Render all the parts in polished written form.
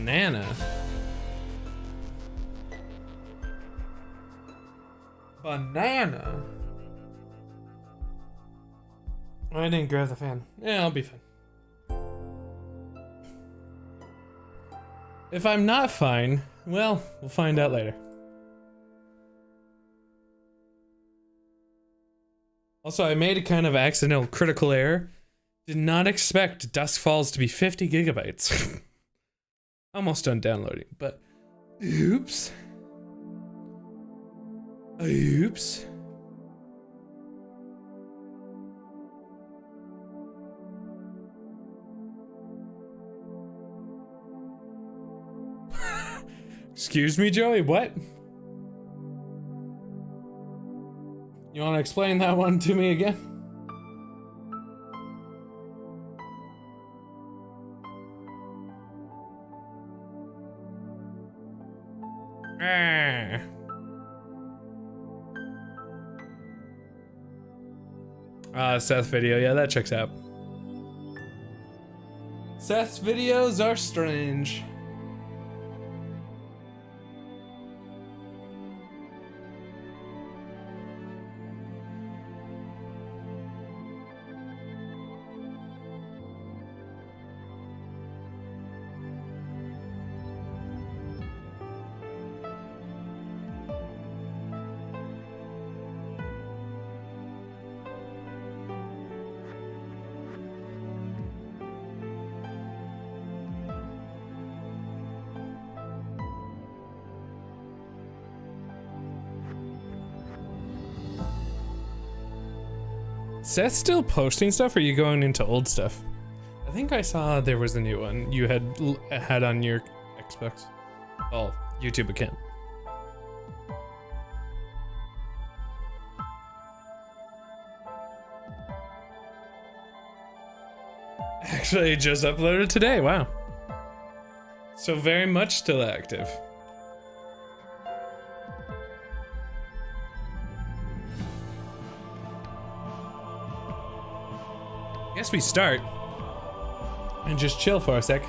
Banana. Banana? I didn't grab the fan. Yeah, I'll be fine. If I'm not fine, well, we'll find out later. Also, I made a kind of accidental critical error. Did not expect Dusk Falls to be 50 gigabytes. Almost done downloading, but oops. Oops. Excuse me, Joey, what? You want to explain that one to me again? Seth video, yeah, that checks out. Seth's videos are strange. Seth still posting stuff, or are you going into old stuff? I think I saw there was a new one you had on your Xbox. Oh, YouTube account. Actually, just uploaded today, wow. So very much still active. Guess we start and just chill for a sec.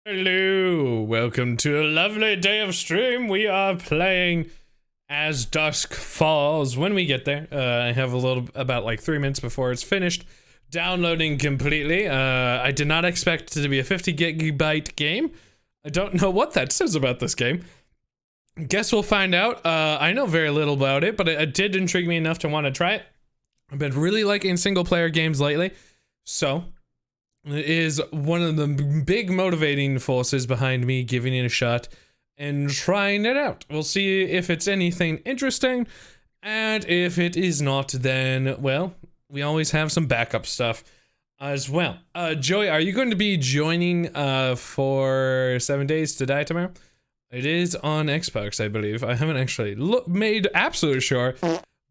Hello, welcome to a lovely day of stream. We are playing as Dusk Falls. When we get there, I have about like 3 minutes before it's finished. Downloading completely. I did not expect it to be a 50 gigabyte game. I don't know what that says about this game. Guess we'll find out. I know very little about it, but it did intrigue me enough to want to try it. I've been really liking single player games lately, so it is one of the big motivating forces behind me giving it a shot and trying it out. We'll see if it's anything interesting, and if it is not, then, well, we always have some backup stuff as well. Joey, are you going to be joining for 7 Days to Die tomorrow? It is on Xbox, I believe. I haven't actually made absolutely sure,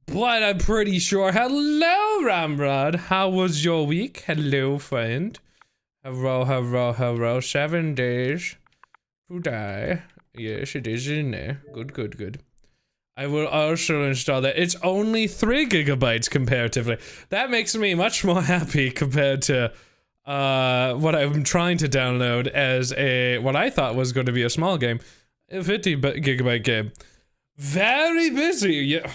but I'm pretty sure. Hello, Ramrod. How was your week? Hello, friend. Hello. 7 Days to Die. Yes, it is in there. Good. I will also install that. It's only 3 gigabytes comparatively. That makes me much more happy compared to what I'm trying to download as what I thought was going to be a small game. A 50 gigabyte game. Very busy. Yeah,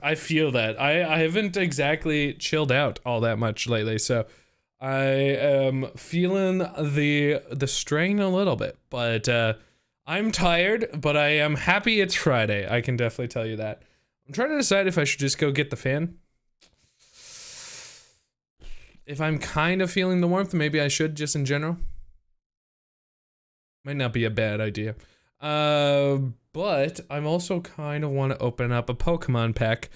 I feel that. I haven't exactly chilled out all that much lately, so I am feeling the strain a little bit, but I'm tired, but I am happy it's Friday. I can definitely tell you that. I'm trying to decide if I should just go get the fan. If I'm kind of feeling the warmth, maybe I should just in general. Might not be a bad idea. But I'm also kind of want to open up a Pokemon pack.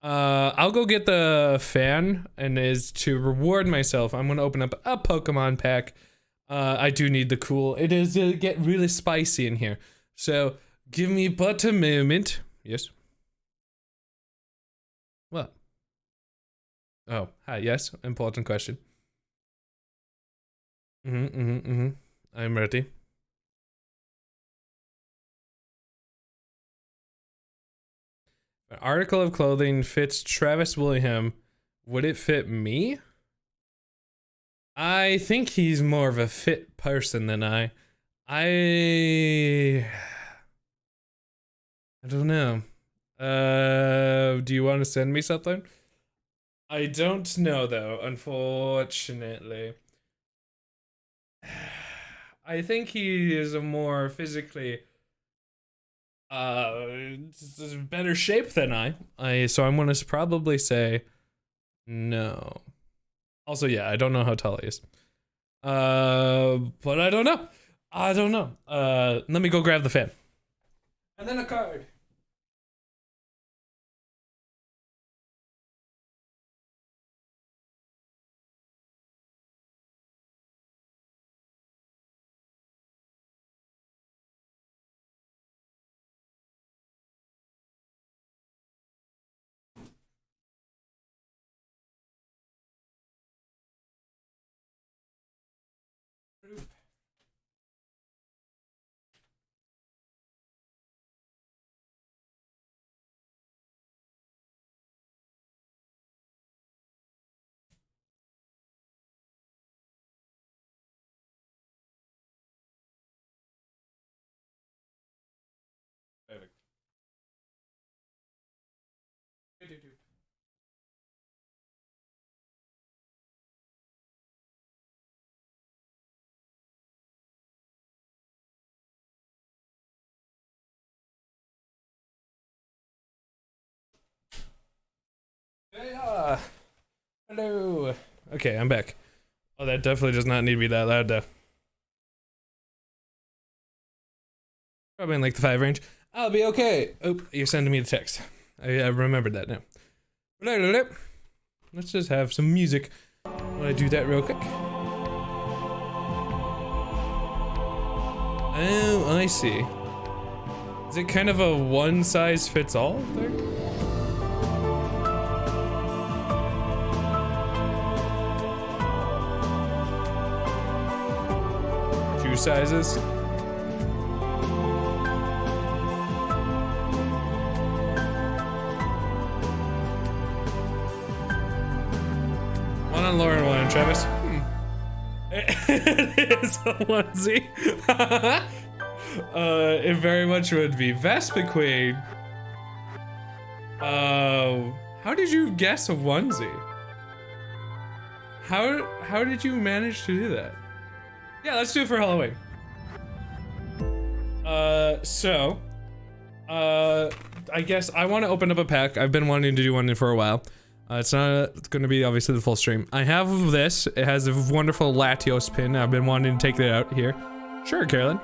I'll go get the fan, and is to reward myself, I'm going to open up a Pokemon pack. I do need the cool. It is get really spicy in here. So give me but a moment. Yes. What? Oh, hi. Yes. Important question. I'm ready. An article of clothing fits Travis Willingham. Would it fit me? I think he's more of a fit person than I don't know. Do you want to send me something? I don't know though, unfortunately. I think he is a more physically better shape than so I'm gonna probably say no. Also, yeah, I don't know how tall he is. But I don't know. Let me go grab the fan. And then a card. Perfect. Yeah. Hello. Okay, I'm back. Oh, that definitely does not need to be that loud though. Probably in like the 5 range. I'll be okay. Oh, you're sending me the text. I remembered that now. Let's just have some music when I do that real quick. Oh, I see. Is it kind of a one-size-fits-all thing? Shoe sizes? One on Lauren, one on Travis. It is a onesie. It very much would be. Vespiqueen. How did you guess a onesie? How did you manage to do that? Yeah, let's do it for Halloween. I guess I want to open up a pack. I've been wanting to do one for a while. It's not going to be obviously the full stream. I have this. It has a wonderful Latios pin. I've been wanting to take that out here. Sure, Carolyn.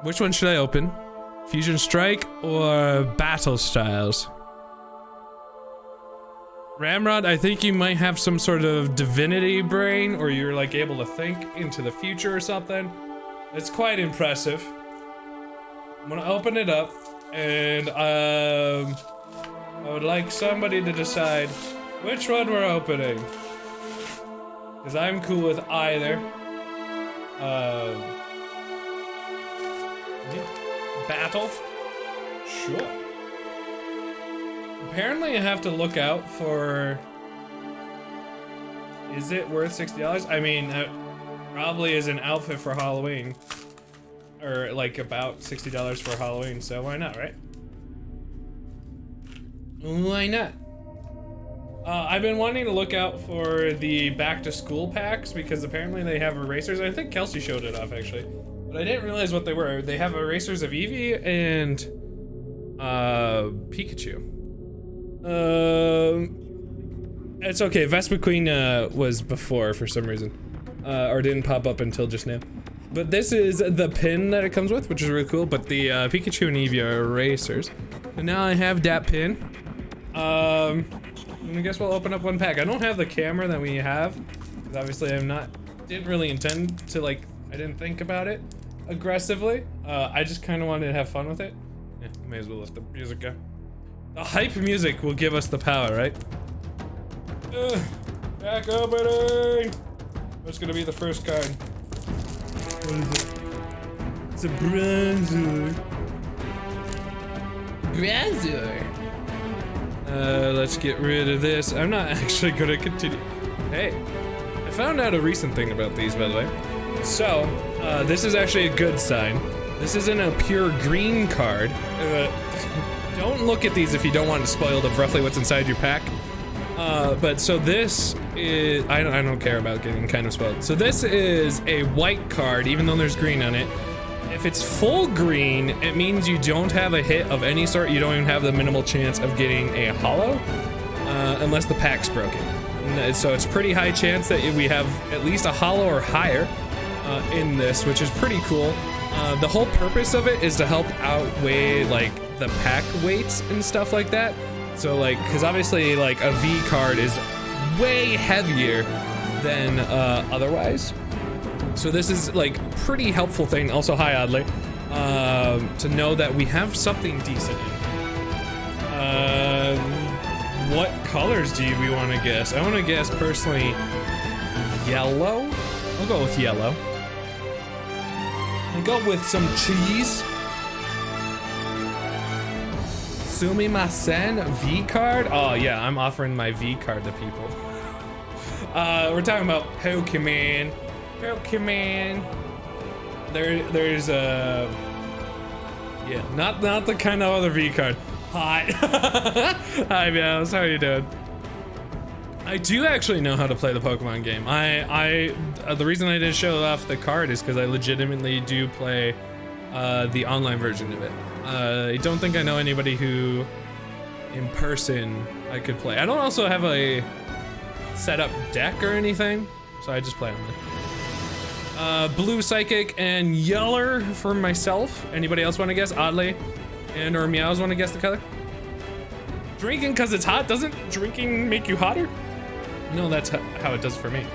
Which one should I open? Fusion Strike or Battle Styles? Ramrod, I think you might have some sort of divinity brain, or you're like able to think into the future or something. It's quite impressive. I'm gonna open it up, and I would like somebody to decide which one we're opening, because I'm cool with either. Battle? Sure. Apparently I have to look out for... Is it worth $60? I mean, that probably is an outfit for Halloween. Or like about $60 for Halloween, so why not, right? Why not? I've been wanting to look out for the back to school packs because apparently they have erasers. I think Kelsey showed it off actually, but I didn't realize what they were. They have erasers of Eevee and Pikachu. It's okay. Vespiqueen was before for some reason, or didn't pop up until just now. But this is the pin that it comes with, which is really cool. But the Pikachu and Eevee are erasers. And now I have that pin. I guess we'll open up one pack. I don't have the camera that we have, because obviously didn't really intend to, like, I didn't think about it aggressively. I just kind of wanted to have fun with it. Yeah, may as well let the music go. The hype music will give us the power, right? Pack opening! What's gonna be the first card? What is it? It's a bronzer. browser. Let's get rid of this. I'm not actually gonna continue. Hey, I found out a recent thing about these, by the way. So, this is actually a good sign. This isn't a pure green card. Don't look at these if you don't want it spoiled of roughly what's inside your pack. But so this is, I don't care about getting kind of spoiled. So this is a white card, even though there's green on it. If it's full green, it means you don't have a hit of any sort. You don't even have the minimal chance of getting a holo, unless the pack's broken. So it's pretty high chance that we have at least a holo or higher in this, which is pretty cool. The whole purpose of it is to help outweigh like the pack weights and stuff like that. So like, because obviously like a V card is way heavier than otherwise. So this is like pretty helpful thing. Also, hi Oddly, to know that we have something decent in. What colors do we want to guess? I want to guess personally yellow. I'll go with yellow. I'll go with some cheese. Sumimasen V card. Oh yeah, I'm offering my V card to people. We're talking about Pokemon. Pokemon. There's a yeah, not the kind of other V card. Hi. Hi, Meows. How are you doing? I do actually know how to play the Pokemon game. The reason I didn't show off the card is because I legitimately do play the online version of it. I don't think I know anybody who, in person, I could play. I don't also have a set up deck or anything, so I just play on it. Blue Psychic and Yeller for myself. Anybody else want to guess? Oddly and or Meows want to guess the color? Drinking because it's hot. Doesn't drinking make you hotter? No, that's how it does for me.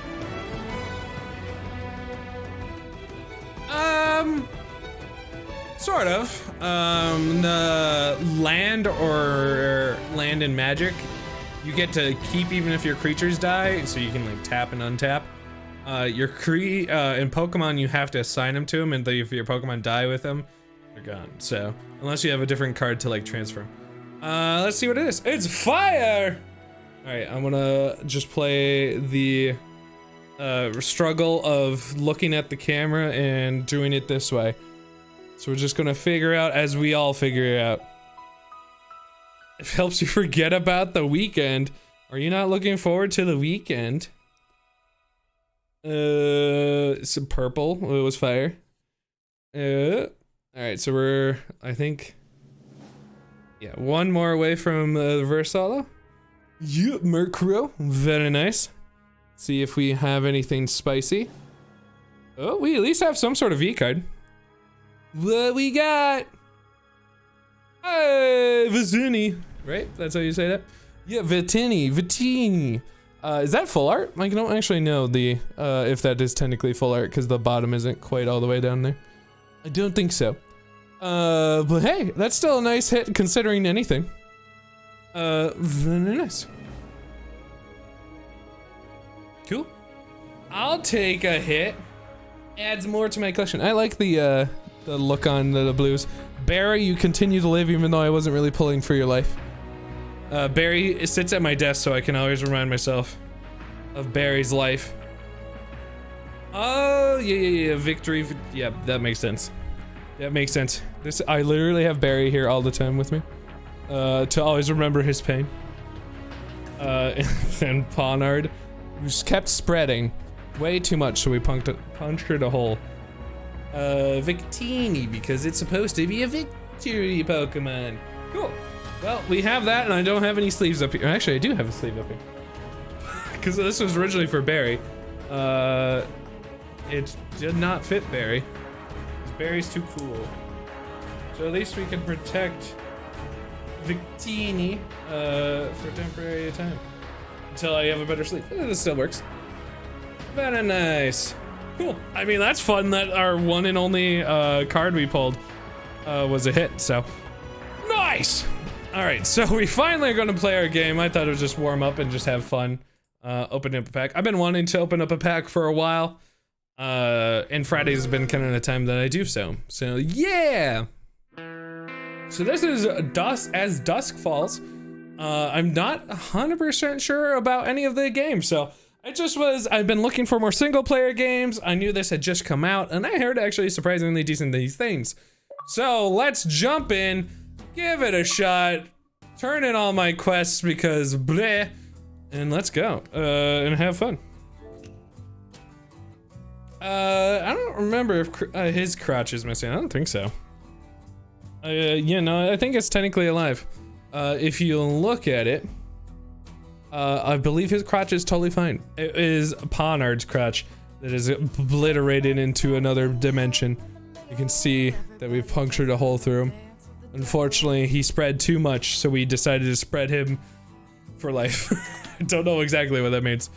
Sort of. The land or land and magic, you get to keep even if your creatures die, so you can like tap and untap. In Pokemon, you have to assign them to them, and if your Pokemon die with them, they're gone. So unless you have a different card to like transfer. Let's see what it is. It's fire. All right, I'm gonna just play the struggle of looking at the camera and doing it this way. So we're just gonna figure out as we all figure it out. It helps you forget about the weekend. Are you not looking forward to the weekend? Some purple. It was fire. All right, so we're, I think, yeah, one more away from the reverse holo. Yeah, Mercuro. Very nice. See if we have anything spicy. Oh, we at least have some sort of V card. What we got? Hey, Vizuni. Right? That's how you say that? Yeah, Vitini. Is that full art? I don't actually know the if that is technically full art because the bottom isn't quite all the way down there. I don't think so. But hey, that's still a nice hit considering anything. Very nice. Cool. I'll take a hit. Adds more to my collection. I like the look on the blues. Barry, you continue to live even though I wasn't really pulling for your life. Barry sits at my desk so I can always remind myself of Barry's life. Oh, yeah, victory. Yeah, that makes sense. That makes sense. I literally have Barry here all the time with me. To always remember his pain. And Ponard, who's kept spreading way too much, so we punctured a hole. Victini, because it's supposed to be a victory Pokemon. Cool. Well, we have that, and I don't have any sleeves up here. Actually, I do have a sleeve up here. Because this was originally for Barry. It did not fit Barry. Barry's too cool. So at least we can protect Victini for a temporary time. Until I have a better sleeve. This still works. Very nice. Cool. I mean, that's fun that our one and only card we pulled was a hit, so. Nice! Alright, so we finally are gonna play our game. I thought it was just warm up and just have fun. Opening up a pack. I've been wanting to open up a pack for a while. And Fridays has been kind of the time that I do so. So, yeah! So this is Dusk Falls. I'm not 100% sure about any of the games, so I've been looking for more single player games. I knew this had just come out, and I heard actually surprisingly decent these things. So let's jump in, give it a shot, turn in all my quests because bleh, and let's go, and have fun. I don't remember if his crotch is missing. I don't think so. Yeah, no, I think it's technically alive. If you look at it, I believe his crotch is totally fine. It is Ponard's crotch that is obliterated into another dimension. You can see that we've punctured a hole through him. Unfortunately, he spread too much, so we decided to spread him for life. I don't know exactly what that means.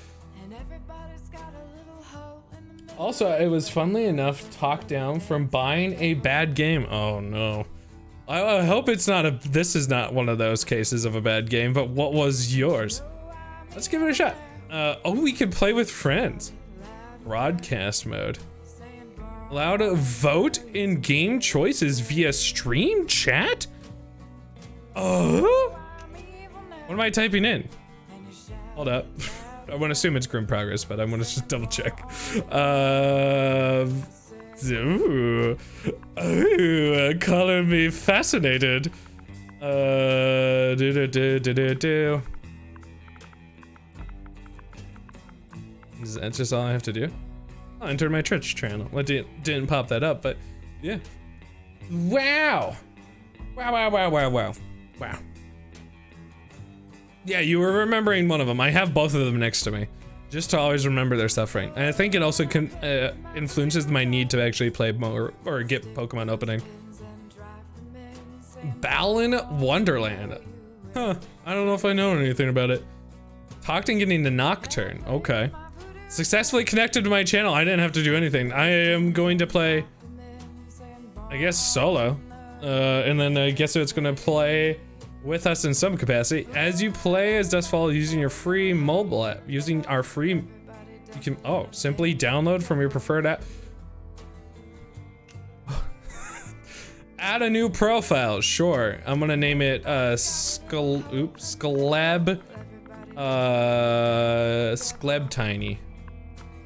Also, it was funnily enough talked down from buying a bad game. Oh no. I hope it's not this is not one of those cases of a bad game, but what was yours? Let's give it a shot. Oh, we can play with friends. Broadcast mode. Allow to vote in game choices via stream chat? Oh? What am I typing in? Hold up. I want to assume it's Grimm progress, but I want to just double check. Calling me fascinated. Is that just all I have to do? I'll enter my Twitch channel. Well, didn't pop that up, but yeah. Wow. Wow. Yeah, you were remembering one of them. I have both of them next to me, just to always remember their stuff right. And I think it also influences my need to actually play more or get Pokemon opening. Balan Wonderland. Huh, I don't know if I know anything about it. Talked and getting the Nocturne, okay. Successfully connected to my channel, I didn't have to do anything. I am going to play, I guess, solo. And then I guess it's gonna play with us in some capacity. As you play as Dustfall using your free mobile app, using our free, you can, simply download from your preferred app. Add a new profile, sure. I'm gonna name it, Sklebtiny.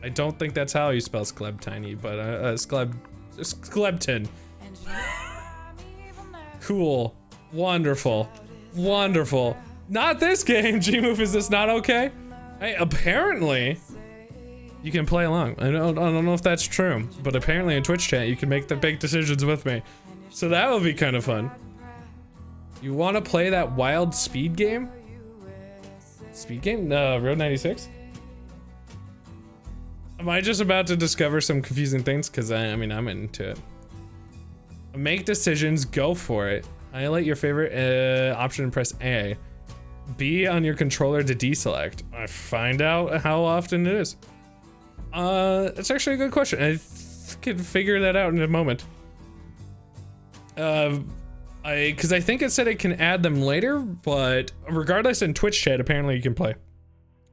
I don't think that's how you spell Sklebtiny, but, Sklebton. Cool, wonderful. Wonderful. Not this game, Gmove, is this not okay? Hey, apparently, you can play along. I don't know if that's true, but apparently in Twitch chat, you can make the big decisions with me. So that will be kind of fun. You want to play that wild speed game? Speed game? Road 96? Am I just about to discover some confusing things? Because I mean, I'm into it. Make decisions, go for it. Highlight your favorite option and press A. B on your controller to deselect. I find out how often it is. That's actually a good question. I can figure that out in a moment. Because I think it said it can add them later, but regardless, in Twitch chat, apparently you can play.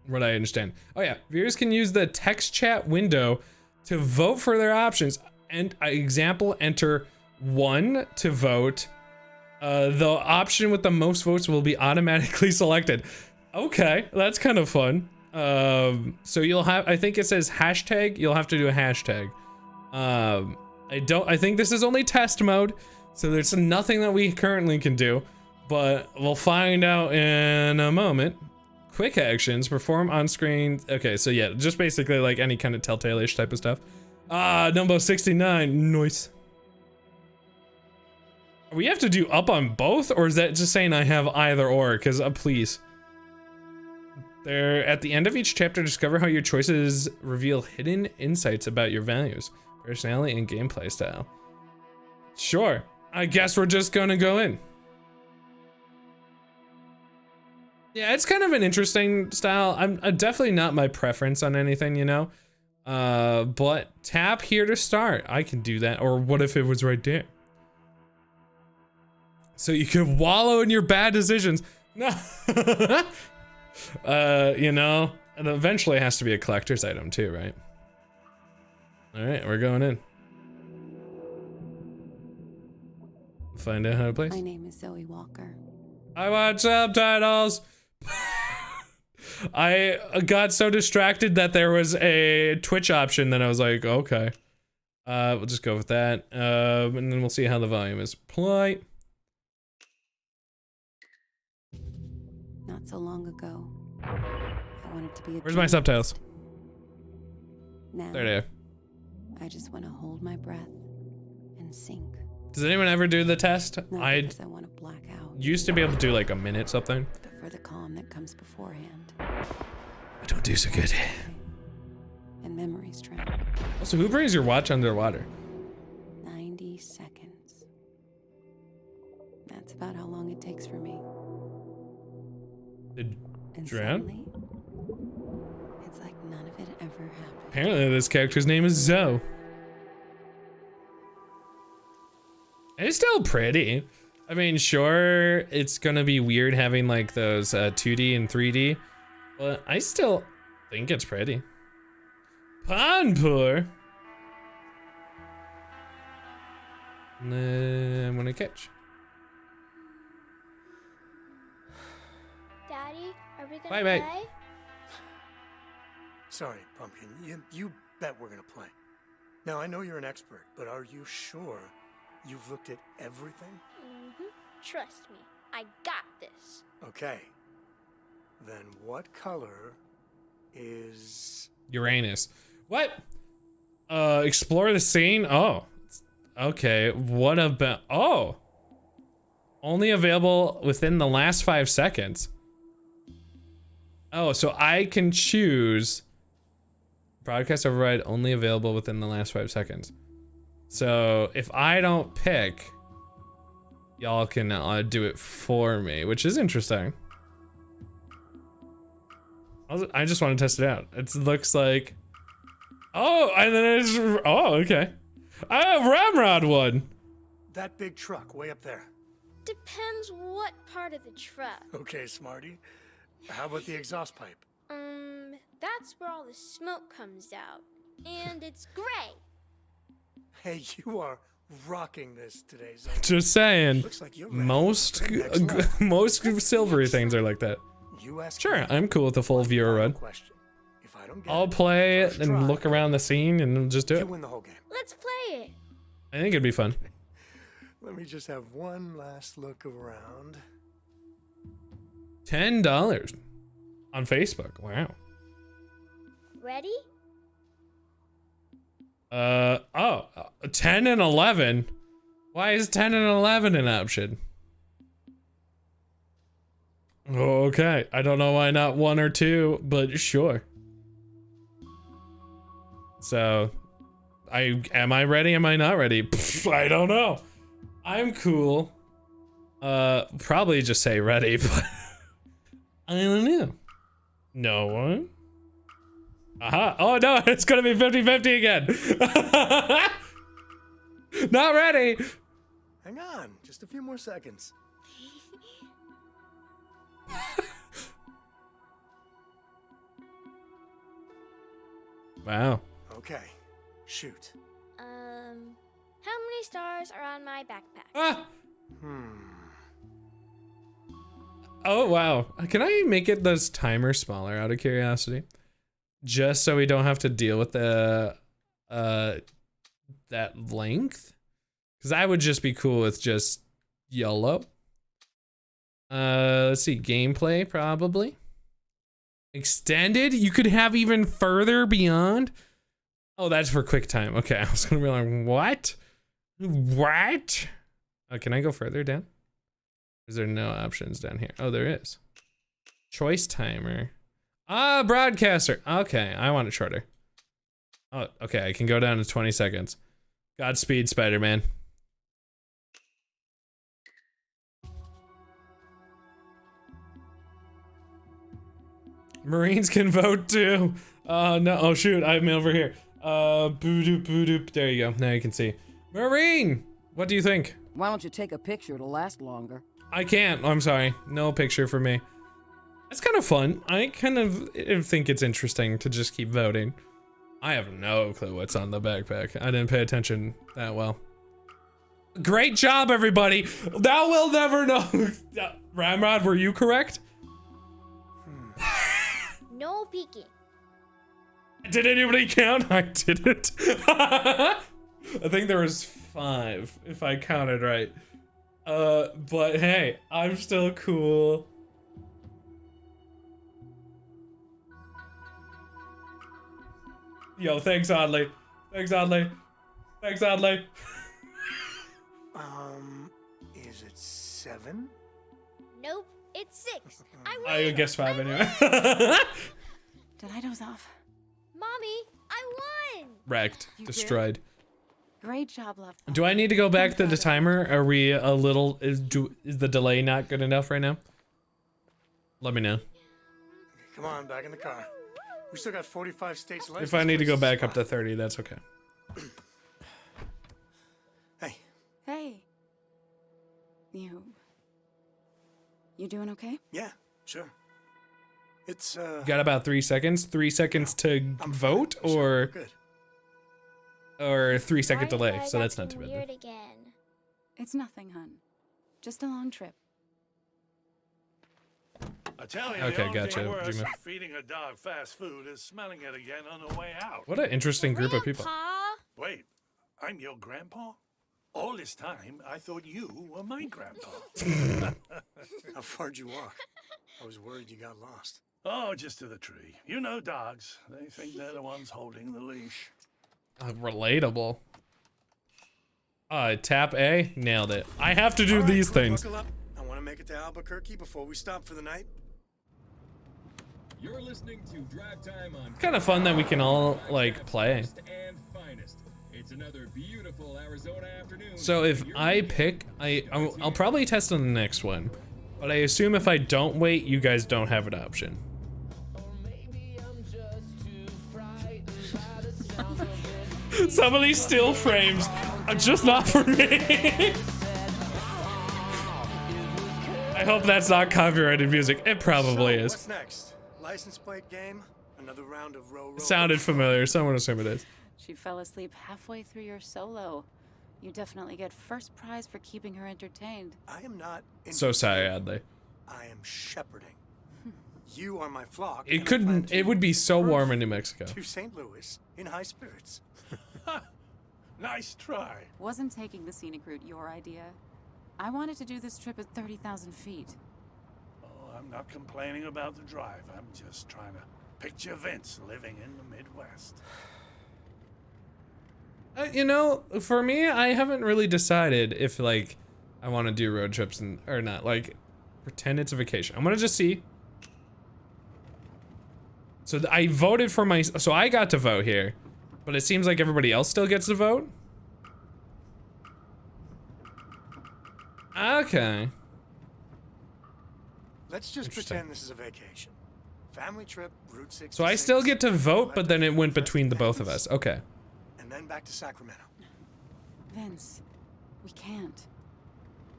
What I understand. Oh yeah, viewers can use the text chat window to vote for their options. And example, enter 1 to vote. The option with the most votes will be automatically selected. Okay, that's kind of fun. So you'll have, I think it says hashtag, you'll have to do a hashtag. I think this is only test mode, so there's nothing that we currently can do, but we'll find out in a moment. Quick actions, perform on screen. Okay, so yeah, just basically like any kind of Telltale-ish type of stuff. Number 69, nice. We have to do up on both, or is that just saying I have either or? Because please. There, at the end of each chapter, discover how your choices reveal hidden insights about your values, personality, and gameplay style. Sure, I guess we're just gonna go in. Yeah, it's kind of an interesting style. I'm definitely not my preference on anything, you know? But tap here to start. I can do that, or what if it was right there? So you can wallow in your bad decisions. No. You know, and eventually it has to be a collector's item too, right? All right, we're going in. Find out how to play. My name is Zoe Walker. I want subtitles. I got so distracted that there was a Twitch option that I was like, okay. We'll just go with that. And then we'll see how the volume is. Play. Not so long ago, I wanted to be a Where's my subtitles? Now, There they are. I just want to hold my breath and sink. Does anyone ever do the test? Not I because I want to black out, used to be able to do like a minute something. but for the calm that comes beforehand. I don't do so good. And memories drown. Also, who brings your watch underwater? 90 seconds. That's about how long it takes for me. Did And drown? suddenly, it's like none of it ever happened. Apparently this character's name is Zoe. It's still pretty. I mean, sure, it's gonna be weird having like those 2D and 3D, but I still think it's pretty. Panpur. I'm gonna catch. Daddy, are we gonna Bye, mate. play? Sorry, Pumpkin. You bet we're gonna play. Now, I know you're an expert, but are you sure you've looked at everything? Trust me, I got this. Okay. Then what color is... Uranus. What? Explore the scene? Oh. Okay, what about... Oh. Only available within the last 5 seconds. Oh, so I can choose... Broadcast override only available within the last 5 seconds. So if I don't pick, y'all can do it for me, which is interesting. I just want to test it out. It looks like, oh, and then it's, oh, okay. Ramrod one. that big truck way up there? Depends what part of the truck. Okay, Smarty. How about the exhaust pipe? That's where all the smoke comes out. And it's gray. Hey, you are rocking this today, Zoe. Just saying. Looks like you're ready Most for the next level. most silvery things are like that. You ask Sure, me I'm cool with the full one viewer final run. question. If I don't get I'll it, play it first and try, look around the scene and just do you it. win the whole game. Let's play it. I think it'd be fun. Let me just have one last look around. $10 on Facebook. Wow. Ready? 10 and 11. Why is 10 and 11 an option? Okay, I don't know why not 1 or 2, but sure. So, am I ready? Am I not ready? Pff, I don't know. I'm cool. Probably just say ready, but I don't know. No one. Aha. Oh no, it's gonna be 50-50 again. Not ready. Hang on, just a few more seconds. Wow. Okay, shoot. How many stars are on my backpack? Ah. Oh wow. Can I make it this timer smaller out of curiosity? Just so we don't have to deal with the that length? Because I would just be cool with just YOLO. Let's see, gameplay probably. Extended? You could have even further beyond? Oh, that's for quick time. Okay, I was gonna be like, what? What? Oh, can I go further down? Is there no options down here? Oh, there is. Choice timer. Ah, broadcaster. Okay, I want it shorter. Oh, okay, I can go down to 20 seconds. Godspeed, Spider-Man. Marines can vote too. No, oh shoot, I'm over here. Boo-doop, boo-doop. There you go, now you can see. Marine, what do you think? Why don't you take a picture? It'll last longer. I can't, I'm sorry. No picture for me. It's kind of fun. I kind of think it's interesting to just keep voting. I have no clue what's on the backpack. I didn't pay attention that well. Great job, everybody. Now we'll never know. Ramrod, were you correct? No peeking. Did anybody count? I didn't. I think there was 5, if I counted right. But hey, I'm still cool. Yo, thanks, Oddly. Thanks, Oddly. Thanks, Oddly. Is it 7? Nope, it's 6. I win. I guess 5 anyway. Did I doze off? Mommy, I won. Wrecked. You Destroyed. Great job, love. Do I need to go back to the timer? Are we a little... Is the delay not good enough right now? Let me know. Come on, back in the car. We still got 45 states left. If I need to go back up to 30, that's okay. Hey. Hey. You doing okay? Yeah, sure. It's, You got about 3 seconds? 3 seconds to vote, fine. Sure, or... good. Or 3 second Why did delay, I so that's got not too bad. weird then. again. It's nothing, hun. Just a long trip. I tell you, Okay, the only gotcha, thing worse Jima. than feeding a dog fast food is smelling it again on the way out. What an interesting group of people. Grandpa? Wait, I'm your grandpa? All this time, I thought you were my grandpa. How far'd you walk? I was worried you got lost. Oh, just to the tree. You know dogs. They think they're the ones holding the leash. Relatable. Tap A, nailed it. I have to do All right, these crew, things. buckle up. I want to make it to Albuquerque before we stop for the night. You're listening to Drive Time on Kind of fun that we can all like play. and finest. It's another beautiful Arizona afternoon. So if I pick, I'll probably test on the next one, but I assume if I don't wait, you guys don't have an option. Some of these still frames are just not for me. I hope that's not copyrighted music. It probably So, is. What's next? License plate game? Another round of row. It sounded familiar. Someone assume it is. She fell asleep halfway through your solo. You definitely get first prize for keeping her entertained. I am not. So sadly. I am shepherding. You are my flock. It and I plan couldn't. to It would be so cruise warm in New Mexico. to St. Louis in high spirits. Nice try. Wasn't taking the scenic route your idea? I wanted to do this trip at 30,000 feet. Oh, I'm not complaining about the drive. I'm just trying to picture Vince living in the Midwest. You know, for me, I haven't really decided if like I want to do road trips or not. Like, pretend it's a vacation. I'm gonna just see. So I voted for my. So I got to vote here, but it seems like everybody else still gets to vote. Okay. Let's just Interesting. pretend this is a vacation. Family trip, Route 66. So I still get to vote, but then it went between the both of us. Okay. And then back to Sacramento. Vince, we can't.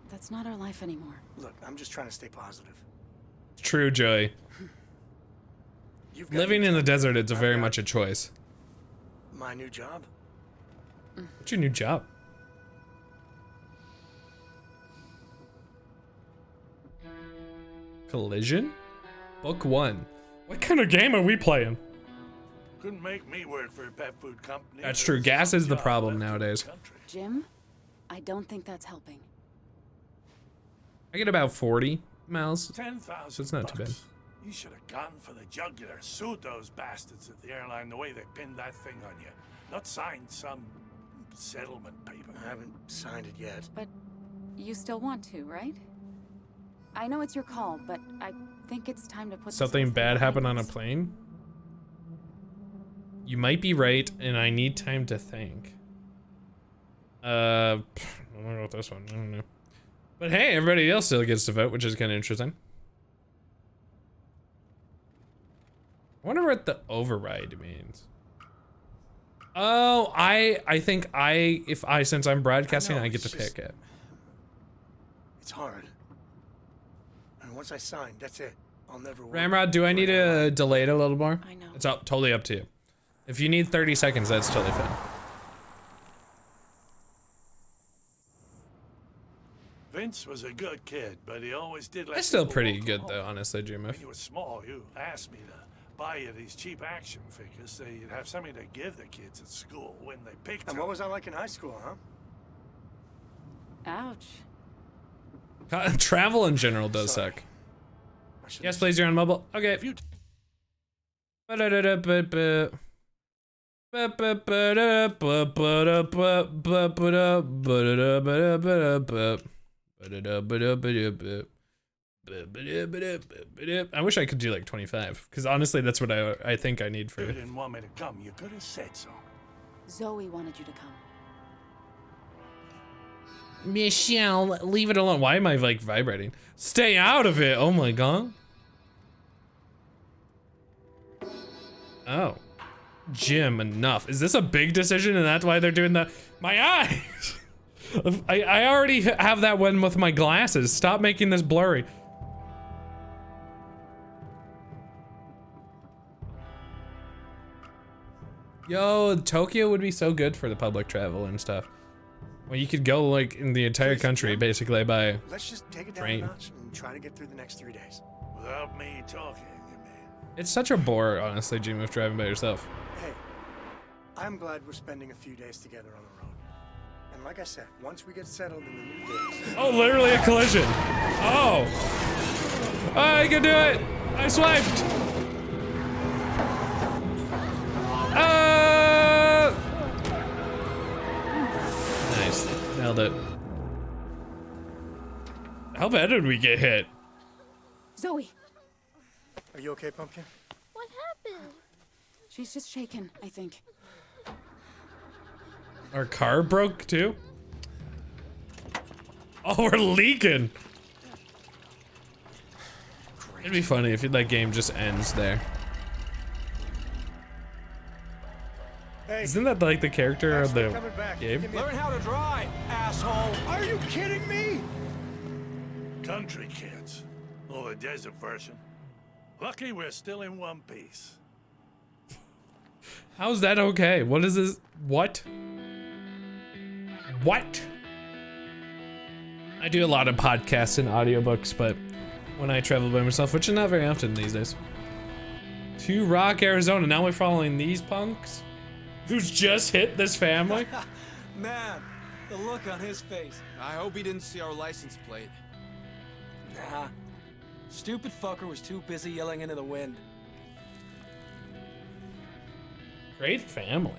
That's not our life anymore. Look, I'm just trying to stay positive. True, Joey. You've got Living your in the job. desert, it's I've very got much a choice. My new job? What's your new job? Collision? Book 1. What kind of game are we playing? Couldn't make me work for a pet food company. That's There's true. Gas some is the job problem left in the nowadays. country. Jim, I don't think that's helping. I get about 40 miles. 10,000 So it's not too bad. bucks. You should have gone for the jugular. Sued those bastards at the airline the way they pinned that thing on you. Not signed some settlement paper. I haven't signed it yet. But you still want to, right? I know it's your call, but I think it's time to put this Something whole thing bad happened on behind a us. plane? You might be right, and I need time to think. I don't know about this one. I don't know. But hey, everybody else still gets to vote, which is kind of interesting. I wonder what the override means. Oh, I think since I'm broadcasting, I know, I get to it's just- pick it. It's hard. And once I sign, that's it. I'll never work Ramrod, do I need to delay it a little more? I know. It's totally up to you. If you need 30 seconds, that's totally fine. Vince was a good kid, but he always did let That's still people pretty walk good home. though, honestly, Jim. When you were small, you asked me to buy you these cheap action figures so you'd have something to give the kids at school when they picked And them. what was I like in high school, huh? Ouch. Travel in general does Sorry. suck. I should've- Yes, please, you're on mobile. Okay. If you I wish I could do like 25, because honestly, that's what I think I need for it. didn't want me to come, you could have said so. Zoe wanted you to come. Michelle, leave it alone. Why am I like vibrating? Stay out of it. Oh my god. Oh. Jim, enough. Is this a big decision and that's why they're doing the... My eyes! I already have that one with my glasses. Stop making this blurry. Yo, Tokyo would be so good for the public travel and stuff. Well, you could go like in the entire country basically by... Let's just take it down train. a notch and try to get through the next 3 days. Without me talking, you mean? It's such a bore, honestly, Jim, with driving by yourself. Hey, I'm glad we're spending a few days together on the road. And like I said, once we get settled in the new days... Oh, literally a collision. Oh. Oh, I can do it. I swiped. Nice. Nailed it. How bad did we get hit? Zoe, Are you okay, Pumpkin? What happened? she's just shaken, I think. Our car broke too? Oh, we're leaking. It'd be funny if that game just ends there. Hey, Isn't that like the character of thanks the for coming back. game? Give me a- Learn how to drive, asshole. Are you kidding me? Country kids. Or the desert version. Lucky we're still in one piece. How's that okay? What is this? What? What? I do a lot of podcasts and audiobooks, but when I travel by myself, which is not very often these days. To Rock, Arizona. Now we're following these punks who's just hit this family. Man, the look on his face. I hope he didn't see our license plate. Nah. Stupid fucker was too busy yelling into the wind. Great family.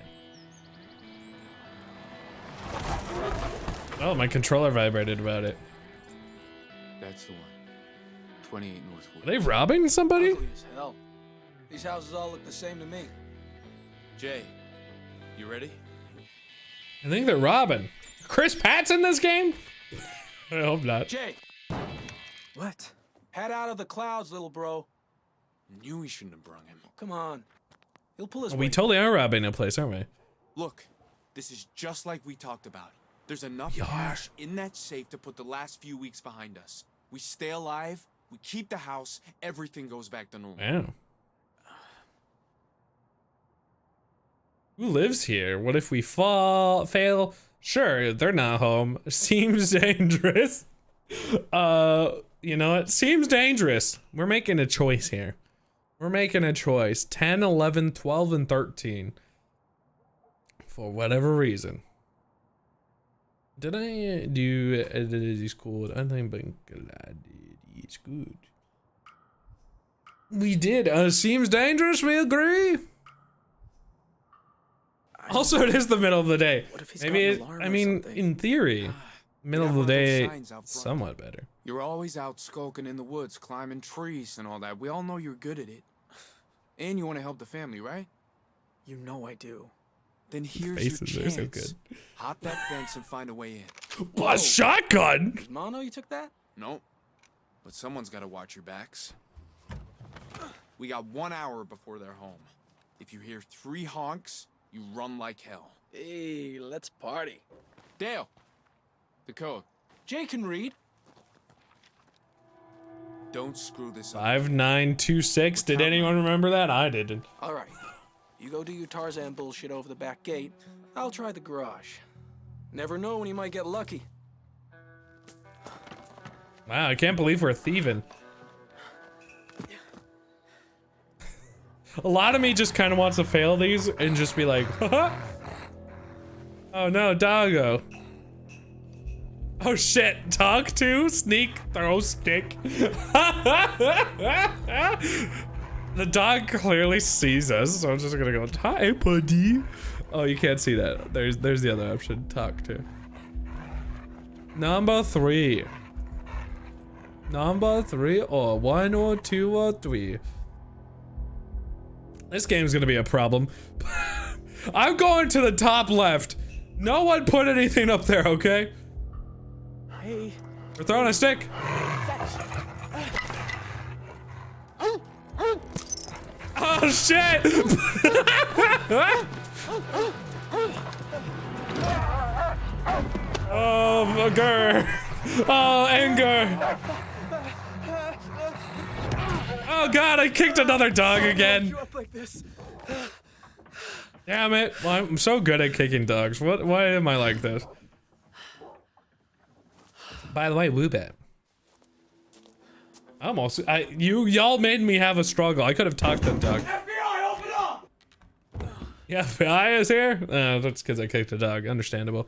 Oh, my controller vibrated about it. That's the one. 28 Northwood. Are they robbing somebody? Ugly as hell. These houses all look the same to me. Jay, you ready? I think they're robbing. Chris Pratt's in this game? I hope not. Jay, What? head out of the clouds, little bro. Knew we shouldn't have brung him. Come on. He'll pull his We weight. totally are robbing a place, aren't we? Look, this is just like we talked about. There's enough We are. cash in that safe to put the last few weeks behind us. We stay alive, we keep the house, everything goes back to normal. Wow. Who lives here? What if we fail? Sure, they're not home. Seems dangerous. You know what? Seems dangerous. We're making a choice here. We're making a choice. 10, 11, 12, and 13. For whatever reason. Did I do this code? I think it's good. We did. Seems dangerous, we agree. Also, it is the middle of the day. What if he's Maybe got an it, alarm I or mean, something? in theory, middle of have the one of those day, signs out front. somewhat better. You're always out skulking in the woods, climbing trees and all that. We all know you're good at it. And you want to help the family, right? You know I do. Then here's faces your are chance. so good. Hop that fence and find a way in. A shotgun! Does Ma know you took that? Nope. But someone's got to watch your backs. We got 1 hour before they're home. If you hear 3 honks, you run like hell. Hey, let's party. Dale, the code. Jay can read. Don't screw this up. 5926. Did anyone remember that? I didn't. All right. You go do your Tarzan bullshit over the back gate. I'll try the garage. Never know when you might get lucky. Wow, I can't believe we're thieving. A lot of me just kind of wants to fail these and just be like, haha. Oh no, doggo. Oh shit, talk to, sneak, throw, stick. The dog clearly sees us, so I'm just gonna go, hi, buddy. Oh, you can't see that. There's the other option, talk to. Number 3. Number 3 or 1 or 2 or 3. This game's gonna be a problem. I'm going to the top left. No one put anything up there, okay? Hey. We're throwing a stick. Oh shit! Oh, anger! Oh, anger! Oh god, I kicked another dog again. Damn it! Well, I'm so good at kicking dogs. Why am I like this? By the way, Woobat. Y'all made me have a struggle. I could have talked to the dog. FBI, open up! Yeah, FBI is here? That's because I kicked a dog. Understandable.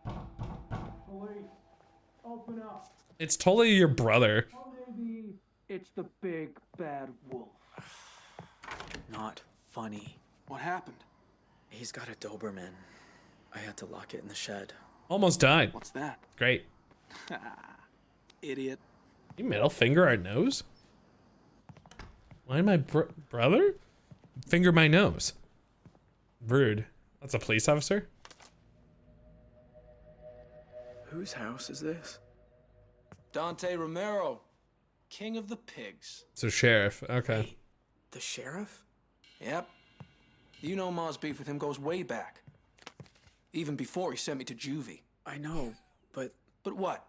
Police, open up. It's totally your brother. Or maybe it's the big bad wolf. Not funny. What happened? He's got a Doberman. I had to lock it in the shed. Almost died. What's that? Great. Idiot. You middle finger our nose? Why my brother? Finger my nose. Rude. That's a police officer? Whose house is this? Dante Romero, king of the pigs. So sheriff, okay. Wait, the sheriff? Yep. You know Ma's beef with him goes way back. Even before he sent me to juvie. I know, but... But what?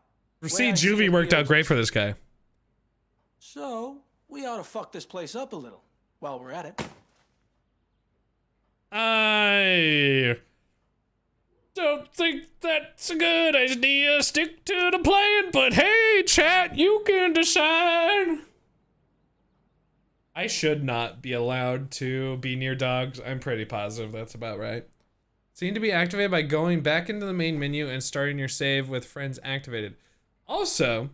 See, juvie worked out great for this guy. So, we ought to fuck this place up a little while we're at it. I don't think that's a good idea. Stick to the plan, but hey, chat, you can decide. I should not be allowed to be near dogs. I'm pretty positive that's about right. Seem to be activated by going back into the main menu and starting your save with friends activated. Also,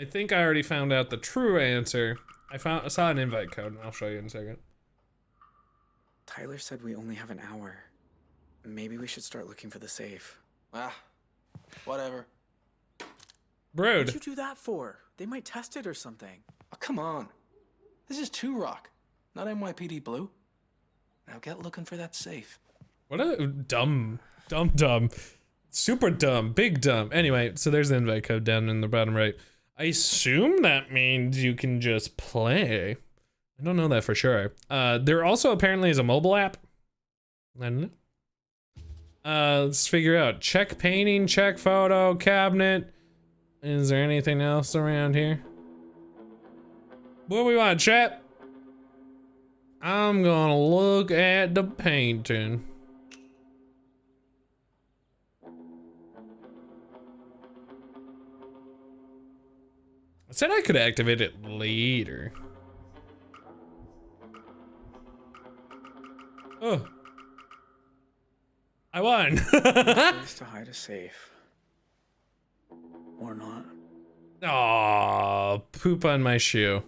I think I already found out the true answer. I saw an invite code, and I'll show you in a second. Tyler said we only have an hour. Maybe we should start looking for the safe. Ah, whatever. Brood. What'd you do that for? They might test it or something. Oh, come on. This is 2 Rock, not NYPD Blue. Now get looking for that safe. What a dumb. Super dumb, big dumb. Anyway, so there's the invite code down in the bottom right. I assume that means you can just play. I don't know that for sure. There also apparently is a mobile app. I don't know. Let's figure out. Check painting, check photo, cabinet. Is there anything else around here? What do we want, chat? I'm gonna look at the painting. I said I could activate it later. Oh. I won. Place to hide a safe. Or not. Aw, poop on my shoe.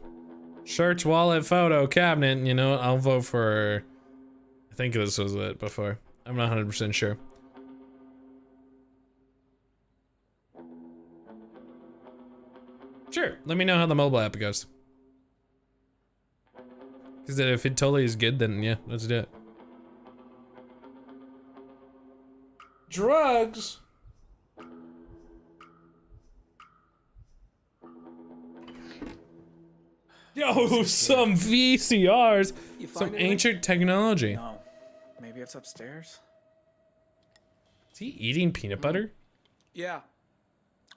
Shirts, wallet, photo, cabinet. You know what? I'll vote for... I think this was it before. I'm not 100% sure. Sure, let me know how the mobile app goes. Because if it totally is good, then yeah, let's do it. Drugs? Yo, some VCRs, some ancient technology. No, maybe it's upstairs. Is he eating peanut butter? Yeah,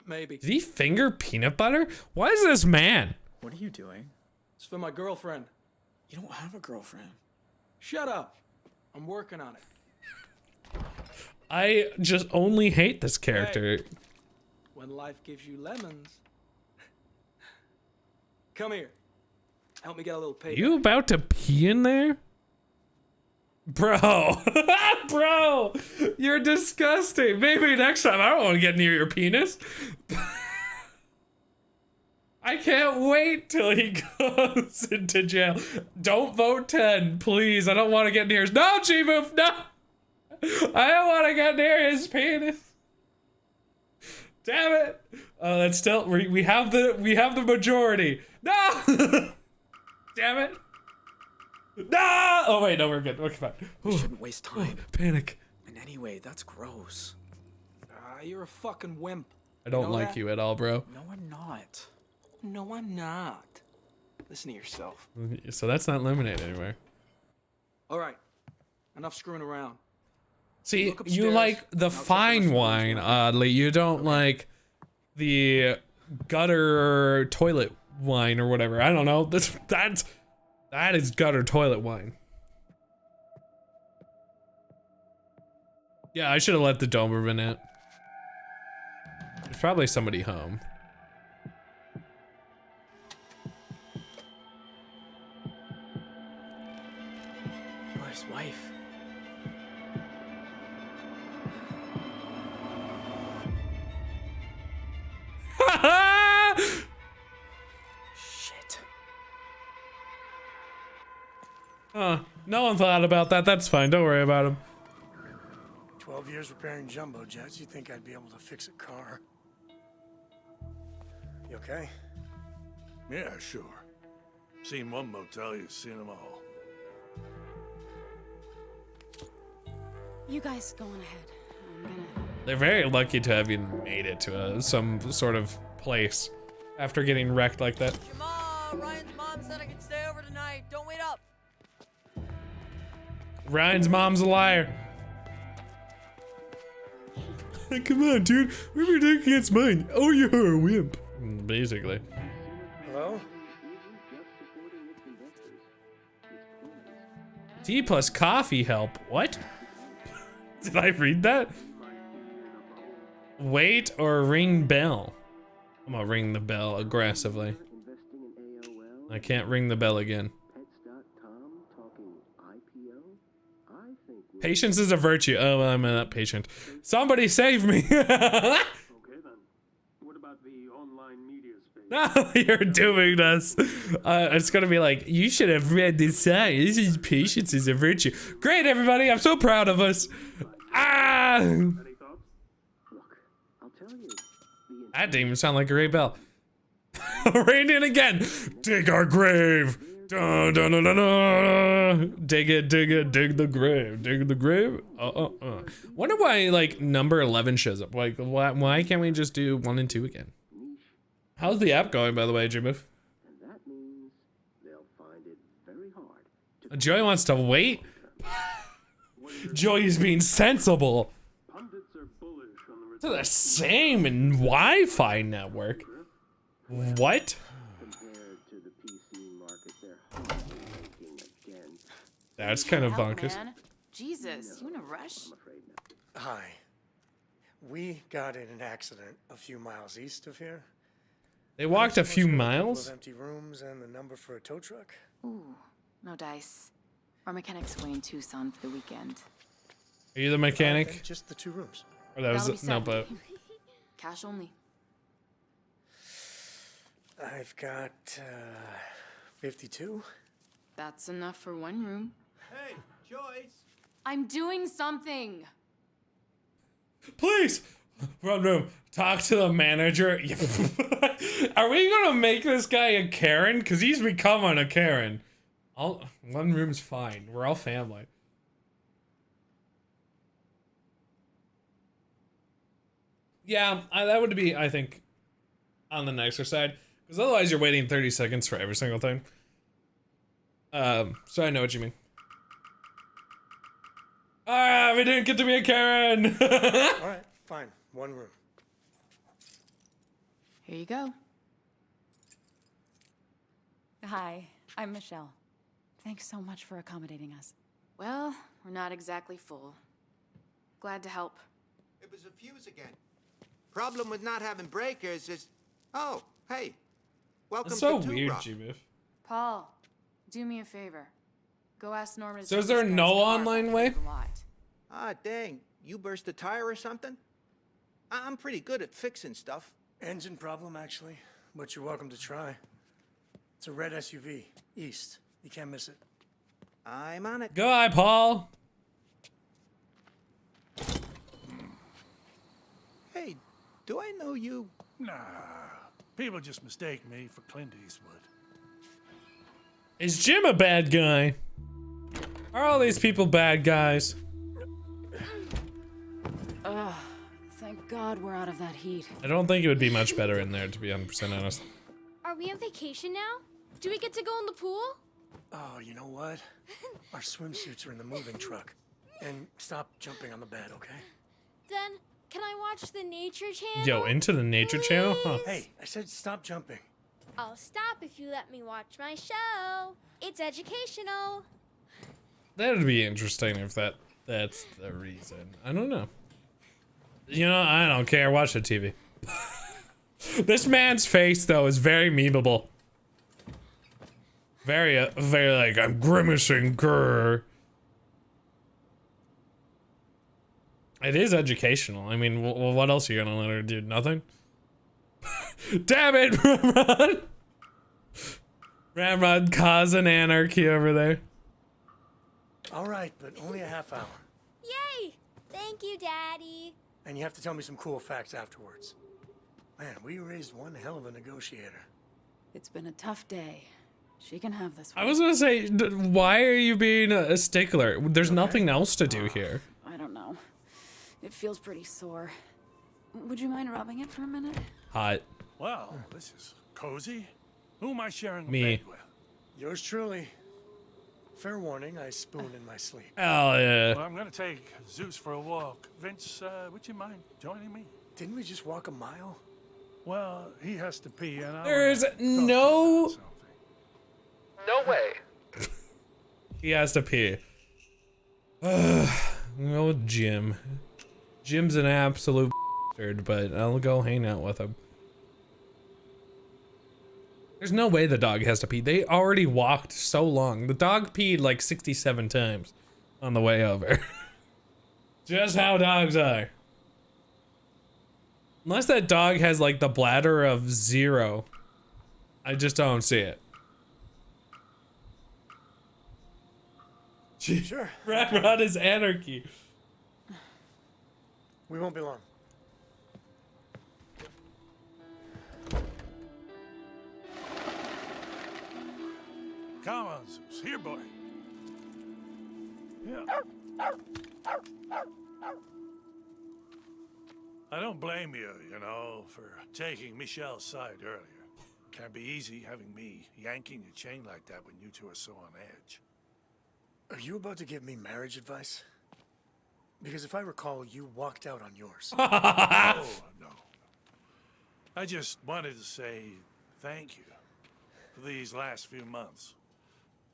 maybe. Did he finger peanut butter? Why is this man? What are you doing? It's for my girlfriend. You don't have a girlfriend. Shut up. I'm working on it. I just only hate this character. Hey, when life gives you lemons. Come here. Help me get a little payback. You about to pee in there? Bro. Bro! You're disgusting. Maybe next time I don't want to get near your penis. I can't wait till he goes into jail. Don't vote 10, please. I don't want to get near his. No, G-Move, no! I don't want to get near his penis. Damn it! That's still we have the majority. No! Damn it! No! Oh wait, no, we're good. Okay, fine. We shouldn't waste time. Panic. And anyway, that's gross. You're a fucking wimp. I don't You know like that? you at all, bro. No, I'm not. No, I'm not. Listen to yourself. So that's not lemonade anywhere. All right. Enough screwing around. See, Look you upstairs, like the and I'll check the fine rest of the wine, rooms. oddly. You don't like the gutter toilet wine or whatever. I don't know. That is gutter toilet wine. Yeah, I should have let the Doberman in. There's probably somebody home. You're his wife. Shit. No one thought about that. That's fine. Don't worry about him. 12 years repairing jumbo jets. You think I'd be able to fix a car? You okay? Yeah, sure. Seen one motel, you've seen them all. You guys go on ahead. I'm gonna. They're very lucky to have even made it to some sort of place after getting wrecked like that. Jamal, Ryan's mom said I could stay over tonight. Don't wait up. Ryan's mom's a liar. Come on, dude. We're protecting against mine. Oh, you're a wimp. Basically. Hello? Tea plus coffee help. What? Did I read that? Wait or ring bell. I'm gonna ring the bell aggressively. I can't ring the bell again. Patience is a virtue. Oh, well, I'm not patient. Somebody save me. Okay then. What about the online media space? No, you're doing this. It's gonna be like, you should have read this sign. This is patience is a virtue. Great, everybody. I'm so proud of us. Ah! Any thoughts? Look, I'll tell you. That didn't even sound like a great bell. Rain in again. Dig our grave. Dun, dun, dun, dun, dun. Dig it, dig the grave. Dig the grave. Wonder why, like, number 11 shows up. Like, why can't we just do 1 and 2 again? How's the app going, by the way, Jimif? And that means they'll find it very hard. Joey wants to wait? Joey's being sensible. Pundits are bullish on the To the same Wi-Fi network. What? Compared to the PC market, they're hardly making a dent. That's kind of Help, bonkers. man. Jesus, you in a rush? I'm afraid not. Hi. We got in an accident a few miles east of here. They walked a few Couple miles? of empty rooms and the number for a tow truck. Ooh, no dice. Our mechanics away in Tucson for the weekend. Are you the mechanic? And just the 2 rooms. Or that was That'll be no, set. but Cash only. I've got 52. That's enough for 1 room. Hey, Joyce! I'm doing something! please run room. Talk to the manager. Are we gonna make this guy a Karen? Cause he's becoming a Karen. 1 room's fine. We're all family. Yeah, that would be, I think, on the nicer side. Because otherwise you're waiting 30 seconds for every single thing. So I know what you mean. Ah, we didn't get to be a Karen! Alright, fine. 1 room. Here you go. Hi, I'm Michelle. Thanks so much for accommodating us. Well, we're not exactly full. Glad to help. It was a fuse again. Problem with not having breakers is... Oh, hey. Welcome That's so to weird, Rock. G-Biff. Paul, do me a favor. Go ask Norman. to So is take there this guy's no car online back way? to the lot. Ah, dang. You burst a tire or something? I'm pretty good at fixing stuff. Engine problem, actually. But you're welcome to try. It's a red SUV. East. You can't miss it. I'm on it. Go, hi, Paul. Hey, do I know you? Nah, people just mistake me for Clint Eastwood. Is Jim a bad guy? Are all these people bad guys? Ugh, thank God we're out of that heat. I don't think it would be much better in there, to be 100% honest. Are we on vacation now? Do we get to go in the pool? Oh, you know what? Our swimsuits are in the moving truck. And stop jumping on the bed, okay? Then, can I watch the Nature Channel? Yo, into the Nature Channel? Huh. Hey, I said stop jumping. I'll stop if you let me watch my show. It's educational. That would be interesting if that's the reason. I don't know. You know, I don't care. Watch the TV. This man's face, though, is very memeable. Very like, I'm grimacing, grr. It is educational. I mean, what else are you gonna let her do? Nothing? Damn it, Ramrod! Ramrod causing anarchy over there. All right, but only a half hour. Yay! Thank you, Daddy. And you have to tell me some cool facts afterwards. Man, we raised one hell of a negotiator. It's been a tough day. She can have this one. I was gonna say, why are you being a stickler? There's nothing else to do here. I don't know. It feels pretty sore. Would you mind rubbing it for a minute? Hot. Well, this is cozy. Who am I sharing a Me. bed with? Yours truly. Fair warning, I spoon in my sleep. Oh, yeah. Well, I'm gonna take Zeus for a walk. Vince, would you mind joining me? Didn't we just walk a mile? Well, he has to pee, and I'll There's talk to him no... about something. No way. He has to pee. Oh, Jim. Jim's an absolute bastard, but I'll go hang out with him. There's no way the dog has to pee. They already walked so long. The dog peed like 67 times on the way over. Just how dogs are. Unless that dog has like the bladder of 0. I just don't see it. Sure. Rat Rod is anarchy. We won't be long. Come on, Zeus. Here, boy. Yeah. I don't blame you, you know, for taking Michelle's side earlier. Can't be easy having me yanking your chain like that when you two are so on edge. Are you about to give me marriage advice? Because if I recall, you walked out on yours. Oh, no. I just wanted to say thank you for these last few months.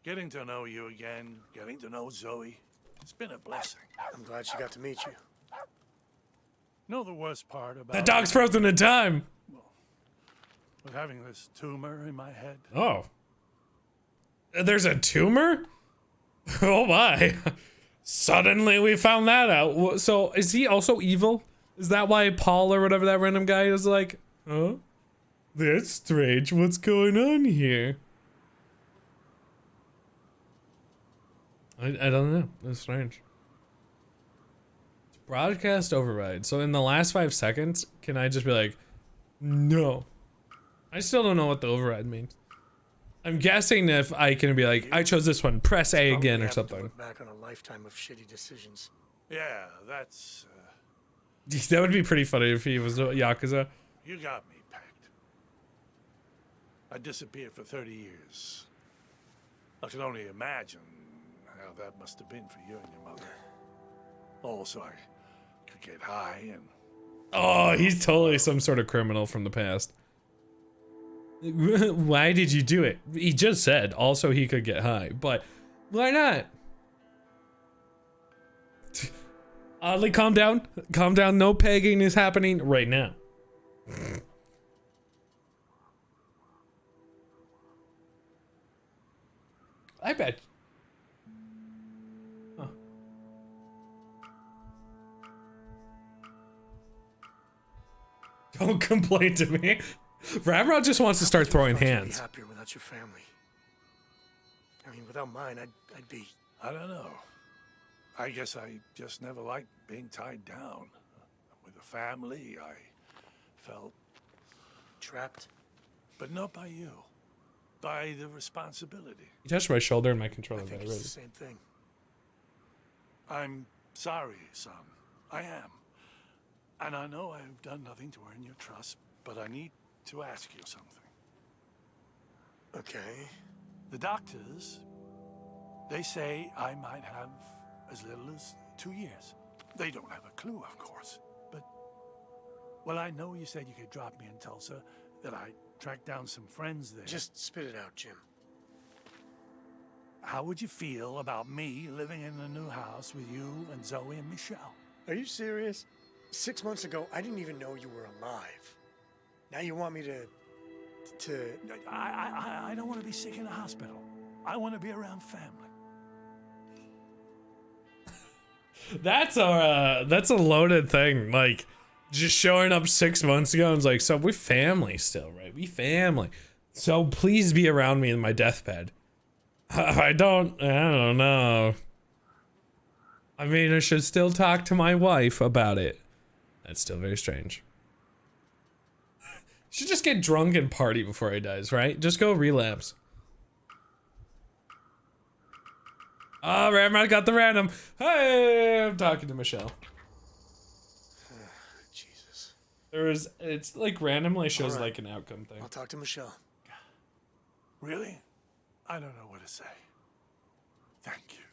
Getting to know you again, getting to know Zoe, it's been a blessing. I'm glad she got to meet you. Know the worst part about That dog's frozen in time. with having this tumor in my head? Oh. There's a tumor? Oh my. Suddenly we found that out. So is he also evil? Is that why Paul or whatever that random guy is like, huh? That's strange. What's going on here? I don't know. That's strange. Broadcast override. So in the last 5 seconds, can I just be like, no? I still don't know what the override means. I'm guessing if I can be like, I chose this one, press A again or something. Look back on a lifetime of shitty decisions. Yeah, that's... That would be pretty funny if he was Yakuza. You got me pegged. I disappeared for 30 years. I can only imagine how that must have been for you and your mother. Also, I could get high and... Oh, he's totally some sort of criminal from the past. Why did you do it? He just said also he could get high, but why not? Oddly, calm down. Calm down. No pegging is happening right now. I bet. Huh. Don't complain to me. Ramrod just wants to start throwing hands. Be happier without your family. I mean, without mine, I'd be. I don't know. I guess I just never liked being tied down. With a family, I felt trapped. But not by you. By the responsibility. You touched my shoulder and my controller. I think it's the same thing. I'm sorry, son. I am. And I know I've done nothing to earn your trust, but I need to ask you something. Okay. The doctors, they say I might have as little as 2 years. They don't have a clue, of course. But, well, I know you said you could drop me in Tulsa, that I tracked down some friends there. Just spit it out, Jim. How would you feel about me living in a new house with you and Zoe and Michelle? Are you serious? 6 months ago, I didn't even know you were alive. Now you want me to... I don't want to be sick in a hospital. I want to be around family. That's a loaded thing. Like, just showing up 6 months ago and it's like, so we family still, right? We family. So please be around me in my deathbed. I don't know. I mean, I should still talk to my wife about it. That's still very strange. Should just get drunk and party before he dies, right? Just go relapse. Oh, Ramrod got the random. Hey, I'm talking to Michelle. Jesus. It's like randomly shows right. like an outcome thing. I'll talk to Michelle. Really? I don't know what to say. Thank you.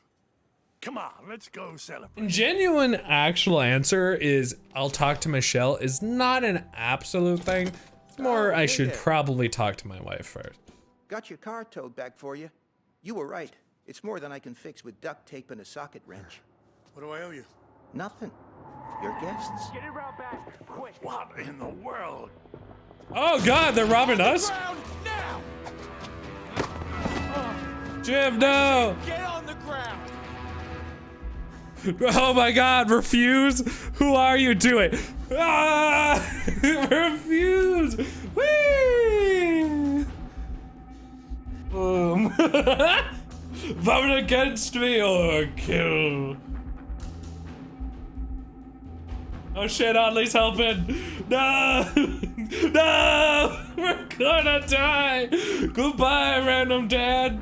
Come on, let's go celebrate. Genuine actual answer is I'll talk to Michelle is not an absolute thing. It's more I should probably talk to my wife first. Got your car towed back for you. You were right. It's more than I can fix with duct tape and a socket wrench. What do I owe you? Nothing. Your guests. Get it route back, quick. What in the world? Oh God, they're robbing us. Now! Jim, no! Get on the ground! Oh my God, refuse? Who are you? Do it. Ah! Refuse! Whee! Boom. Vote against me or kill. Oh shit, Oddly's helping. No! No! We're gonna die! Goodbye, random dad!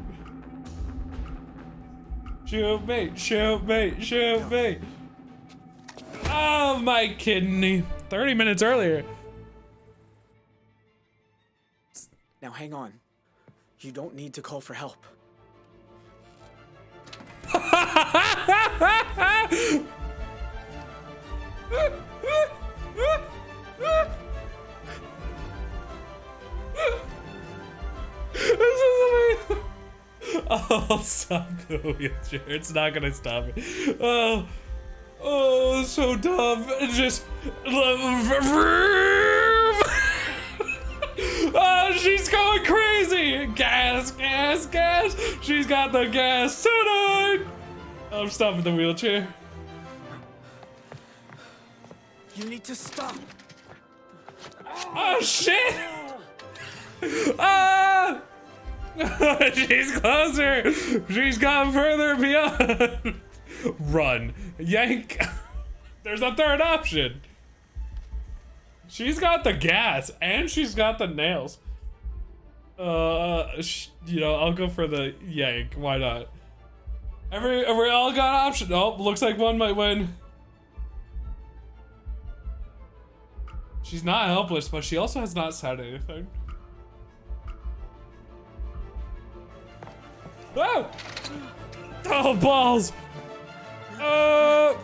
Shoot me, shoot me, shoot me! Oh, my kidney. 30 minutes earlier. Now hang on. You don't need to call for help. This is amazing. Oh, stop the wheelchair. It's not gonna stop me. Oh, so dumb. Just. Oh, she's going crazy. Gas, gas, gas. She's got the gas tonight. I'm stopping the wheelchair. You need to stop. Oh, shit. Ah. She's closer. She's gone further beyond. Run. Yank. There's a third option. She's got the gas and she's got the nails. You know, I'll go for the yank. Why not? We all got options. Oh, looks like one might win. She's not helpless, but she also has not said anything. Oh! Oh, balls! Oh!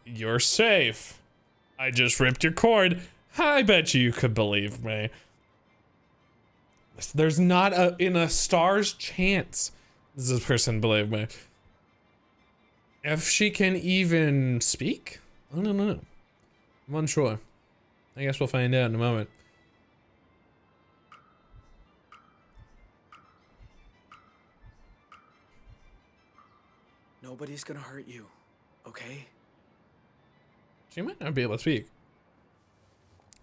You're safe. I just ripped your cord. I bet you could believe me. There's not in a star's chance. Does this person believe me? If she can even speak? I don't know. I'm unsure. I guess we'll find out in a moment. Nobody's gonna hurt you, okay? She might not be able to speak.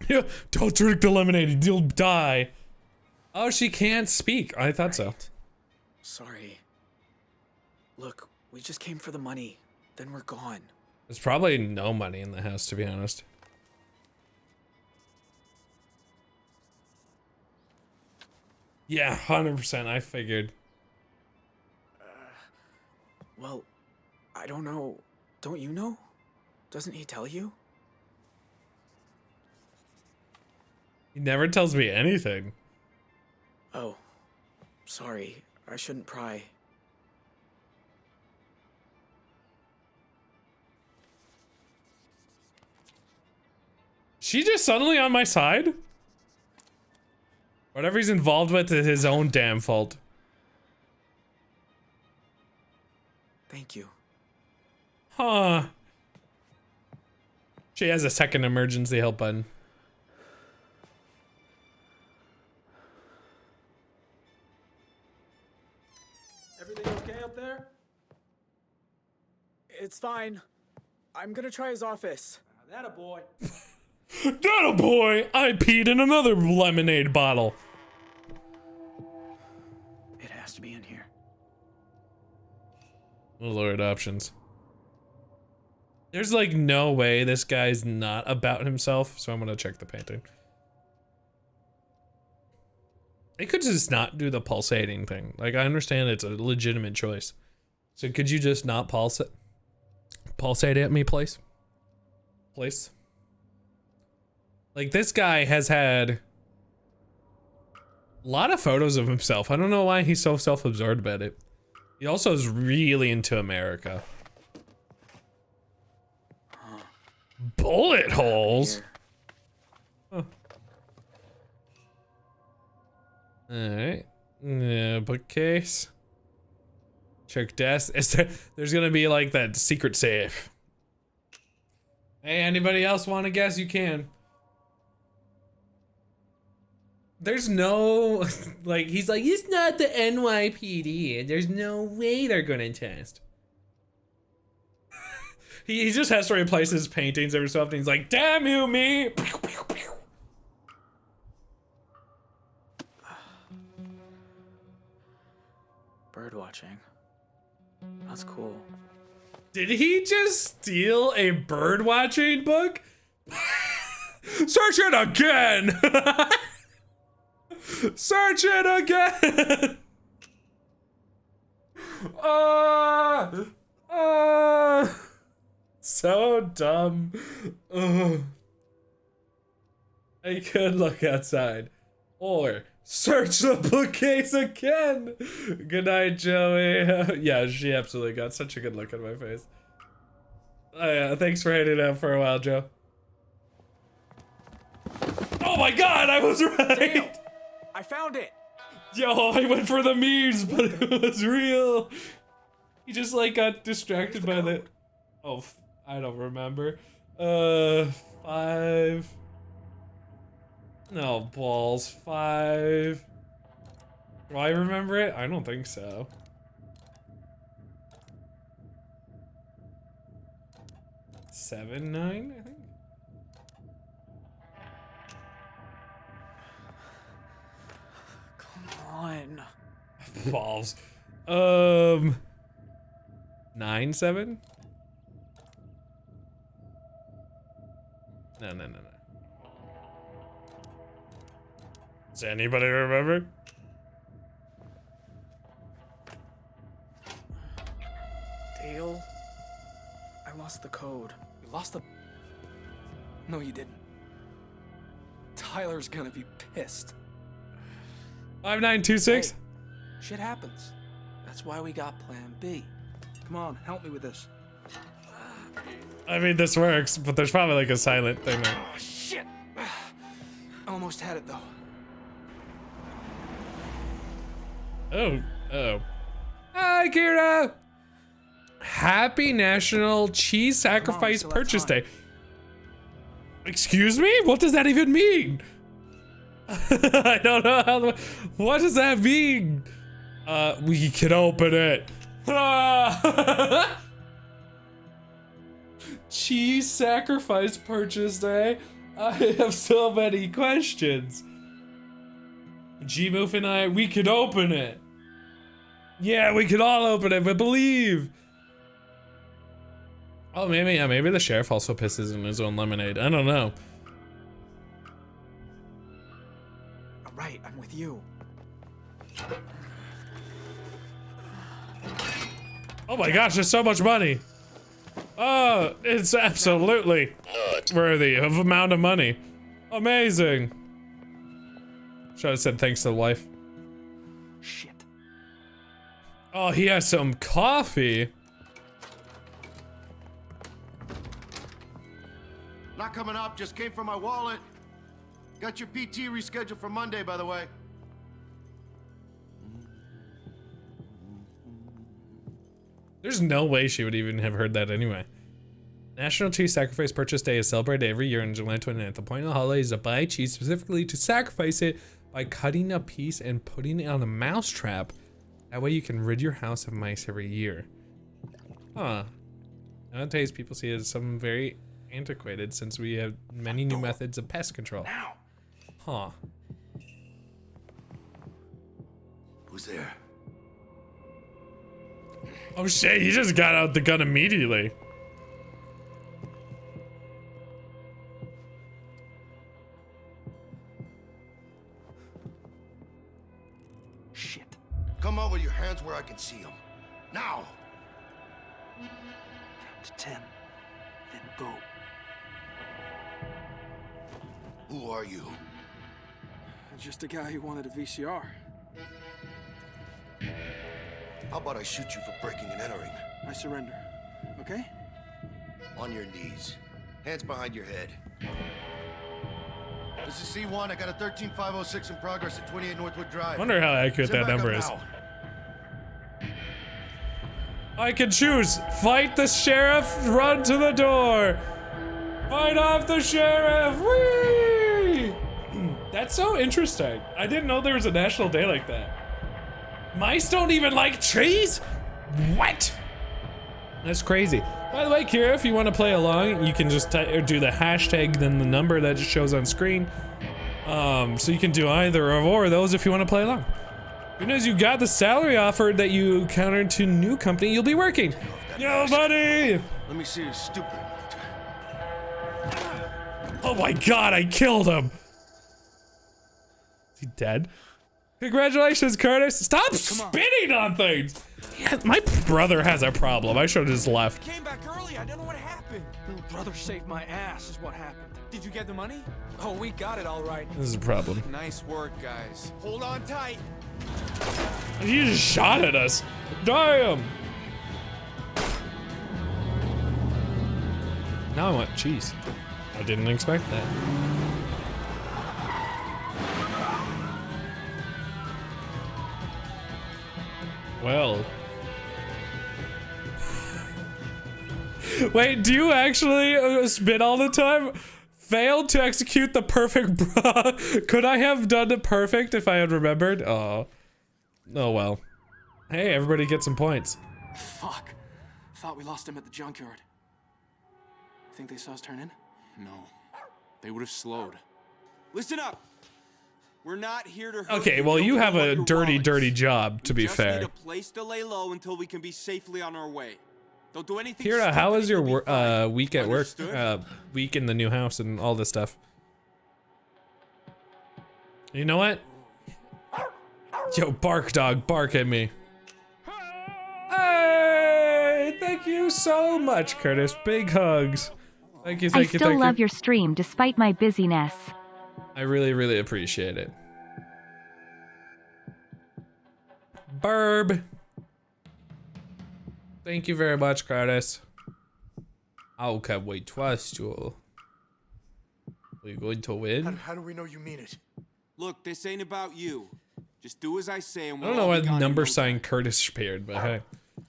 Yeah, don't drink the lemonade, you'll die. Oh, she can't speak. I thought so. Sorry. Look, we just came for the money. Then we're gone. There's probably no money in the house, to be honest. Yeah, 100%. I figured. Well, I don't know. Don't you know? Doesn't he tell you? He never tells me anything. Oh, sorry. I shouldn't pry. She just suddenly on my side? Whatever he's involved with is his own damn fault. Thank you. Huh. She has a second emergency help button. Everything okay up there? It's fine. I'm gonna try his office. That a boy. That a boy! I peed in another lemonade bottle. It has to be in here. Lord options. There's like no way this guy's not about himself, so I'm gonna check the painting. They could just not do the pulsating thing. Like, I understand it's a legitimate choice. So could you just not pulsate at me, please? Please? Like, this guy has had a lot of photos of himself. I don't know why he's so self-absorbed about it. He also is really into America. Bullet holes? Huh. Alright. Yeah, bookcase. Check desk. There's gonna be like that secret safe. Hey, anybody else want to guess? You can. There's no, like, he's like, it's not the NYPD. There's no way they're gonna test. He just has to replace his paintings every so often. He's like, damn you, me! Bird watching. That's cool. Did he just steal a bird watching book? Search it again! Search it again! So dumb. I could look outside. Or search the bookcase again! Good night, Joey. Yeah, she absolutely got such a good look at my face. Yeah, thanks for hanging out for a while, Joe. Oh my god, I was right! Damn, I found it! Yo, I went for the memes, but it was real. He just like got distracted by the... Oh, I don't remember. 5... No, balls. 5... Do I remember it? I don't think so. 7, 9, I think? Come on. Balls. 9, 7? No. Does anybody remember? Dale, I lost the code. You lost the... No, you didn't. Tyler's gonna be pissed. 5926? Hey, shit happens. That's why we got Plan B. Come on, help me with this. I mean, this works, but there's probably like a silent thing there. Oh, shit! Almost had it, though. Oh. Hi, Kira! Happy National Cheese Sacrifice Purchase Day. Excuse me? What does that even mean? I don't know what does that mean? We can open it. Cheese Sacrifice Purchase Day? I have so many questions. G-Moof and I, we could open it. Yeah, we could all open it, but believe. Oh, maybe the sheriff also pisses in his own lemonade. I don't know. All right, I'm with you. Oh my gosh, there's so much money. Oh, it's absolutely worthy of amount of money. Amazing. Should have said thanks to the wife. Shit. Oh, he has some coffee. Not coming up, just came from my wallet. Got your PT rescheduled for Monday, by the way. There's no way she would even have heard that anyway. National Cheese Sacrifice Purchase Day is celebrated every year on July 29th. The point of the holiday is to buy cheese specifically to sacrifice it by cutting a piece and putting it on a mouse trap. That way you can rid your house of mice every year. Huh. Nowadays people see it as something very antiquated since we have many new methods of pest control. Now. Huh. Who's there? Oh shit, he just got out the gun immediately. Shit. Come out with your hands where I can see them. Now! Count to 10, then go. Who are you? Just a guy who wanted a VCR. How about I shoot you for breaking and entering? I surrender. Okay? On your knees. Hands behind your head. This is C1. I got a 13506 in progress at 28 Northwood Drive. I wonder how accurate Sit that back number up is. now. I can choose. Fight the sheriff, run to the door. Fight off the sheriff. Whee! That's so interesting. I didn't know there was a national day like that. Mice don't even like cheese? What? That's crazy. By the way, Kira, if you want to play along, you can just do the hashtag, then the number that just shows on screen. So you can do either or those if you want to play along. Good news, you got the salary offer that you countered to new company you'll be working. Yo, buddy! Let me see your stupid. Oh my god, I killed him! Is he dead? Congratulations, Curtis! Stop spitting on things! Yeah, my brother has a problem. I should have just left. Came back early. I don't know what happened. Little brother saved my ass is what happened. Did you get the money? Oh, we got it all right. This is a problem. Nice work, guys. Hold on tight. He just shot at us. Damn! Now I want cheese. I didn't expect that. Well. Wait, do you actually spit all the time? Failed to execute the perfect bra. Could I have done it perfect if I had remembered? Oh. Oh well. Hey, everybody get some points. Fuck. Thought we lost him at the junkyard. Think they saw us turn in? No. They would have slowed. Listen up! We're not here to hurt Okay, well you have a dirty job, to be fair. We just need a place to lay low until we can be safely on our way. Don't do anything. Kira, how was your week at work? Understood? Week in the new house and all this stuff. You know what? Yo, bark dog, bark at me. Hey, thank you so much, Curtis. Big hugs. Thank you, thank you, I still thank love you. your stream despite my busyness. I really appreciate it. Burb. Thank you very much, Curtis. How can we trust you? Are you going to win? How do we know you mean it? Look, this ain't about you. Just do as I say and I we'll don't know all why be gone in number no sign Curtis appeared, but hey.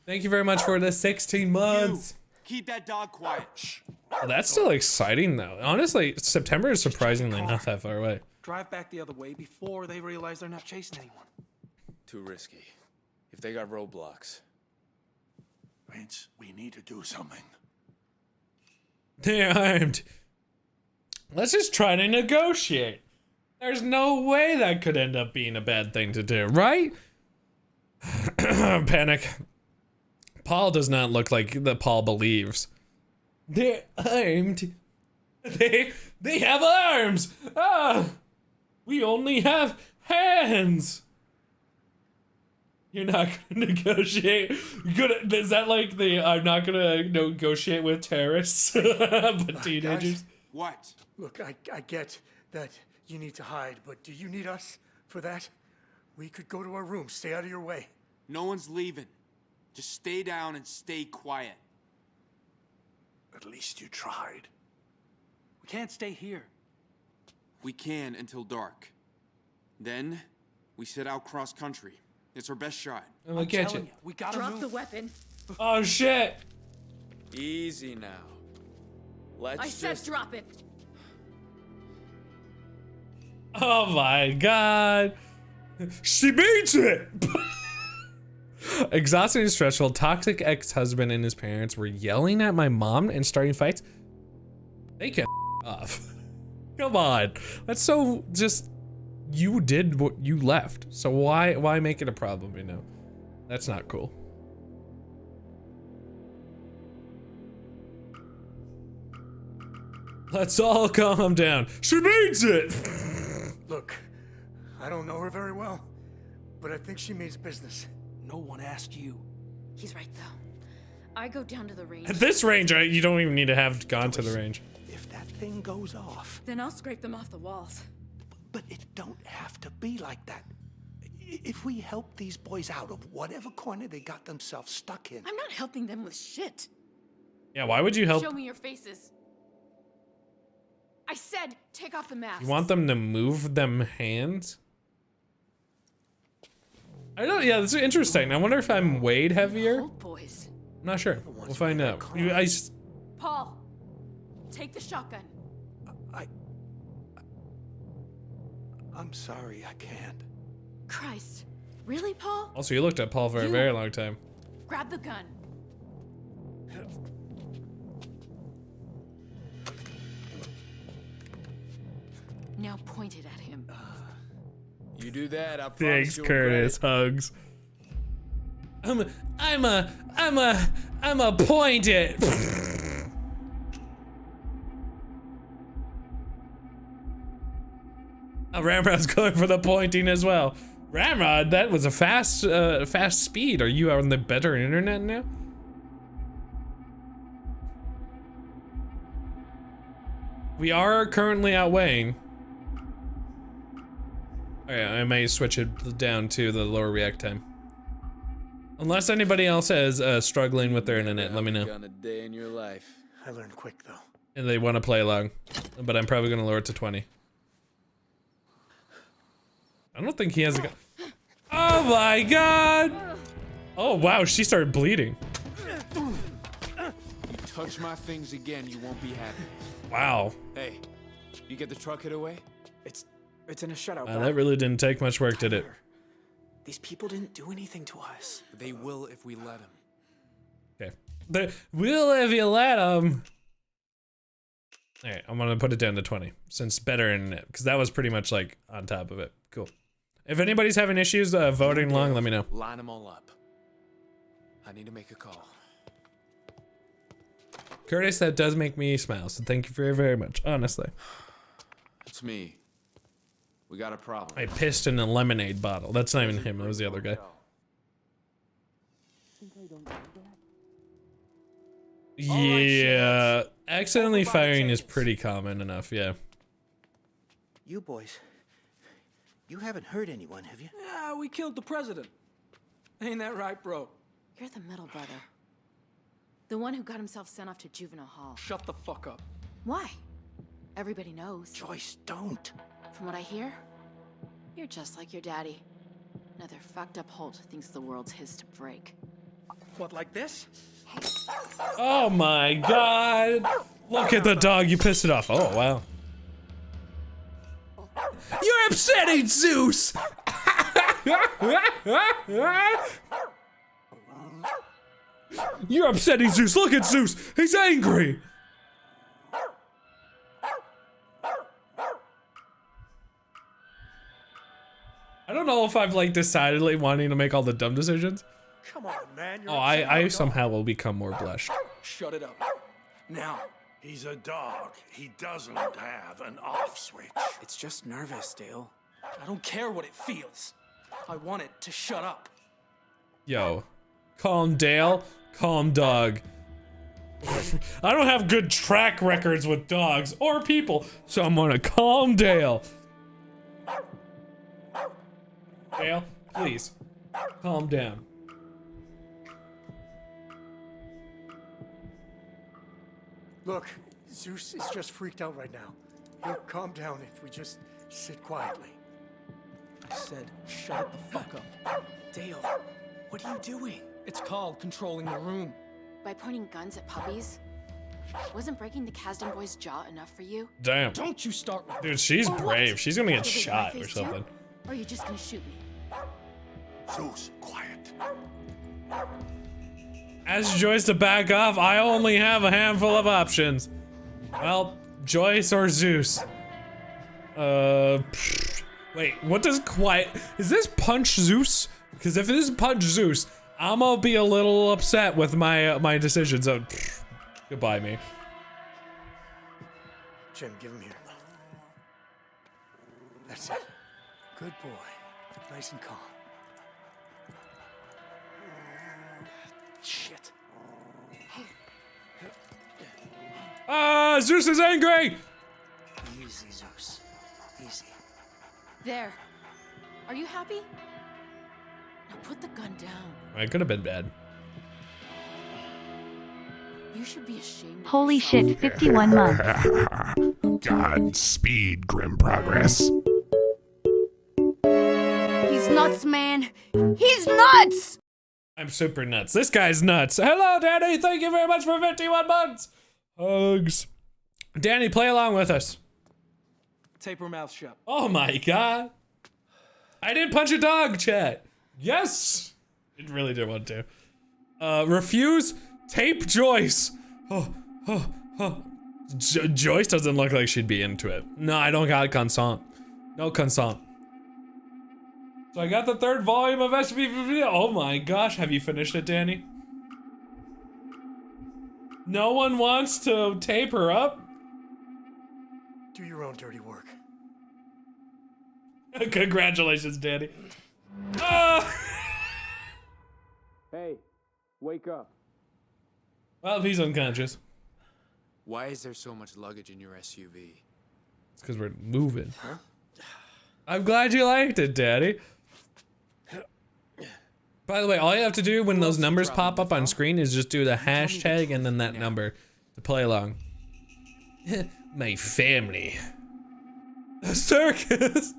Thank you very much for the 16 months. Keep that dog quiet. Shh. Oh, that's still exciting though. Honestly, September is surprisingly not that far away. Drive back the other way before they realize they're not chasing anyone. Too risky. If they got roadblocks. Vince, we need to do something. They're armed. Let's just try to negotiate. There's no way that could end up being a bad thing to do, right? Panic. Paul does not look like the Paul believes. They're armed. They have arms. Ah, we only have hands. You're not gonna negotiate. Is that like the I'm not gonna negotiate with terrorists, but teenagers? Guys, What? look, I get that you need to hide, but do you need us for that? We could go to our room, stay out of your way. No one's leaving. Just stay down and stay quiet. At least you tried. We can't stay here. We can until dark. Then we set out cross country. It's our best shot. I'm gonna catch it. We gotta Drop move. the weapon. Oh shit! Easy now. Let's I said drop it. Oh my god. She beats it! Exhausting and stressful, toxic ex-husband and his parents were yelling at my mom and starting fights. They can off. Come on. That's so just, you did what you left. So why make it a problem, you know? That's not cool. Let's all calm down. She means it! Look, I don't know her very well, but I think she means business. No one asked you. He's right though. I go down to the range. At this range, you don't even need to have gone to the range. If that thing goes off. Then I'll scrape them off the walls. But it don't have to be like that. If we help these boys out of whatever corner they got themselves stuck in. I'm not helping them with shit. Yeah, why would you help? Show me your faces. I said, take off the mask. You want them to move them hands? I don't know, yeah, that's interesting. I wonder if I'm weighed heavier. Old boys. I'm not sure. We'll find out. Paul, take the shotgun. I'm sorry, I can't. Christ. Really, Paul? Also, you looked at Paul for a very long time. Grab the gun. Now point it at him. You do that, I'll Thanks, promise you'll Curtis. Hugs. I'm a point it. Ramrod's going for the pointing as well. Ramrod, that was a fast speed. Are you on the better internet now? We are currently outweighing. Alright, I may switch it down to the lower react time. Unless anybody else is struggling with their internet, let me know. On a day in your life. I learned quick though. And they want to play along. But I'm probably going to lower it to 20. I don't think he has a gun. Oh my god! Oh wow, she started bleeding. You touch my things again, you won't be happy. Wow. Hey, you get the truck hit away? It's in a shutout. That really didn't take much work, did it? These people didn't do anything to us. They will if we let them. Okay. They will if you let them. Alright, I'm gonna put it down to 20, since better internet, because that was pretty much like on top of it. Cool. If anybody's having issues voting along, let me know. Line them all up. I need to make a call. Curtis, that does make me smile, so thank you very, very much, honestly. It's me. We got a problem. I pissed in a lemonade bottle. That's not even him, it was the other guy. Yeah, accidentally firing is pretty common enough, yeah. You boys, you haven't hurt anyone, have you? Yeah, we killed the president. Ain't that right, bro? You're the middle brother. The one who got himself sent off to juvenile hall. Shut the fuck up. Why? Everybody knows. Joyce, don't. From what I hear, you're just like your daddy. Another fucked up Holt thinks the world's his to break. What, like this? Oh my god! Look at the dog, you pissed it off. Oh, wow. You're upsetting Zeus! You're upsetting Zeus. Look at Zeus. He's angry. I don't know if I've like decidedly wanting to make all the dumb decisions. Come on, man. You're Oh, I somehow will become more blushed. Shut it up. Now. He's a dog. He doesn't have an off switch. It's just nervous, Dale. I don't care what it feels. I want it to shut up. Yo, calm Dale, calm dog. I don't have good track records with dogs or people, so I'm gonna calm Dale. Dale, please, calm down. Look, Zeus is just freaked out right now. He'll calm down if we just sit quietly. I said, shut the fuck up. Dale, what are you doing? It's called controlling the room. By pointing guns at puppies? Wasn't breaking the Kasdan boy's jaw enough for you? Damn. Don't you start with Dude, she's brave. She's gonna get Will they shot my or face too? something. Or are you just gonna shoot me? Zeus, quiet. As Joyce to back off, I only have a handful of options. Well, Joyce or Zeus. Wait, what does quiet? Is this punch Zeus? Because if it is punch Zeus, I'm gonna be a little upset with my decision. So, goodbye, me. Jim, give him here. That's it. Good boy. Nice and calm. Shit. Ah, Zeus is angry! Easy, Zeus. Easy. There. Are you happy? Now put the gun down. It could have been bad. You should be ashamed of Holy yourself. shit, 51 months. Godspeed, Grimm Progress. He's nuts, man. He's nuts! I'm super nuts. This guy's nuts. Hello, Danny. Thank you very much for 51 months. Hugs. Danny, play along with us. Tape her mouth shut. Oh my god. I didn't punch a dog, chat. Yes. It really did want to. Refuse. Tape Joyce. Joyce doesn't look like she'd be into it. No, I don't got consent. No consent. So I got the 3rd volume of SVV. Oh my gosh, have you finished it, Danny? No one wants to tape her up? Do your own dirty work. Congratulations, Danny. Hey, wake up. Well, he's unconscious. Why is there so much luggage in your SUV? It's because we're moving. Huh? I'm glad you liked it, Daddy. By the way, all you have to do when those numbers pop up on screen is just do the hashtag and then that number to play along. My family. A circus.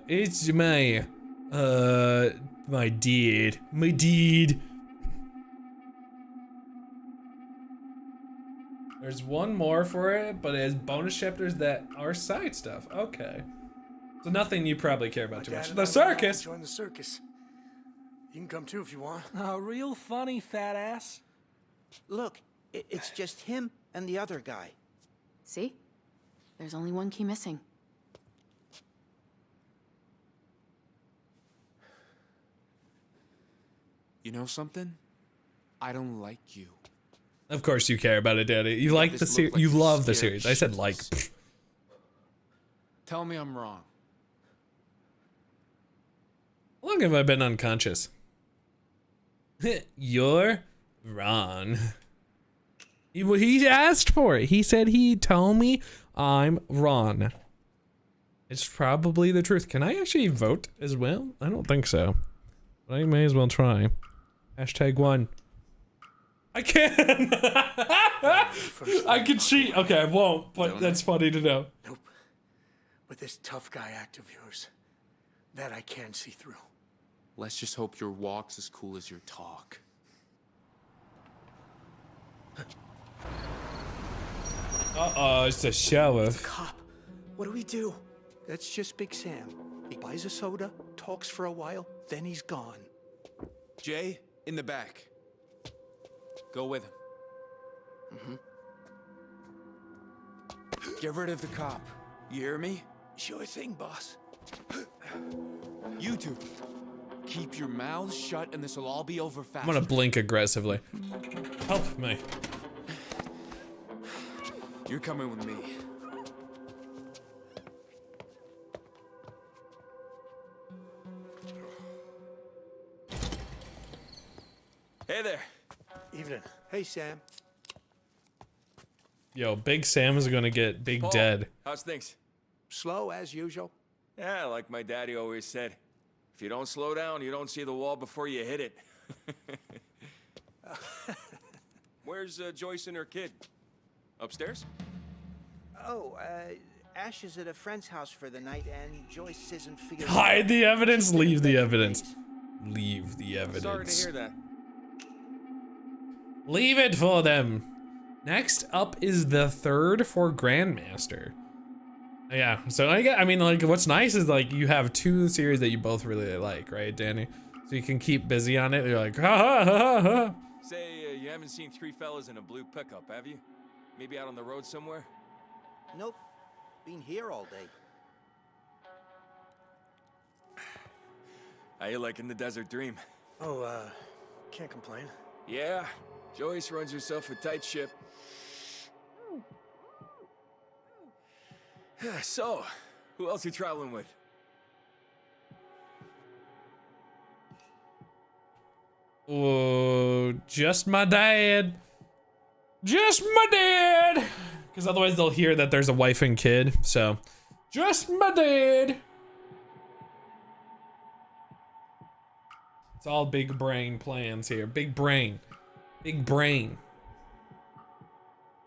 It's my deed. My deed. There's one more for it, but it has bonus chapters that are side stuff. Okay. So nothing you probably care about too much. The circus. Join the circus. You can come too if you want. Oh, real funny, fat ass. Look, it's just him and the other guy. See? There's only one key missing. You know something? I don't like you. Of course you care about it, Daddy. You like the series. You love the series. I said like. Tell me I'm wrong. How long have I been unconscious? You're wrong. He asked for it. He said he'd tell me I'm wrong. It's probably the truth. Can I actually vote as well? I don't think so. But I may as well try. Hashtag 1. I can. I can cheat. Okay, I won't, but that's funny to know. Nope. But this tough guy act of yours, that I can see through. Let's just hope your walk's as cool as your talk. Uh-oh, it's a sheriff. Cop, what do we do? That's just Big Sam. He buys a soda, talks for a while, then he's gone. Jay, in the back. Go with him. Get rid of the cop. You hear me? Sure thing, boss. You two, keep your mouths shut and this will all be over fast. I'm gonna blink aggressively. Help me. You're coming with me. Hey there. Evening. Hey, Sam. Yo, Big Sam is gonna get Big Paul, dead. How's things? Slow as usual. Yeah, like my daddy always said. If you don't slow down, you don't see the wall before you hit it. Where's Joyce and her kid? Upstairs? Oh, Ash is at a friend's house for the night, and Joyce isn't figuring. Hide the evidence, leave the evidence. Leave the evidence. Sorry to hear that. Leave it for them. Next up is the third for Grandmaster. Yeah, so I mean, like, what's nice is, like, you have two series that you both really like, right, Danny? So you can keep busy on it. You're like, ha ha ha ha. Say, you haven't seen three fellas in a blue pickup, have you? Maybe out on the road somewhere? Nope. Been here all day. How you liking the desert dream? Oh, can't complain. Yeah, Joyce runs herself a tight ship. So, who else you traveling with? Oh, just my dad. Just my dad. Because otherwise they'll hear that there's a wife and kid. So, just my dad. It's all big brain plans here. Big brain. Big brain.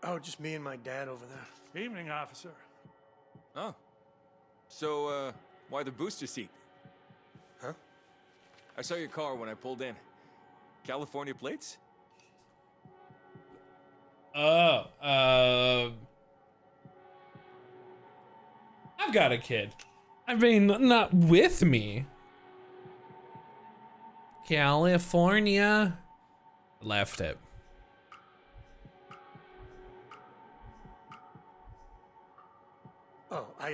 Oh, just me and my dad over there. Evening, officer. Oh. So, why the booster seat? Huh? I saw your car when I pulled in. California plates? Oh, I've got a kid. I mean, not with me. California. Left it. Oh, I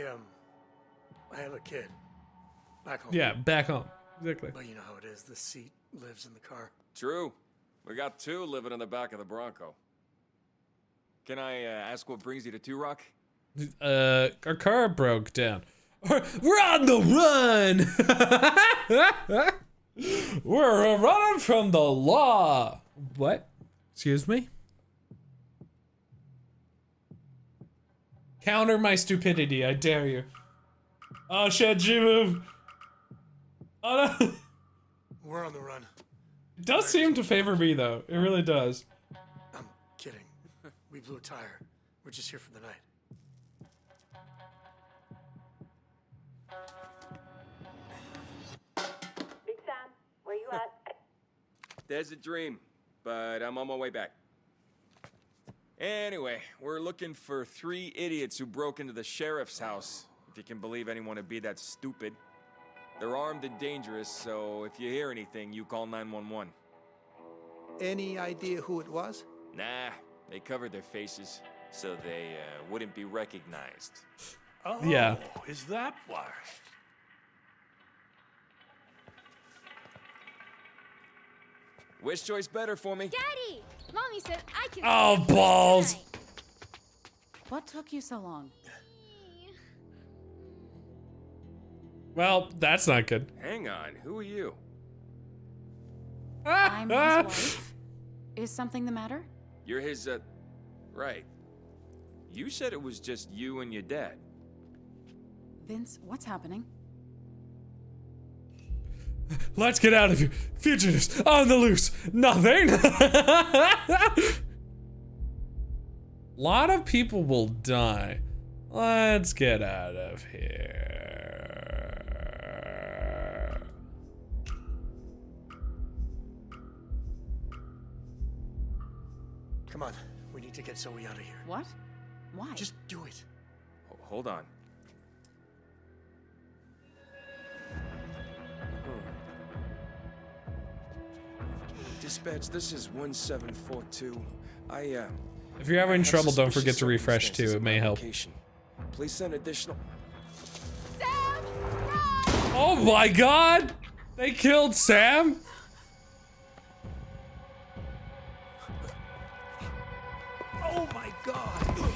have a kid. Back home. Yeah, back home. Exactly. But you know how it is. The seat lives in the car. True. We got two living in the back of the Bronco. Can I ask what brings you to Two Rock? Our car broke down. We're on the run! We're running from the law. What? Excuse me? Counter my stupidity, I dare you. Oh shit, G-move. Oh no. We're on the run. It does seem to favor me though. It really does. I'm kidding. We blew a tire. We're just here for the night. Big Sam, where you at? There's a dream, but I'm on my way back. Anyway, we're looking for 3 idiots who broke into the sheriff's house, if you can believe anyone would be that stupid. They're armed and dangerous, so if you hear anything, you call 911. Any idea who it was? Nah, they covered their faces, so they wouldn't be recognized. Oh, Yeah. Is that why? Which choice better for me? Daddy! Mommy said I can. Oh, balls. What took you so long? Well, that's not good. Hang on, who are you? I'm his wife. Is something the matter? You're his, right. You said it was just you and your dad. Vince, what's happening? Let's get out of here. Fugitives on the loose. Nothing. Lot of people will die. Let's get out of here. Come on, we need to get Zoe out of here. What? Why? Just do it. Hold on. Dispatch, this is 1742. If you're having have trouble, don't forget suspicious to refresh circumstances too. It in may my help. location. Please send additional. Oh my god! They killed Sam? Oh my god!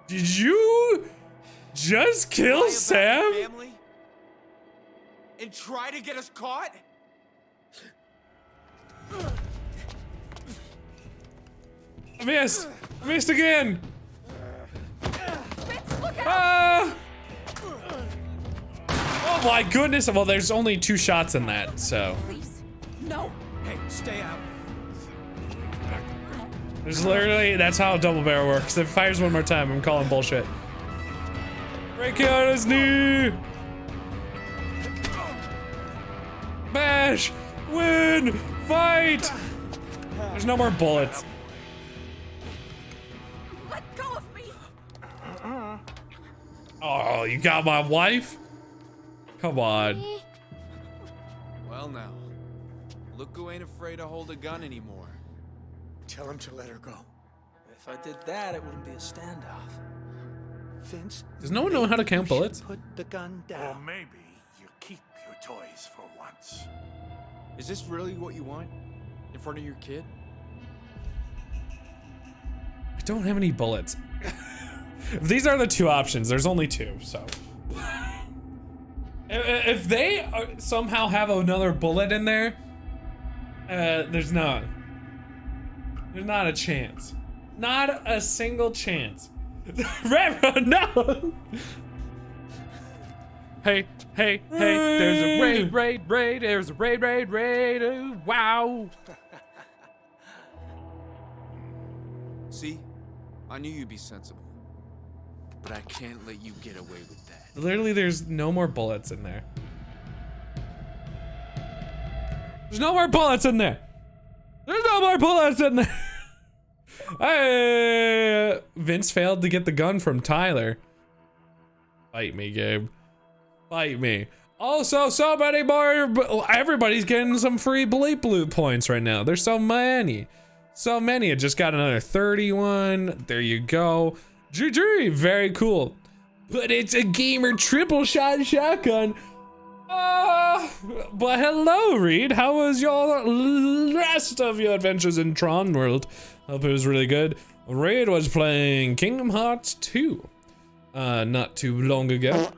Did you just kill Sam? Family? And try to get us caught? I missed! I missed again! Ah! Oh my goodness! Well, there's only 2 shots in that, so. No. Hey, stay out. There's literally, that's how a double barrel works. If it fires one more time, I'm calling bullshit. Break out his knee! Bash! Win! Fight! There's no more bullets. Let go of me. Oh, you got my wife? Come on. Well now, look who ain't afraid to hold a gun anymore. Tell him to let her go. If I did that, it wouldn't be a standoff. Vince, Does no one know how to count bullets? put the gun Or down. maybe you keep your toys for once. Is this really what you want? In front of your kid? I don't have any bullets. If these are the 2 options, there's only 2, so. If they somehow have another bullet in there, there's not. There's not a chance. Not a single chance. Reverend, no! Hey, there's a raid, there's a raid, ooh, wow. See? I knew you'd be sensible. But I can't let you get away with that. Literally, there's no more bullets in there. There's no more bullets in there. There's no more bullets in there. Hey, Vince failed to get the gun from Tyler. Fight me, Gabe. Fight me. Also, so many more. Everybody's getting some free bleep loot points right now. There's so many. So many. I just got another 31. There you go. GG. Very cool. But it's a gamer triple shot shotgun. But hello, Reed. How was your rest of your adventures in Tron World? Hope it was really good. Reed was playing Kingdom Hearts 2 not too long ago.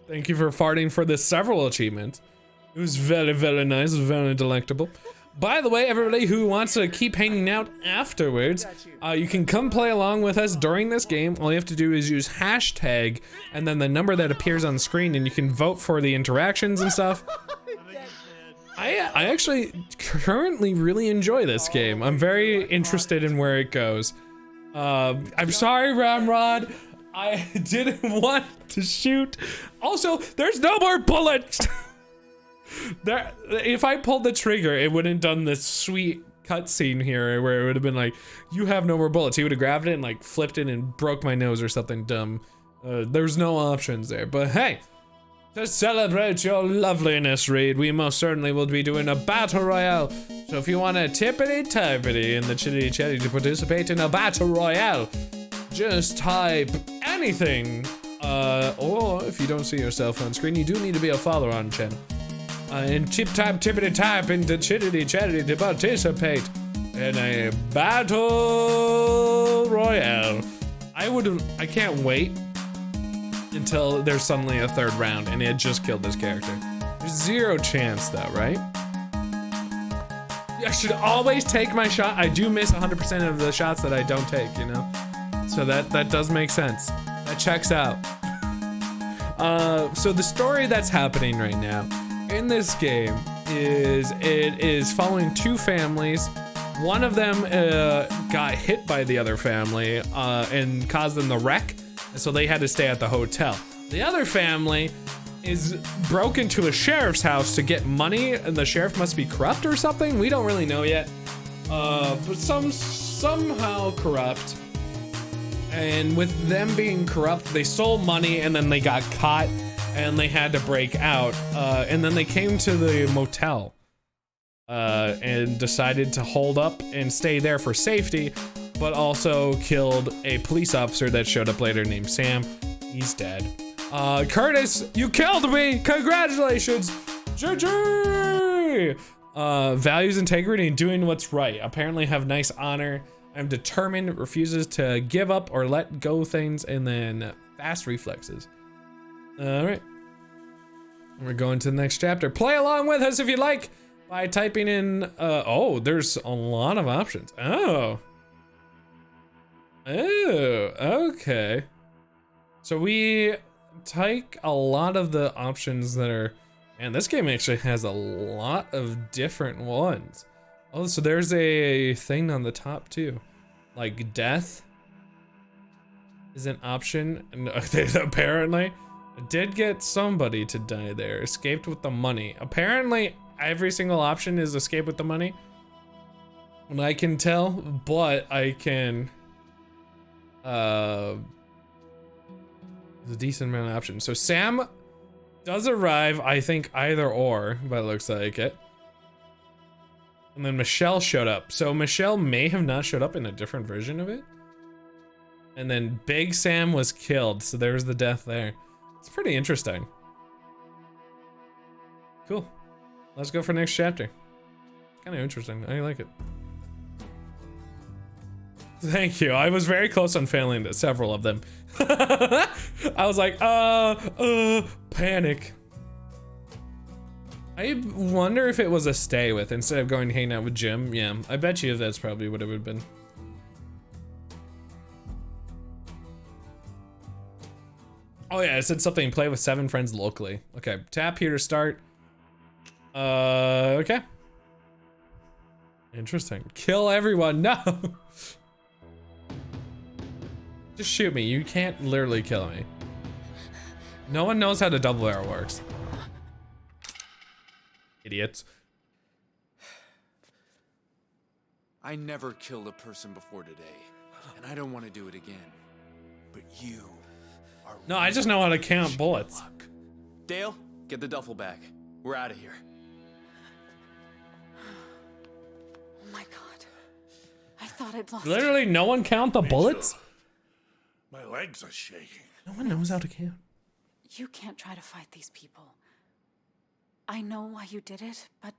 Thank you for farting for the several achievements. It was very, very nice, very delectable. By the way, everybody who wants to keep hanging out afterwards, you can come play along with us during this game. All you have to do is use hashtag and then the number that appears on screen, and you can vote for the interactions and stuff. I actually currently really enjoy this game. I'm very interested in where it goes. I'm sorry, Ramrod. I didn't want to shoot. Also, there's no more bullets. There, if I pulled the trigger, it wouldn't have done this sweet cutscene here where it would have been like, you have no more bullets. He would have grabbed it and like flipped it and broke my nose or something dumb. There's no options there, but hey, to celebrate your loveliness, Reed, we most certainly will be doing a battle royale. So if you want a tippity-tappity in the chitty chatty to participate in a battle royale, just type anything. Or if you don't see yourself on screen, you do need to be a follower on channel. And tippity-type into chitty-chatty to participate in a battle royale. I can't wait until there's suddenly a 3rd round and it just killed this character. There's 0 chance though, right? I should always take my shot. I do miss 100% of the shots that I don't take, you know? So that does make sense. That checks out. So the story that's happening right now in this game is following 2 families. One of them got hit by the other family and caused them to wreck, and so they had to stay at the hotel. The other family is broke into a sheriff's house to get money, and the sheriff must be corrupt or something. We don't really know yet, but somehow corrupt. And with them being corrupt, they stole money, and then they got caught, and they had to break out. And then they came to the motel, and decided to hold up and stay there for safety, but also killed a police officer that showed up later named Sam. He's dead. Curtis, you killed me! Congratulations! GG! Values integrity and doing what's right. Apparently have nice honor. I'm determined, refuses to give up or let go things, and then fast reflexes. Alright. We're going to the next chapter. Play along with us if you like by typing in, oh, there's a lot of options. Oh. Oh, okay. So we take a lot of the options that are, man, this game actually has a lot of different ones. Oh, so there's a thing on the top too. Like death is an option. And apparently, I did get somebody to die there. Escaped with the money. Apparently, every single option is escape with the money. And I can tell, but I can, there's a decent amount of options. So Sam does arrive, I think either or, but it looks like it. And then Michelle showed up. So Michelle may have not showed up in a different version of it. And then Big Sam was killed, so there's the death there. It's pretty interesting. Cool. Let's go for next chapter. Kind of interesting. I like it. Thank you. I was very close on failing to several of them. I was like, panic. I wonder if it was a stay with instead of going to hang out with Jim. Yeah, I bet you that's probably what it would have been. Oh yeah, it said something, play with 7 friends locally. Okay, tap here to start. Okay. Interesting. Kill everyone, no! Just shoot me, you can't literally kill me. No one knows how the double barrel works. Idiots. I never killed a person before today, and I don't want to do it again. But you are. No, I just know how to count bullets. Dale, get the duffel bag. We're out of here. Oh my god. I thought I'd lost. Literally no one count the bullets? My legs are shaking. No one knows how to count. You can't try to fight these people. I know why you did it, but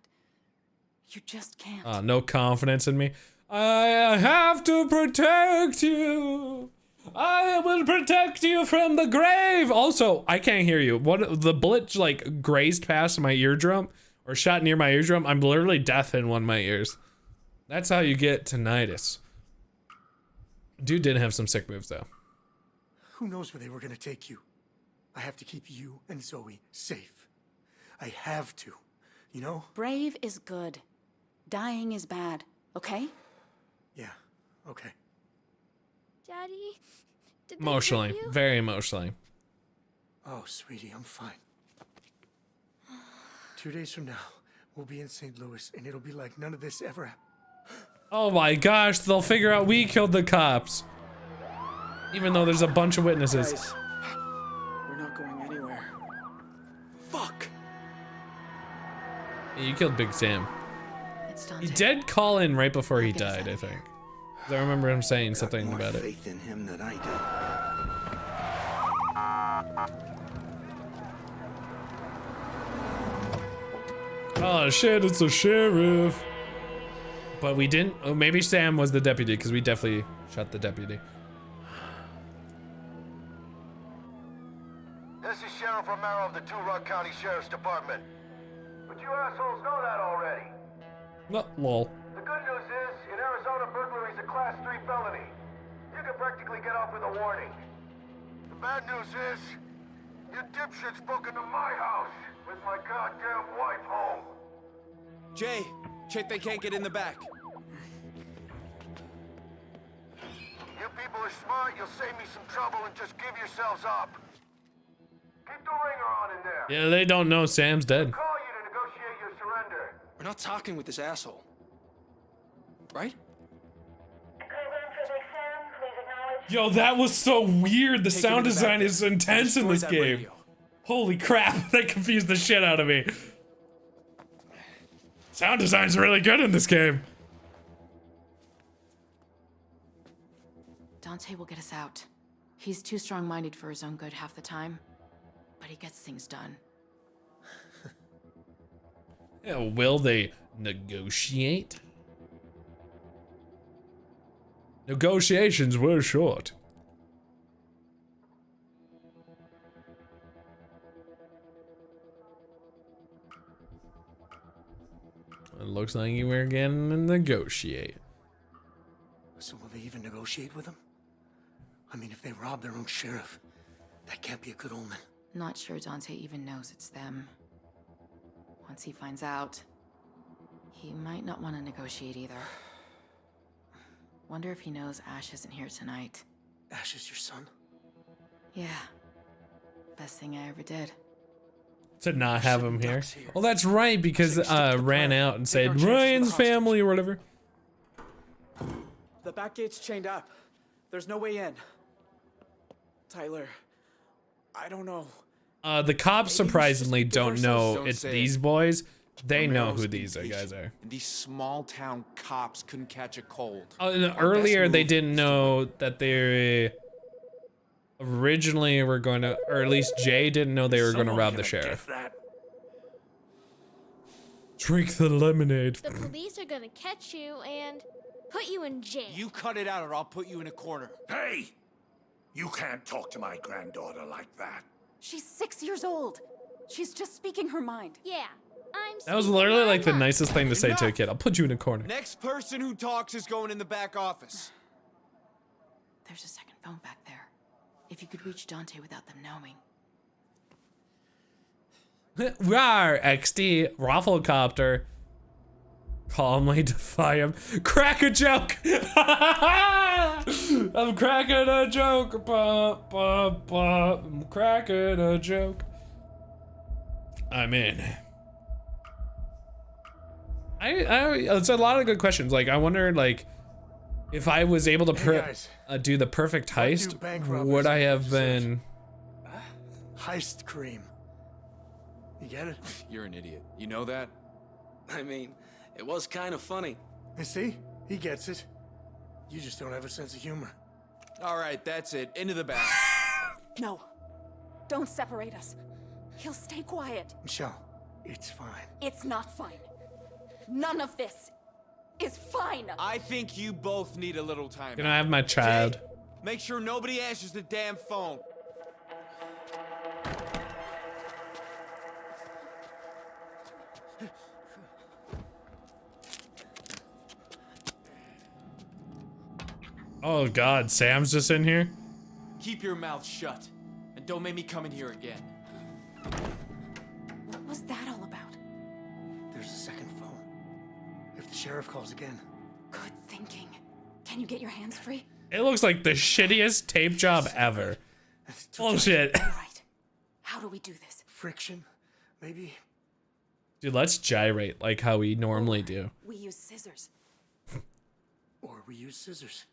you just can't. No confidence in me. I have to protect you. I will protect you from the grave. Also, I can't hear you. What, the bullet like grazed past my eardrum or shot near my eardrum? I'm literally deaf in one of my ears. That's how you get tinnitus. Dude did have some sick moves though. Who knows where they were gonna take you? I have to keep you and Zoe safe. I have to, you know? Brave is good. Dying is bad, okay? Yeah, okay. Daddy, did they Emotionally, hurt you? very emotionally. Oh, sweetie, I'm fine. 2 days from now, we'll be in St. Louis, and it'll be like none of this ever happened. Oh my gosh, they'll figure out we killed the cops. Even though there's a bunch of witnesses. Guys, we're not going anywhere. Fuck! You killed Big Sam. It's He did call in right before he died, I think. 'Cause I remember him saying something More about it. faith in him than I do. Oh shit, it's the sheriff. But we didn't, oh, maybe Sam was the deputy because we definitely shot the deputy. This is Sheriff Romero of the Two Rock County Sheriff's Department. But you assholes know that already. No, lol. The good news is, in Arizona, burglary is a Class 3 felony. You can practically get off with a warning. The bad news is, you dipshits broke into my house with my goddamn wife home. Jay, check they can't get in the back. You people are smart, you'll save me some trouble and just give yourselves up. Keep the ringer on in there. Yeah, they don't know Sam's dead. Call you to negotiate your surrender. We're not talking with this asshole. Right? Yo, that was so weird. The Take sound him to the design back is there. intense in Destroy this that game. radio. Holy crap, that confused the shit out of me. Sound design's really good in this game. Dante will get us out. He's too strong-minded for his own good half the time, but he gets things done. Yeah, will they negotiate? Negotiations were short. It looks like you were getting to negotiate. So will they even negotiate with him? I mean, if they rob their own sheriff, that can't be a good omen. Not sure Dante even knows it's them. Once he finds out, he might not want to negotiate either. Wonder if he knows Ash isn't here tonight. Ash is your son? Yeah. Best thing I ever did. To not have him here. Well, that's right, because ran out and said Ryan's family or whatever. The back gate's chained up. There's no way in. Tyler, I don't know. The cops surprisingly don't know it's these boys. They know who these Romero's guys are. And these small town cops couldn't catch a cold. Earlier, they didn't know that they originally were going to, or at least Jay didn't know they were going to rob the sheriff. Drink the lemonade. The police are gonna catch you and put you in jail. You cut it out or I'll put you in a corner. Hey! You can't talk to my granddaughter like that. She's 6 years old. She's just speaking her mind. Yeah, I'm. That was literally like the nicest thing to say to a kid. I'll put you in a corner. Next person who talks is going in the back office. There's a second phone back there. If you could reach Dante without them knowing. Rawr, XD, Rafflecopter. Calmly defy him. Crack a joke! I'm cracking a joke. I'm cracking a joke. I'm in. It's a lot of good questions. Like, I wonder, like, if I was able to do the perfect heist, would I have been... Heist cream. You get it? You're an idiot. You know that? I mean, it was kind of funny. You see? He gets it. You just don't have a sense of humor. All right, that's it. Into the back. No. Don't separate us. He'll stay quiet. Michelle, it's fine. It's not fine. None of this is fine. I think you both need a little time. Can I have my child? Jay, make sure nobody answers the damn phone. Oh God, Sam's just in here? Keep your mouth shut. And don't make me come in here again. What was that all about? There's a second phone. If the sheriff calls again. Good thinking. Can you get your hands free? It looks like the shittiest tape job ever. Bullshit. All right. How do we do this? Friction, maybe? Dude, let's gyrate like how we normally do. We use scissors. Or we use scissors.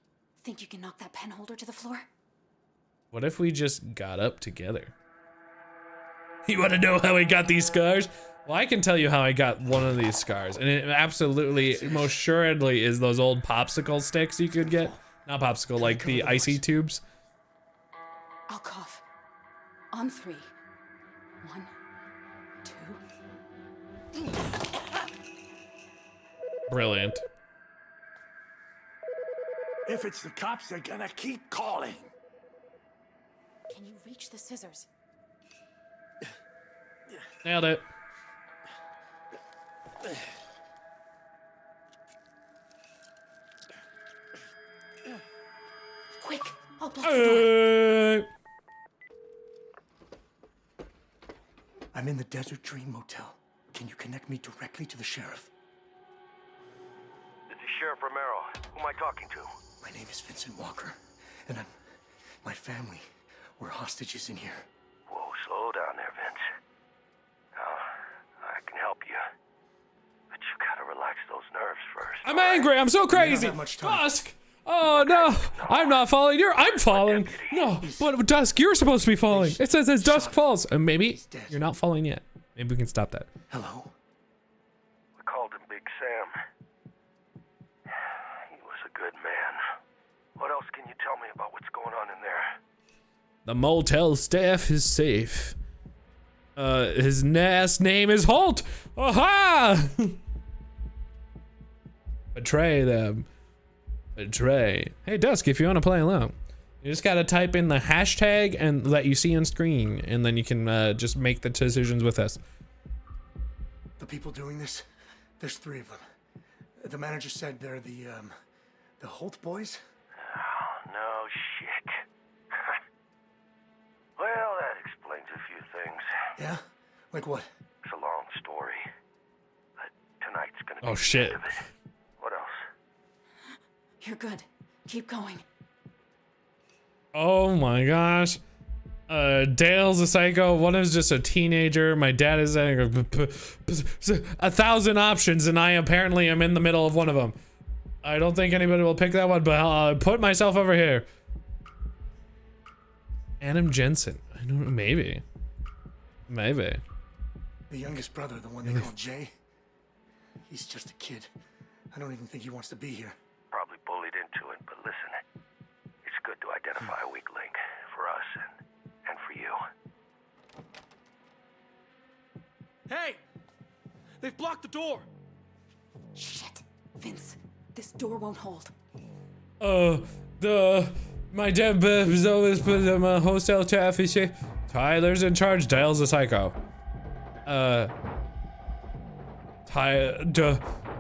Think you can knock that pen holder to the floor? What if we just got up together? You want to know how I got these scars? Well, I can tell you how I got one of these scars. And it absolutely, most assuredly, is those old popsicle sticks you could get. Not popsicle, like the icy tubes. I'll cough. On 3. 1, 2. Brilliant. If it's the cops, they're gonna keep calling. Can you reach the scissors? Nailed it. Quick, I'll block the door. I'm in the Desert Dream Motel. Can you connect me directly to the sheriff? This is Sheriff Romero. Who am I talking to? My name is Vincent Walker, and my family, we're hostages in here. Whoa, slow down there, I'm angry. I'm so crazy. Dusk. Oh no, I'm not falling. I'm falling. No, but Dusk, you're supposed to be falling. It says as Dusk falls, and maybe you're not falling yet. Maybe we can stop that. Hello. We called him Big Sam. He was a good man. What else can you tell me about what's going on in there? The motel staff is safe. His last name is Holt. Aha! Betray them. Betray. Hey Dusk, if you want to play along, you just gotta type in the hashtag and that you see on screen, and then you can just make the decisions with us. The people doing this, there's 3 of them. The manager said they're the Holt boys? Oh, no shit. Well, that explains a few things. Yeah? Like what? It's a long story. But tonight's gonna be Oh shit. the end of it. What else? You're good. Keep going. Oh my gosh. Dale's a psycho. One is just a teenager. My dad is saying 1,000 options, and I apparently am in the middle of one of them. I don't think anybody will pick that one, but I'll put myself over here. Adam Jensen. I don't know. Maybe. Maybe. The youngest brother, the one they call Jay. He's just a kid. I don't even think he wants to be here. Probably bullied into it, but listen. It's good to identify a weak link for us and for you. Hey! They've blocked the door! Shit. Vince, this door won't hold. My dad was always put in my hostel taffy. Tyler's in charge. Dale's a psycho.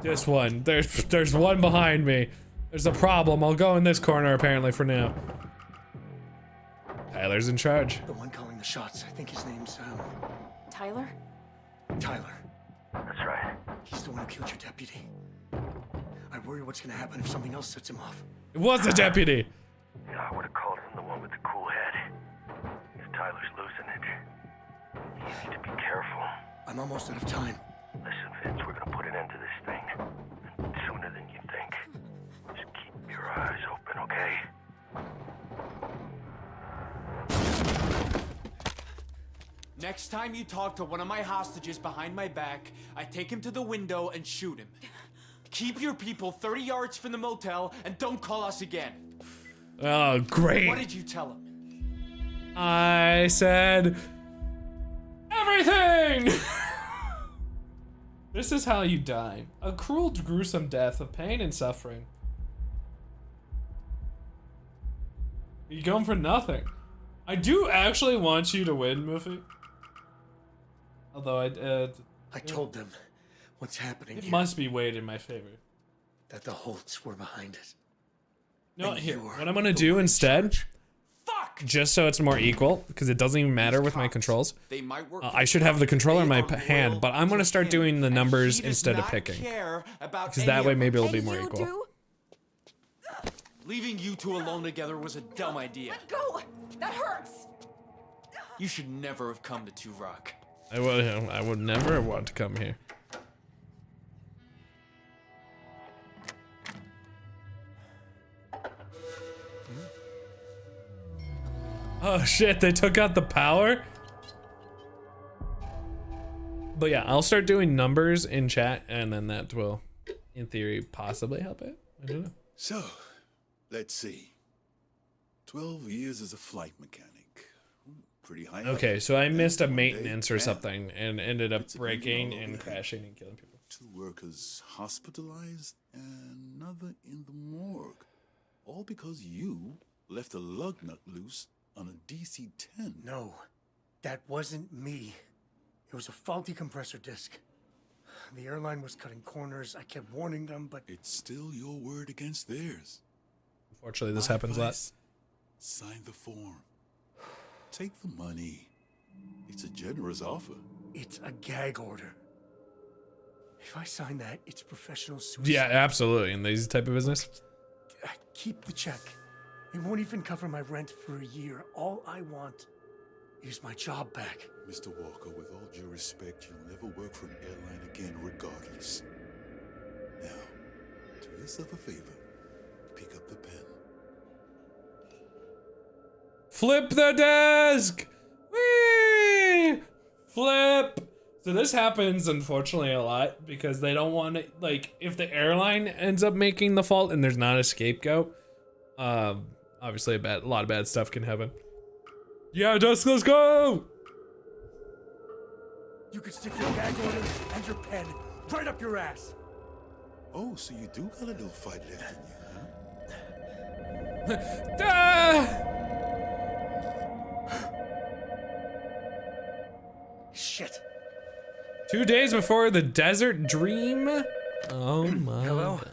This one. There's one behind me. There's a problem. I'll go in this corner apparently for now. Tyler's in charge. The one calling the shots. I think his name's, Tyler? Tyler. That's right. He's the one who killed your deputy. I worry what's gonna happen if something else sets him off. It was the deputy. Yeah, I would have called him the one with the cool head. If Tyler's losing it, you need to be careful. I'm almost out of time. Listen, Vince, we're gonna put an end to this thing. And sooner than you think. Just keep your eyes open, okay? Next time you talk to one of my hostages behind my back, I take him to the window and shoot him. Keep your people 30 yards from the motel and don't call us again. Oh, great. What did you tell him? I said everything! This is how you die. A cruel, gruesome death of pain and suffering. You're going for nothing. I do actually want you to win, Muffy. Although I told them what's happening it here. must be weighed in my favor. That the Holts were behind it. No, And here. you're What I'm gonna the do one in instead, charge. just so it's more equal, because it doesn't even matter with my controls. They might work I should have the controller in my hand, but I'm gonna start doing the numbers He does instead of not picking, care about because any that way of maybe us. it'll be more equal. Leaving you two alone together was a dumb idea. Let go! That hurts! You should never have come to Two Rock. I would never want to come here. Oh shit, they took out the power? But yeah, I'll start doing numbers in chat, and then that will, in theory, possibly help it. I don't know. So, let's see. 12 years as a flight mechanic. Pretty high. Okay, so I missed a maintenance or bam. something and ended up breaking and crashing and killing people. 2 workers hospitalized and another in the morgue. All because you left a lug nut loose on a DC-10. No, that wasn't me. It was a faulty compressor disc. The airline was cutting corners. I kept warning them, but... It's still your word against theirs. Unfortunately, this My happens a lot. advice, sign the form. Take the money. It's a generous offer. It's a gag order. If I sign that, it's professional suicide. Yeah, absolutely. In these type of business. Keep the check. It won't even cover my rent for a year. All I want is my job back. Mr. Walker, with all due respect, you'll never work for an airline again regardless. Now, yourself a favor. Pick up the pen. Flip the desk! Whee! Flip! So this happens, unfortunately, a lot because they don't want to, like, if the airline ends up making the fault and there's not a scapegoat, obviously a lot of bad stuff can happen. Yeah, Dusk, let's go! You could stick your gag order and your pen right up your ass. Oh, so you do got a little fight left in you, huh? Ah! Shit. 2 days before the desert dream? Oh my Hello? God.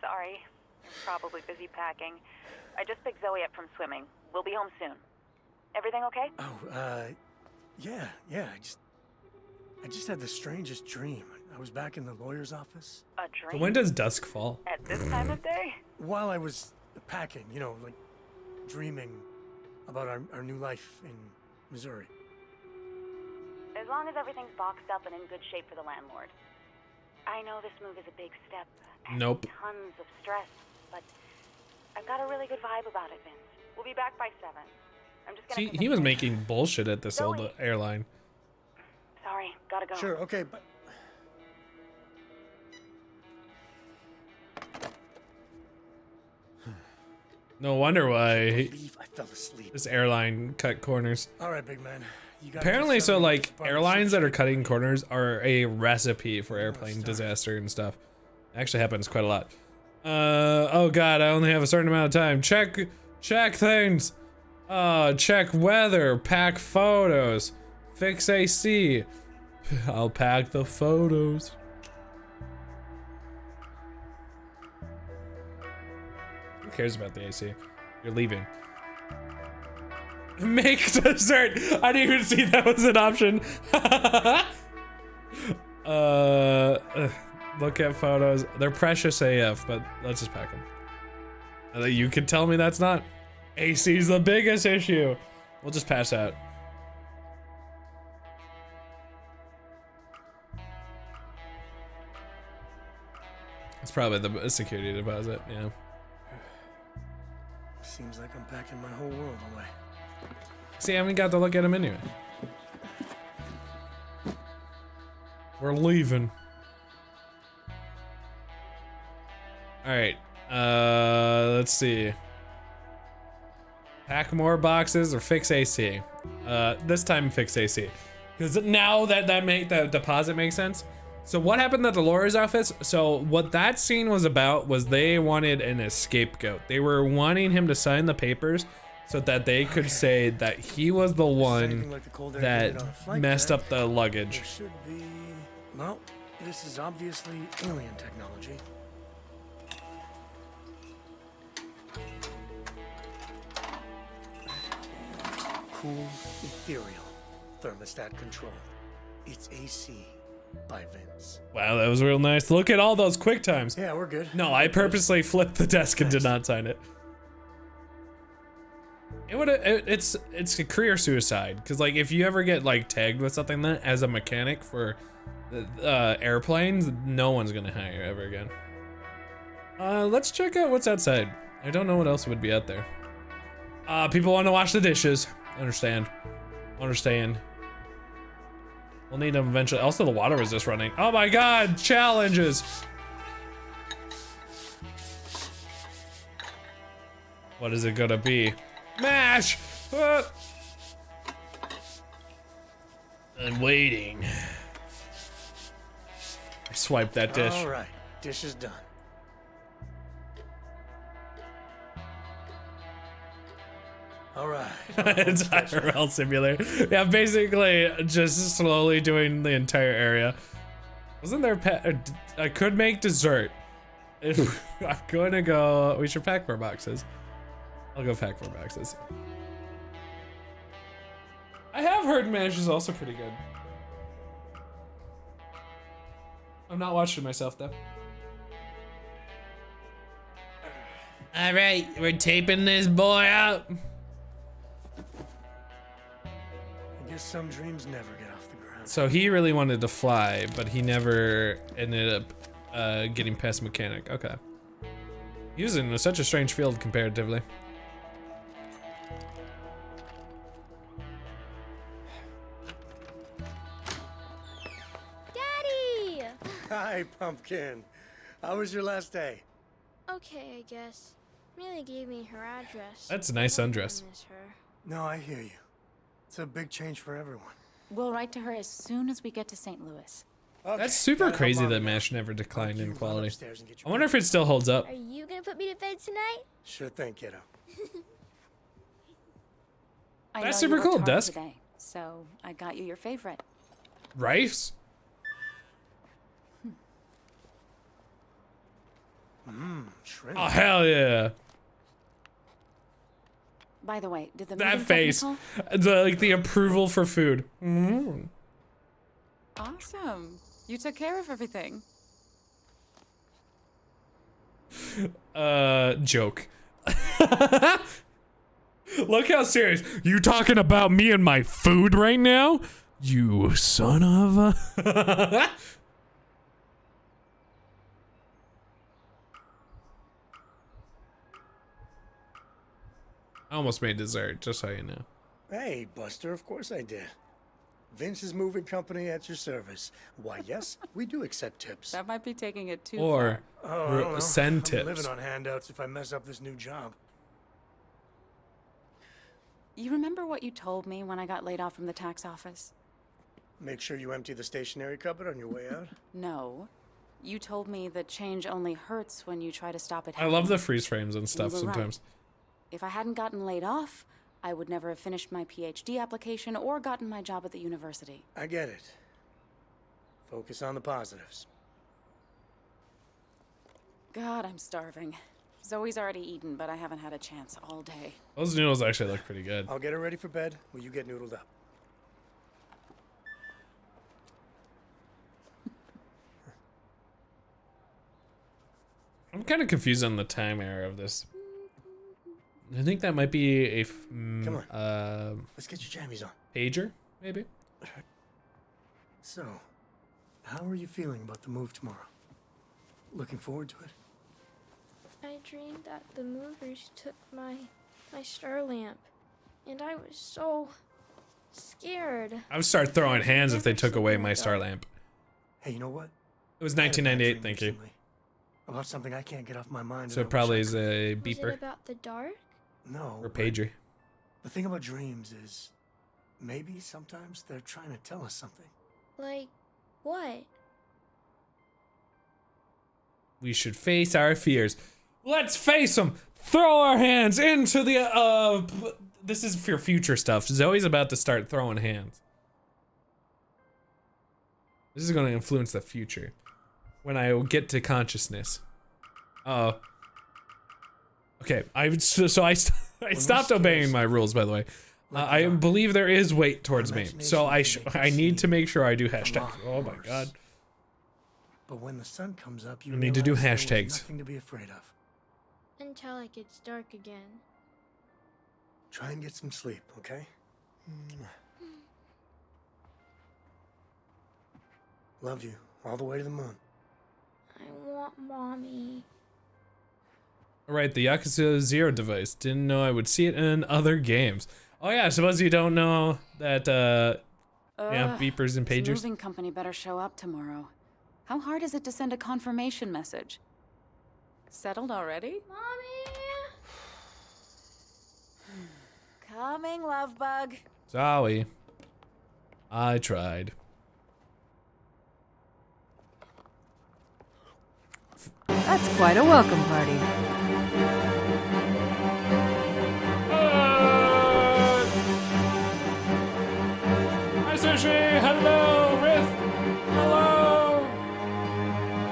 Sorry, you're probably busy packing. I just picked Zoe up from swimming. We'll be home soon. Everything okay? Oh, yeah. I just had the strangest dream. I was back in the lawyer's office. A dream? So when does dusk fall? At this time of day? While I was packing, you know, like dreaming about our new life in Missouri. As long as everything's boxed up and in good shape for the landlord. I know this move is a big step. Nope. Tons of stress, but I've got a really good vibe about it, Vince. We'll be back by 7. I'm just gonna... See, he was making bullshit at this old Zoe. airline. Sorry, gotta go. Sure, okay, but... No wonder why I fell asleep. this airline cut corners. All right, big man. You got Apparently, so like airlines that are cutting corners are a recipe for airplane disaster and stuff. Actually happens quite a lot. Oh God, I only have a certain amount of time. Check things. Check weather, pack photos, fix AC. I'll pack the photos. Who cares about the AC? You're leaving. Make dessert. I didn't even see that was an option. Look at photos. They're precious AF, but let's just pack them. You could tell me that's not. AC's the biggest issue. We'll just pass out. It's probably the security deposit, yeah. Seems like I'm packing my whole world away. See, I haven't got to look at him anyway. We're leaving. Alright, let's see. Pack more boxes or fix AC. This time fix AC. Because now that the deposit makes sense. So what happened at the lawyer's office? So what that scene was about was they wanted a scapegoat. They were wanting him to sign the papers so that they could say that he was the one that messed up the luggage. There should be... Well, this is obviously alien technology. Cool, ethereal, thermostat control. It's AC by Vince. Wow, that was real nice. Look at all those quick times. Yeah, we're good. No, I purposely flipped the desk and did not sign it. It's a career suicide because like if you ever get like tagged with something that as a mechanic for airplanes, no one's gonna hire you ever again. Let's check out what's outside. I don't know what else would be out there. People want to wash the dishes. Understand. We'll need them eventually. Also, the water was just running. Oh my God, challenges. What is it gonna be? MASH! I'm waiting. I swiped that dish. All right, dish is done. All right. It's IRL simulator. Yeah, basically just slowly doing the entire area. Wasn't there I could make dessert. If I'm gonna go, we should pack more boxes. I'll go pack more boxes. I have heard MASH is also pretty good. I'm not watching myself though. All right, we're taping this boy up. I guess some dreams never get off the ground. So he really wanted to fly, but he never ended up getting past mechanic. Okay. He was in such a strange field comparatively. Daddy! Hi, Pumpkin. How was your last day? Okay, I guess. Amelia gave me her address. That's a nice undress. I miss her. No, I hear you. It's a big change for everyone. We'll write to her as soon as we get to St. Louis. That's super crazy that MASH never declined in quality. I wonder if it still holds up. Are you gonna put me to bed tonight? Sure thing, kiddo. I That's know you super cool, worked hard Dusk. today, so I got you your favorite. Rice? Shrimp. Oh, hell yeah. By the way, did the That moving face. company The approval for food. Mm. call? Awesome. You took care of everything. Joke. Look how serious. You talking about me and my food right now? You son of a... I almost made dessert, just so you know. Hey, Buster, of course I did. Vince's moving company at your service. Why, yes, we do accept tips. That might be taking it too Or far. Oh, I don't know. send I'm tips. living on handouts if I mess up this new job. You remember what you told me when I got laid off from the tax office? Make sure you empty the stationery cupboard on your way out. No. You told me that change only hurts when you try to stop it I love the happening. freeze frames and stuff You were right. sometimes. If I hadn't gotten laid off, I would never have finished my PhD application or gotten my job at the university. I get it. Focus on the positives. God, I'm starving. Zoe's already eaten, but I haven't had a chance all day. Those noodles actually look pretty good. I'll get her ready for bed. Will you get noodled up? I'm kind of confused on the time error of this. I think that might be a Come on. Let's get your jammies on. pager, maybe? So, how are you feeling about the move tomorrow? Looking forward to it? I dreamed that the movers took my star lamp, and I was so scared. I would start throwing hands if they took away my star lamp. Hey, you know what? It was I had a bad 1998, dream thank you. recently About something I can't get off my mind. So and it I probably wish I is could. a Was beeper it about the dark? No. or but pager. The thing about dreams is, maybe sometimes they're trying to tell us something. Like, what? We should face our fears. Let's face them. Throw our hands into the this is for future stuff. Zoe's about to start throwing hands. This is going to influence the future when I get to consciousness. Okay, I stopped obeying my rules, by the way. I believe there is weight towards me, so I need to make sure I do hashtags. Oh my god. But when the sun comes up, you I need to do realize there was hashtags. nothing to be afraid of. Until it gets dark again. Try and get some sleep, okay? Love you all the way to the moon. I want mommy. Alright, the Yakuza 0 device. Didn't know I would see it in other games. Oh yeah, I suppose you don't know that, yeah, beepers and This pagers. moving company better show up tomorrow. How hard is it to send a confirmation message? Settled already? Mommy! Coming, love bug. Sorry. I tried. That's quite a welcome party. Hi, Sushi! Hello, Riff! Hello!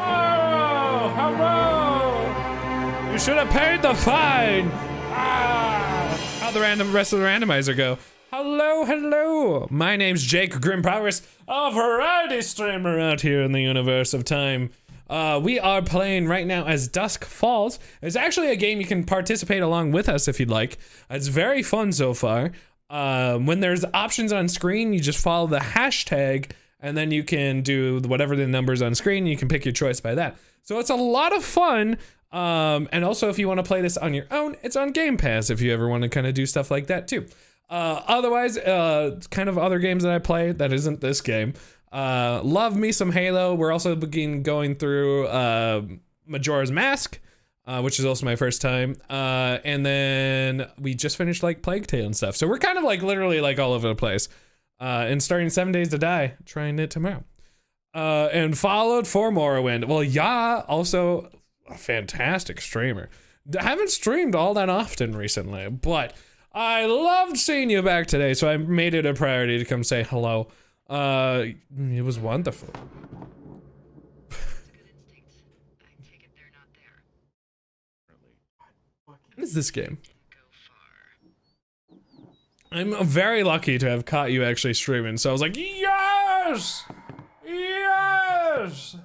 Oh, hello! You should have paid the fine! Ah! How'd the rest of the randomizer go? Hello, hello! My name's Jake Grimm Progress, a variety streamer out here in the universe of time. We are playing right now as Dusk Falls. It's actually a game you can participate along with us if you'd like. It's very fun so far. When there's options on screen, you just follow the hashtag and then you can do whatever the numbers on screen. You can pick your choice by that. So it's a lot of fun. And also, if you want to play this on your own, it's on Game Pass if you ever want to kind of do stuff like that too. Otherwise, kind of other games that I play that isn't this game. Love me some Halo. We're also going through Majora's Mask, which is also my first time. And then we just finished like Plague Tale and stuff. So we're kind of like literally like all over the place. And starting 7 Days to Die, trying it tomorrow. And followed for Morrowind. Well, yeah, also a fantastic streamer. I haven't streamed all that often recently, but I loved seeing you back today, so I made it a priority to come say hello. It was wonderful. What is this game? I'm very lucky to have caught you actually streaming, so I was like, yes! Yes!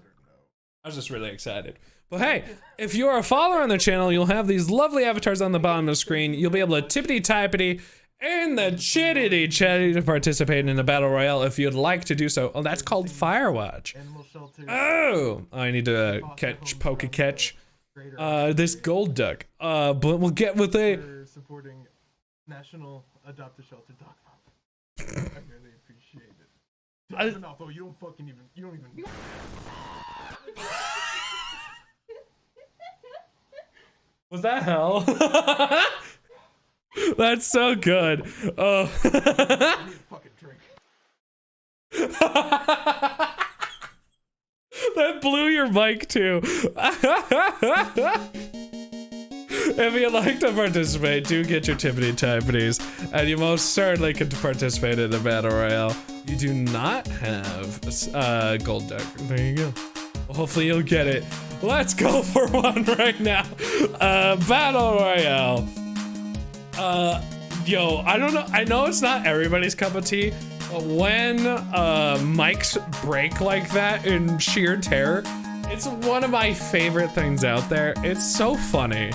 I was just really excited. But hey, if you're a follower on the channel, you'll have these lovely avatars on the bottom of the screen. You'll be able to tippity-typity in the chittity-chatty to participate in a battle royale if you'd like to do so. Oh, that's called Firewatch. Oh, I need to poke a catch. This gold duck. But we'll get with a... supporting National Adopt a Shelter Dog Month. I really appreciate it. No, you don't fucking even, you don't even... Was that hell? That's so good. Oh. That blew your mic too. If you'd like to participate, do get your tippity-typities, and you most certainly can participate in the Battle Royale. You do not have Gold Duck. There you go. Well, hopefully you'll get it. Let's go for one right now. Battle Royale. Yo, I don't know. I know it's not everybody's cup of tea, but when mics break like that in sheer terror, it's one of my favorite things out there. It's so funny.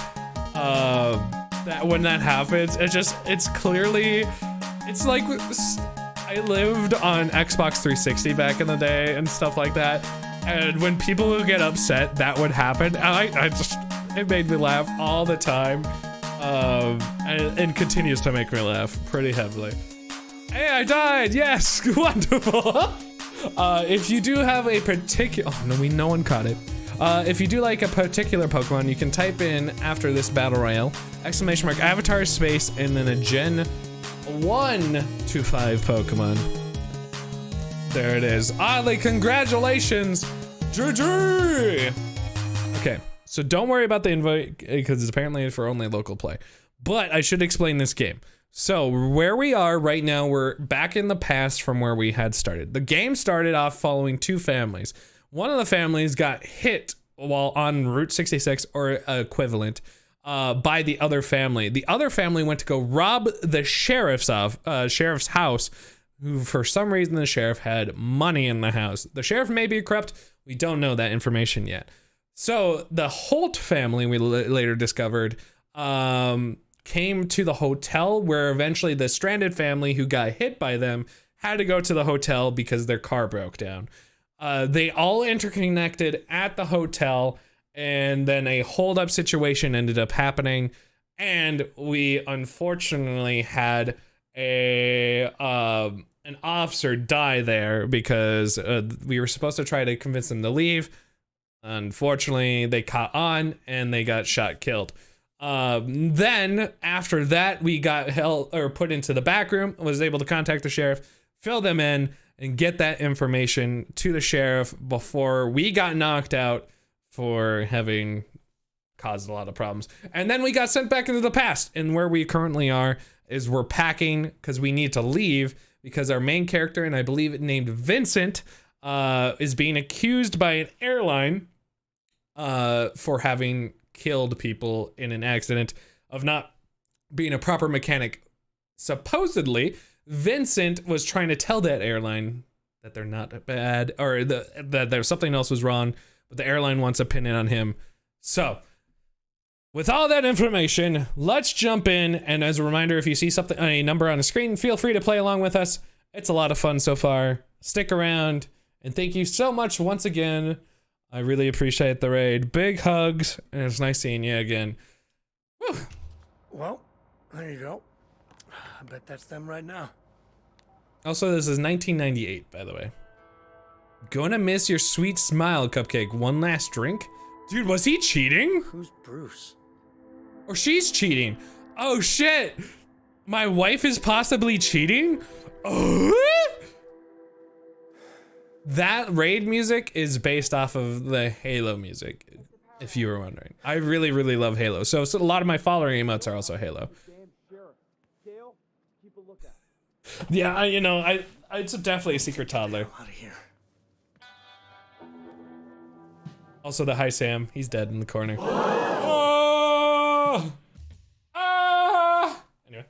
That when that happens, it's clearly, it's like I lived on Xbox 360 back in the day and stuff like that, and when people would get upset that would happen, it made me laugh all the time, and continues to make me laugh pretty heavily. Hey, I died, yes, wonderful. If you do have a particular, oh no, no one caught it. If you do like a particular Pokemon, you can type in after this battle royale, ! avatar space, and then a Gen 1 to 5 Pokemon. There it is. Oddly, congratulations, GG! Okay, so don't worry about the invite, because it's apparently for only local play. But I should explain this game. So where we are right now, we're back in the past from where we had started. The game started off following two families. One of the families got hit while on Route 66 or equivalent by the other family. The other family went to go rob the sheriff's house, who for some reason the sheriff had money in the house. The sheriff may be corrupt. We don't know that information yet. So the Holt family, we later discovered, came to the hotel where eventually the stranded family who got hit by them had to go to the hotel because their car broke down. They all interconnected at the hotel, and then a hold-up situation ended up happening, and we unfortunately had an officer die there because we were supposed to try to convince them to leave. Unfortunately, they caught on and they got killed. Then after that, we got put into the back room, was able to contact the sheriff, fill them in, and get that information to the sheriff before we got knocked out for having caused a lot of problems. And then we got sent back into the past, and where we currently are is we're packing because we need to leave because our main character, and I believe it named Vincent, is being accused by an airline for having killed people in an accident, of not being a proper mechanic. Supposedly, Vincent was trying to tell that airline that they're not bad, or that there's something else was wrong, but the airline wants a pin in on him. So, with all that information, let's jump in, and as a reminder, if you see something, a number on the screen, feel free to play along with us, It's a lot of fun so far. Stick around, and thank you so much once again. I really appreciate the raid. Big hugs, and it's nice seeing you again. Whew. Well, there you go. I bet that's them right now. Also, this is 1998, by the way. Gonna miss your sweet smile, Cupcake. One last drink? Dude, was he cheating? Who's Bruce? Or she's cheating. Oh shit! My wife is possibly cheating? Oh! That raid music is based off of the Halo music, if you were wondering. I really, really love Halo. So a lot of my following emotes are also Halo. Yeah, it's definitely a secret toddler. Out of here. Also the Hi Sam, he's dead in the corner. Oh! Ah! Anyway,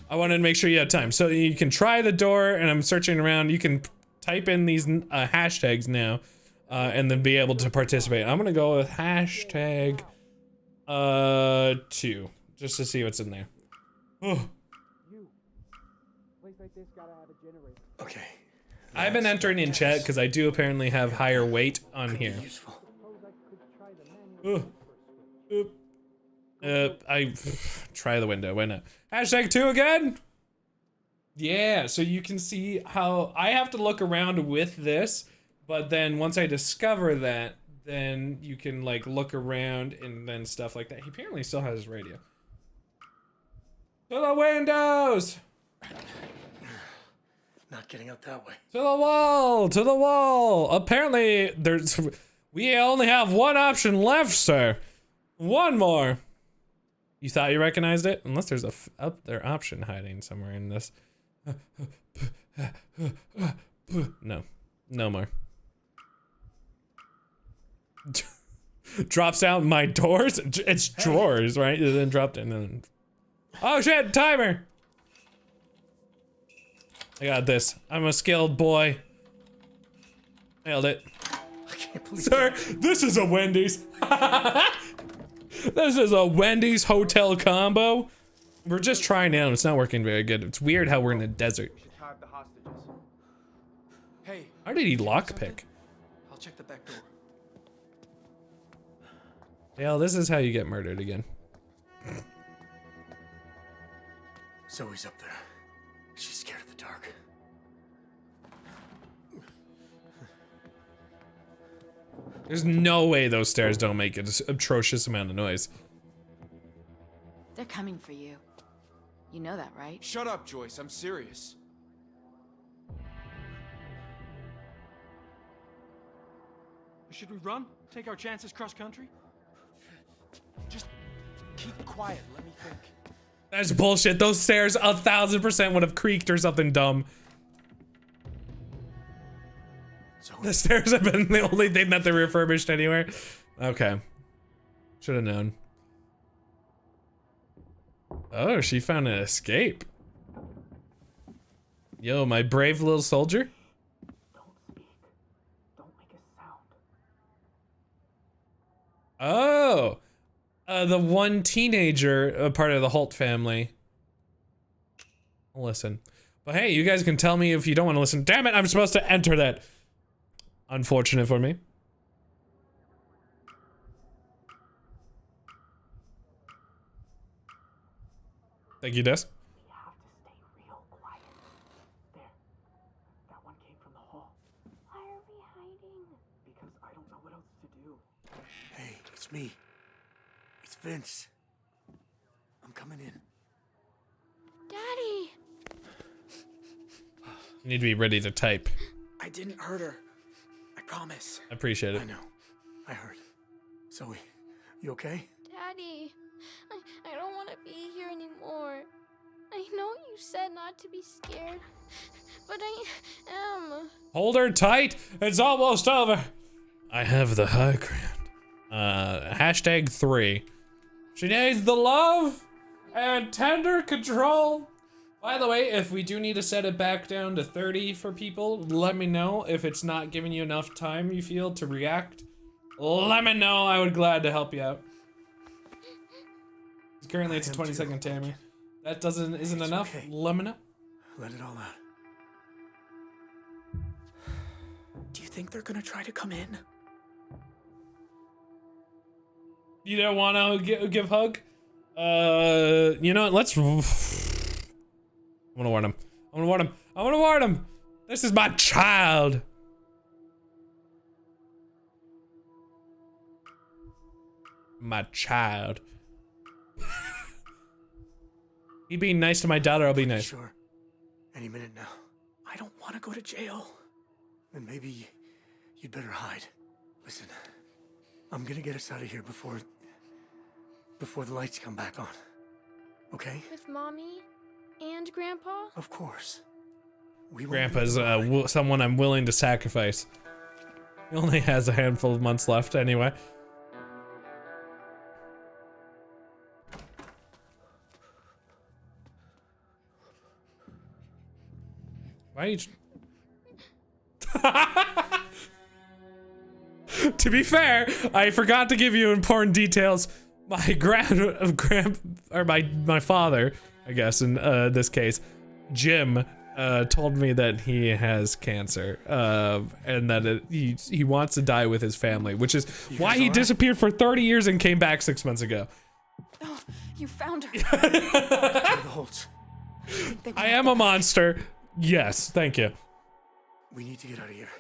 I wanted to make sure you had time. So you can try the door, and I'm searching around. You can type in these hashtags now, and then be able to participate. I'm gonna go with hashtag 2, just to see what's in there. Oh. Okay. I've been entering in chat because I do apparently have higher weight on here. I try the window. Why not? Hashtag 2 again. Yeah, so you can see how I have to look around with this, but then once I discover that, then you can like look around and then stuff like that. He apparently still has his radio. To the windows. Not getting out that way. To the wall! To the wall! Apparently, we only have one option left, sir. One more. You thought you recognized it? Unless there's a other option hiding somewhere in this. No. No more. Drops out my doors? It's drawers, right? And then dropped in. And then... Oh shit, timer! I got this. I'm a skilled boy. Nailed it. I can't believe Sir, this is a Wendy's. This is a Wendy's hotel combo. We're just trying it out. It's not working very good. It's weird how we're in the desert. Hey. How did he lockpick? I'll check the back door. Dale, this is how you get murdered again. Zoe's up there. She's scared of the dark. There's no way those stairs don't make an atrocious amount of noise. They're coming for you. You know that, right? Shut up, Joyce. I'm serious. Should we run? Take our chances cross country? Just keep quiet. Let me think. That's bullshit. Those stairs 1000% would have creaked or something dumb. The stairs have been the only thing that they're refurbished anywhere. Okay. Should have known. Oh, she found an escape. Yo, my brave little soldier. Oh, the one teenager, part of the Holt family. I'll listen. But hey, you guys can tell me if you don't want to listen. Damn it, I'm supposed to enter that. Unfortunate for me. Thank you, Des. Hey, it's me. It's Vince. I'm coming in. Daddy! You need to be ready to type. I didn't hurt her. I promise. I appreciate it. I know. I heard. Zoe, you okay? Daddy, I don't want to be here anymore. I know you said not to be scared, but I am. Hold her tight. It's almost over. I have the high ground. Hashtag 3. She needs the love and tender control. By the way, if we do need to set it back down to 30 for people, let me know. If it's not giving you enough time you feel to react, let me know. I would glad to help you out. Currently it's a 20-second timer. That isn't enough. Okay. Let me know. Let it all out. think they're gonna try to come in? You don't want to give hug? You know what? Let's. I'm gonna warn him. I'm gonna warn him. I'm gonna warn him. This is my child. My child. He being nice to my daughter, I'll be nice. Sure. Any minute now. I don't want to go to jail. Then maybe you'd better hide. Listen, I'm gonna get us out of here before the lights come back on. Okay? With Mommy and Grandpa? Of course. Grandpa's someone I'm willing to sacrifice. He only has a handful of months left anyway. Why are you... To be fair, I forgot to give you important details. My my father, I guess in this case, Jim, told me that he has cancer, and that he wants to die with his family, which is why he disappeared for 30 years and came back 6 months ago. Oh, you found her. I am a monster. Yes, thank you. We need to get out of here.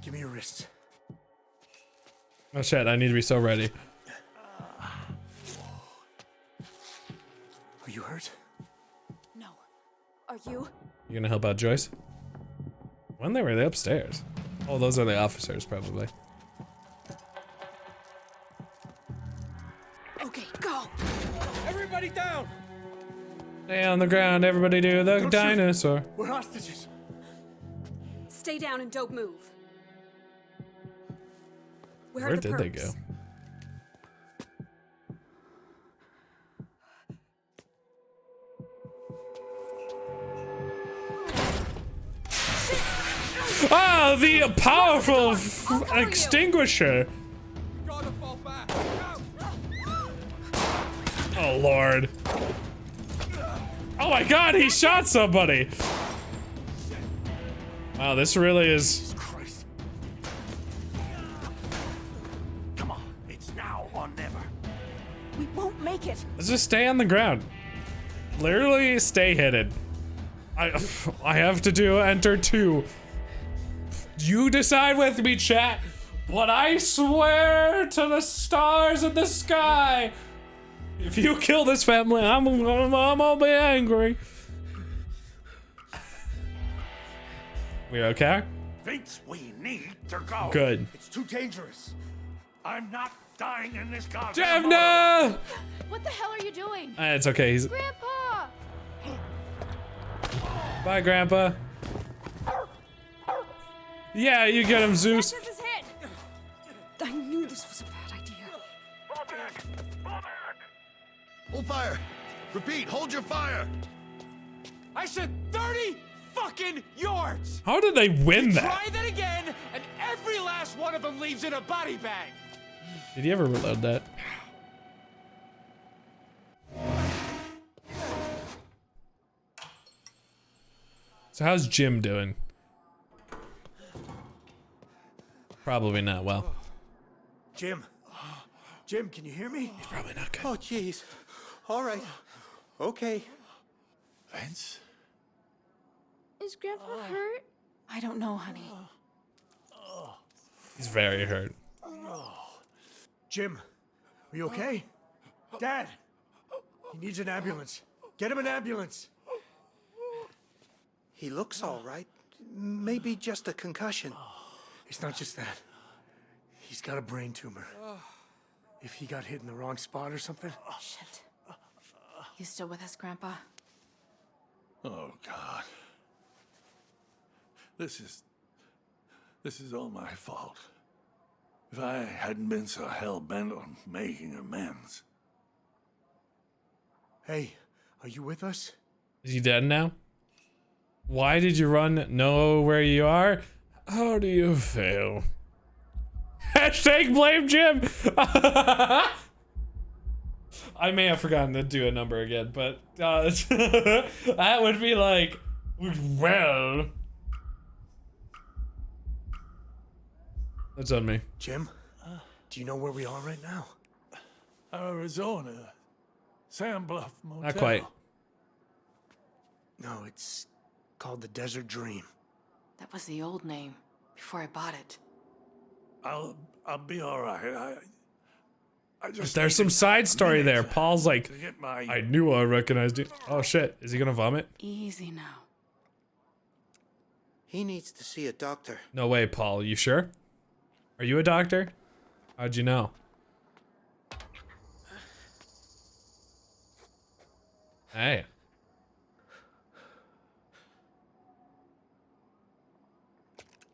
Give me your wrists. Oh shit, I need to be so ready. Are you hurt? No. Are you? You gonna help out Joyce? When were they upstairs? Oh, those are the officers, probably. Okay, go. Everybody down! Stay on the ground, everybody do the dinosaur. We're hostages. Stay down and don't move. Where did they go? Ah, the powerful extinguisher. Oh Lord. Oh my God, he shot somebody. Wow, this really is. Come on, it's now or never. We won't make it. Let's just stay on the ground. Literally stay hidden. I have to do enter 2. You decide with me, chat. But I swear to the stars in the sky, if you kill this family, I'm gonna be angry. We okay? Thinks we need to go. Good. It's too dangerous. I'm not dying in this car. Jeff, no! What the hell are you doing? It's okay. He's. Grandpa! Bye, Grandpa. Yeah, you get him, Zeus. This is hit. I knew this was a bad idea. Fall back! Fall back! Hold fire. Repeat, hold your fire. I said 30 fucking yards! How did they win that? Try that again, and every last one of them leaves in a body bag. Did you ever reload that? So how's Jim doing? Probably not well. Jim. Jim, can you hear me? He's probably not good. Oh, jeez. All right. Okay. Vance? Is Grandpa hurt? I don't know, honey. He's very hurt. Jim, are you okay? Dad! He needs an ambulance. Get him an ambulance. He looks all right. Maybe just a concussion. It's not just that. He's got a brain tumor. If he got hit in the wrong spot or something. Shit. You still with us, Grandpa? Oh, God. This is all my fault. If I hadn't been so hell-bent on making amends. Hey, are you with us? Is he dead now? Why did you run? Know where you are? How do you feel? Hashtag blame Jim. I may have forgotten to do a number again, but that would be like, well. That's on me. Jim, do you know where we are right now? Arizona. Sand Bluff Motel. Not quite. No, it's called the Desert Dream. That was the old name before I bought it. I'll be all right. I just There's some side story there. Paul's like, to get my... I knew I recognized you. Oh shit, is he gonna vomit? Easy now. He needs to see a doctor. No way, Paul. You sure? Are you a doctor? How'd you know? Hey.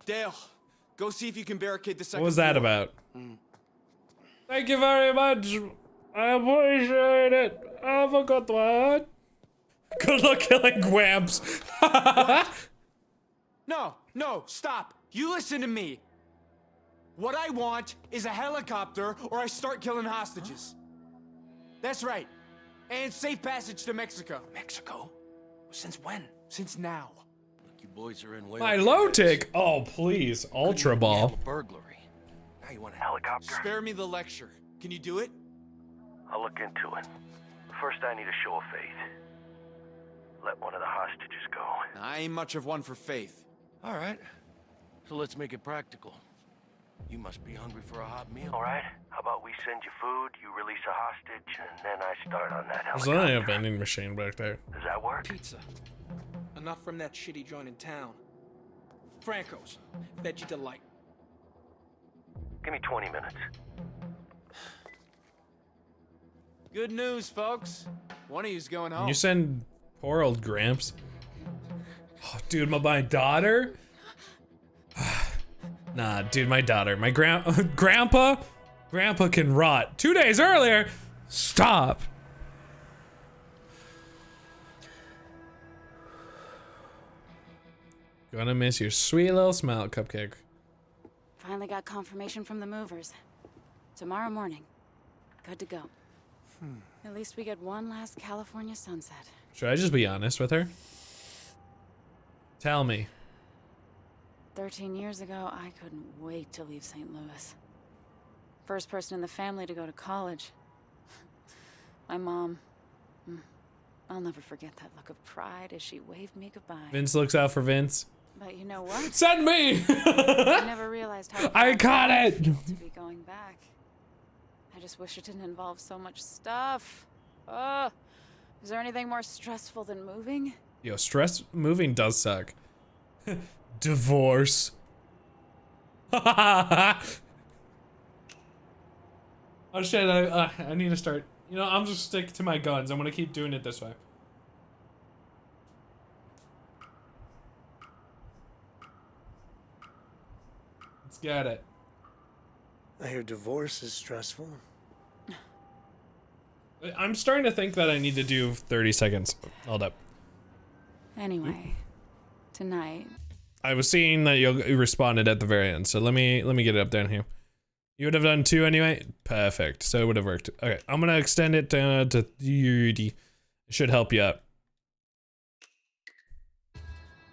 Dale, go see if you can barricade the second What was that floor. about? Thank you very much. I appreciate it. Have a good one. Good luck killing Gwamps. No, stop. You listen to me. What I want is a helicopter or I start killing hostages. That's right. And safe passage to Mexico. Mexico? Since when? Since now. You boys are in way My over low your heads. tick. Oh, please. Ultra ball. Burglary. Now you want a helicopter? Spare me the lecture. Can you do it? I'll look into it. First, I need a show of faith. Let one of the hostages go. I ain't much of one for faith. All right. So let's make it practical. You must be hungry for a hot meal. All right. How about we send you food, you release a hostage, and then I start on that There's helicopter. only a vending machine back there. Does that work? Pizza. Enough from that shitty joint in town. Franco's. Veggie Delight. Give me 20 minutes. Good news, folks. One of you's going home. Can you send poor old Gramps? Oh, dude, my daughter? Nah, dude, my daughter. My grandpa can rot. 2 days earlier? Stop. Gonna miss your sweet little smile, Cupcake. Finally got confirmation from the movers. Tomorrow morning. Good to go. At least we get one last California sunset. Should I just be honest with her? Tell me. 13 years ago, I couldn't wait to leave St. Louis. First person in the family to go to college. My mom. I'll never forget that look of pride as she waved me goodbye. Vince looks out for Vince. But you know what? Send me! I never realized how I caught it! to be going back. I just wish it didn't involve so much stuff. Is there anything more stressful than moving? Yo, moving does suck. Divorce. Oh shit, I need to start. You know, I'm just stick to my guns. I'm gonna keep doing it this way. Let's get it. I hear divorce is stressful. I'm starting to think that I need to do 30 seconds. Hold up. Anyway, tonight. I was seeing that you responded at the very end, so let me get it up down here. You would have done 2 anyway? Perfect. So it would have worked. Okay, I'm gonna extend it to 30. It should help you out.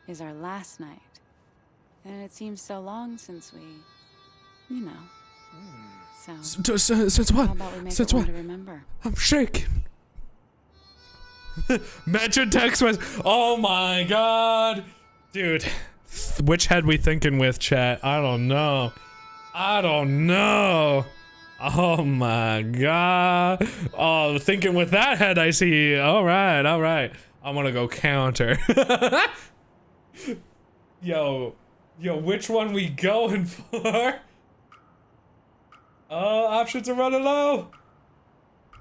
Is our last night. And it seems so long since we, you know. So, Since what? how about we make Since it one what? to remember? I'm shaking. Mention text was. Oh my god, dude. Which head we thinking with, chat? I don't know. Oh my god. Oh, thinking with that head, I see. All right. I'm gonna go counter. Yo, which one we going for? Oh, options are running low.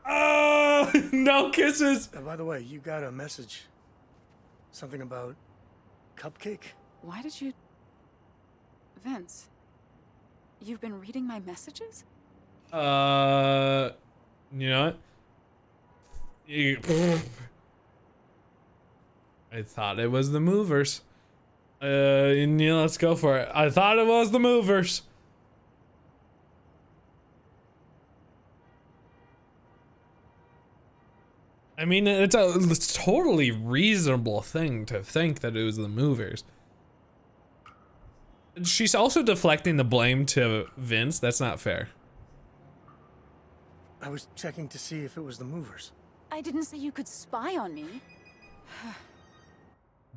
Oh, no kisses. By the way, you got a message. Something about Cupcake? Why did you... Vince, you've been reading my messages? You know what? I thought it was the movers. Yeah, let's go for it. I thought it was the movers. I mean, it's a totally reasonable thing to think that it was the movers. She's also deflecting the blame to Vince. That's not fair. I was checking to see if it was the movers. I didn't say you could spy on me.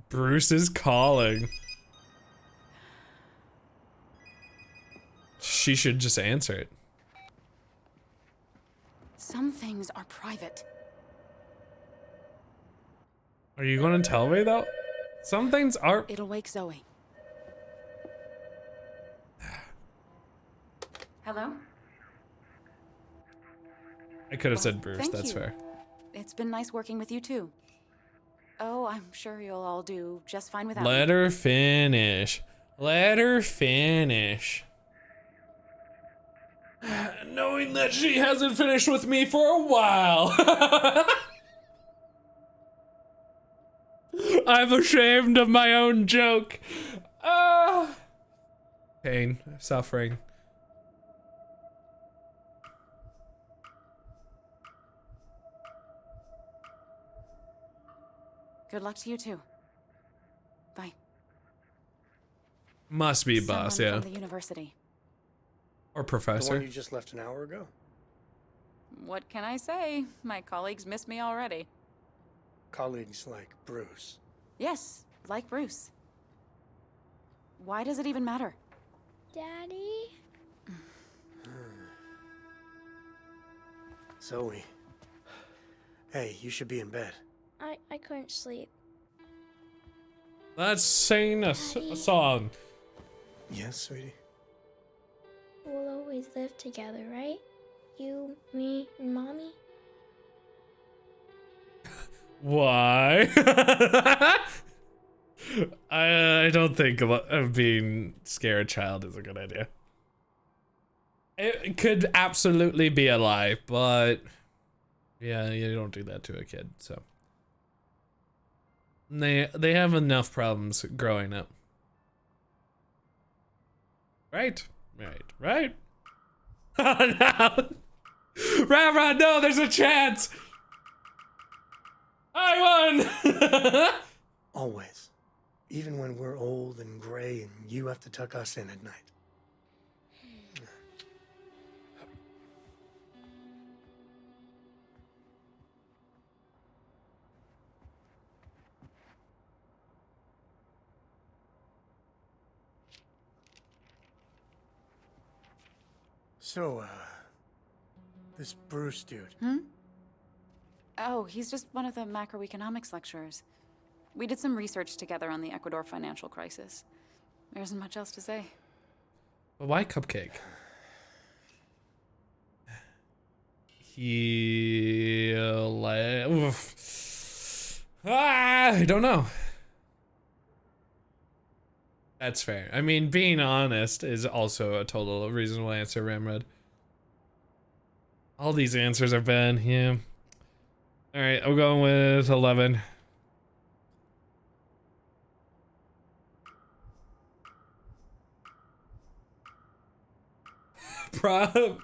Bruce is calling. She should just answer it. Some things are private. Are you going to tell me though? Some things are. It'll wake Zoe. Hello? I could have said Bruce, Thank that's you. fair. It's been nice working with you too. Oh, I'm sure you'll all do just fine without me. Let her finish. Let her finish. Knowing that she hasn't finished with me for a while. I'm ashamed of my own joke. Pain, suffering. Good luck to you too. Bye. Must be boss, Someone yeah. from the university. Or The professor. one you just left an hour ago? What can I say? My colleagues miss me already. Colleagues like Bruce. Yes, like Bruce. Why does it even matter? Daddy? Zoe. Hey, you should be in bed. I couldn't sleep. Let's sing a song. Yes, sweetie? We'll always live together, right? You, me, and Mommy? Why? I don't think being scared child is a good idea. It could absolutely be a lie, but yeah, you don't do that to a kid, so. They have enough problems growing up. Right? Right? Oh no! Ramrod, no, there's a chance! I won! Always. Even when we're old and gray and you have to tuck us in at night. So, this Bruce dude. Oh, he's just one of the macroeconomics lecturers. We did some research together on the Ecuador financial crisis. There isn't much else to say. But why Cupcake? I don't know. That's fair. I mean, being honest is also a total reasonable answer, Ramrod. All these answers are bad, yeah. Alright, I'm going with 11.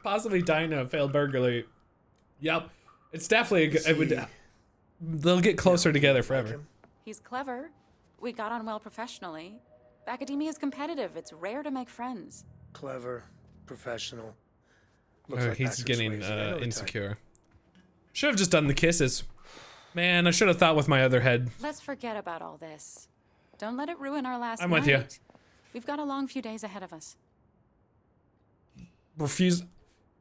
Possibly dying in a failed burglary. Yep. It's definitely a good, it would, they'll get closer together forever. He's clever. We got on well professionally. Academia is competitive. It's rare to make friends. Clever, professional. He's getting insecure. Should have just done the kisses. Man, I should have thought with my other head. Let's forget about all this. Don't let it ruin our last night. I'm with you. We've got a long few days ahead of us. Refuse.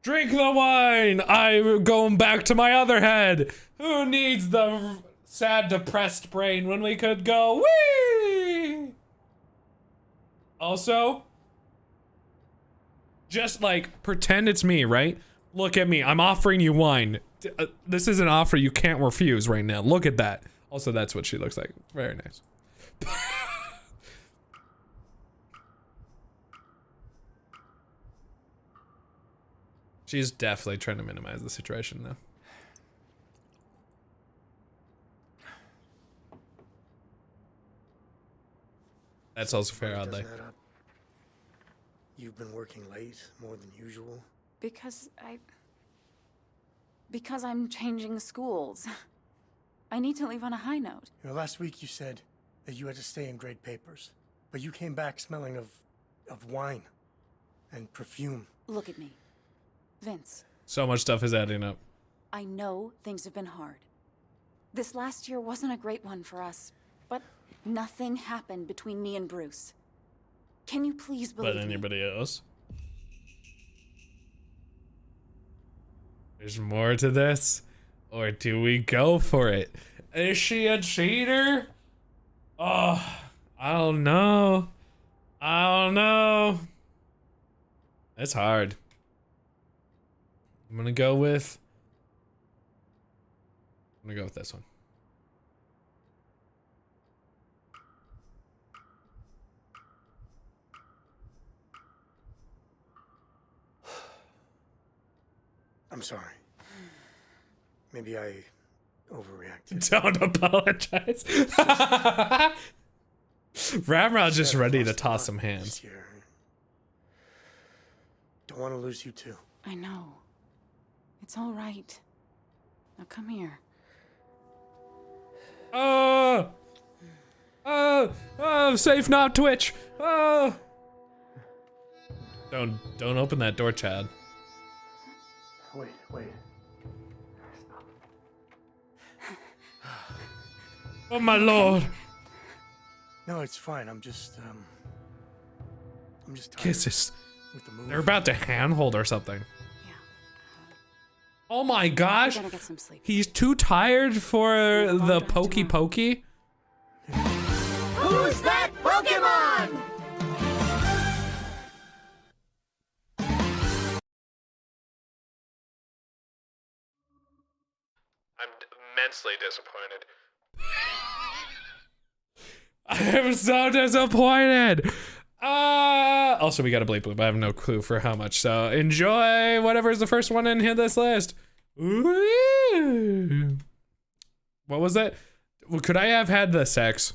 Drink the wine! I'm going back to my other head. Who needs the sad, depressed brain when we could go wee? Also, just like pretend it's me, right? Look at me. I'm offering you wine. This is an offer you can't refuse right now. Look at that. Also, that's what she looks like. Very nice. She's definitely trying to minimize the situation though. That's also fair, oddly. You've been working late, more than usual. Because I'm changing schools. I need to leave on a high note. You know, last week you said that you had to stay and grade papers, but you came back smelling of of wine and perfume. Look at me. Vince, So much stuff is adding up. I know things have been hard. This last year wasn't a great one for us, but nothing happened between me and Bruce. Can you please believe But me? anybody else? There's more to this? Or do we go for it? Is she a cheater? Oh, I don't know. I don't know. It's hard. I'm gonna go with this one. I'm sorry. Maybe I overreacted. Don't apologize. Ramrod's just ready to toss some hands. Don't want to lose you too. I know. It's all right. Now come here. Oh, safe not Twitch. Oh. Don't open that door, Chad. Wait. Oh my lord. No, it's fine. I'm just tired. Kisses. With the move. They're about to handhold or something. Oh my gosh. Gotta get some sleep. He's too tired for the pokey pokey. Who's that Pokemon? I'm immensely disappointed. I am so disappointed. Also, we got a bleep bloop. I have no clue for how much. So enjoy whatever's the first one in here this list. Ooh. What was that? Well, could I have had the sex?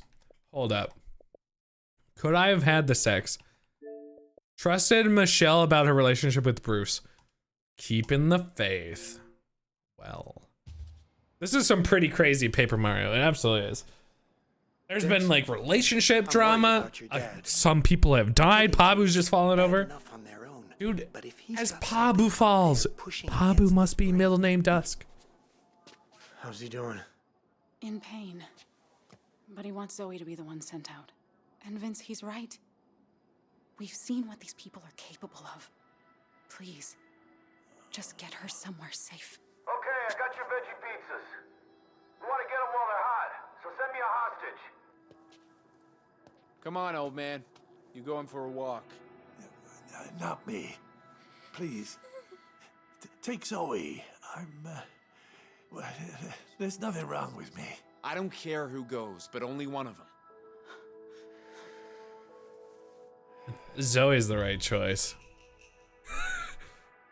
Hold up. Could I have had the sex? Trusted Michelle about her relationship with Bruce. Keeping the faith. Well. This is some pretty crazy Paper Mario. It absolutely is. There's been like relationship drama. Some people have died. Pabu's just fallen over. Dude, as Pabu falls, Pabu must be middle name Dusk. How's he doing? In pain. But he wants Zoe to be the one sent out. And Vince, he's right. We've seen what these people are capable of. Please, just get her somewhere safe. Okay, I got your veggie pizzas. You want to get them while they're hot, so send me a hostage. Come on, old man. You going for a walk? Not me. Please. Take Zoe. Well, there's nothing wrong with me. I don't care who goes, but only one of them. Zoe's the right choice.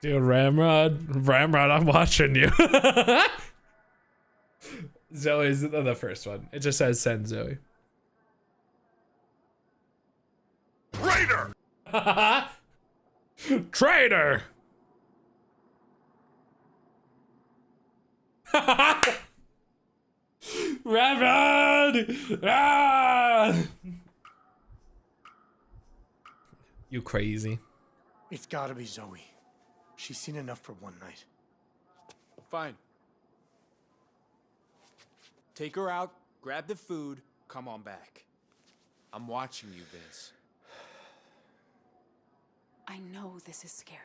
Dude, Ramrod, I'm watching you. Zoe's the first one. It just says send Zoe. Traitor! Traitor! Ramrod! Ah! You crazy. It's gotta be Zoe. She's seen enough for one night. Fine. Take her out, grab the food, come on back. I'm watching you, Vince. I know this is scary.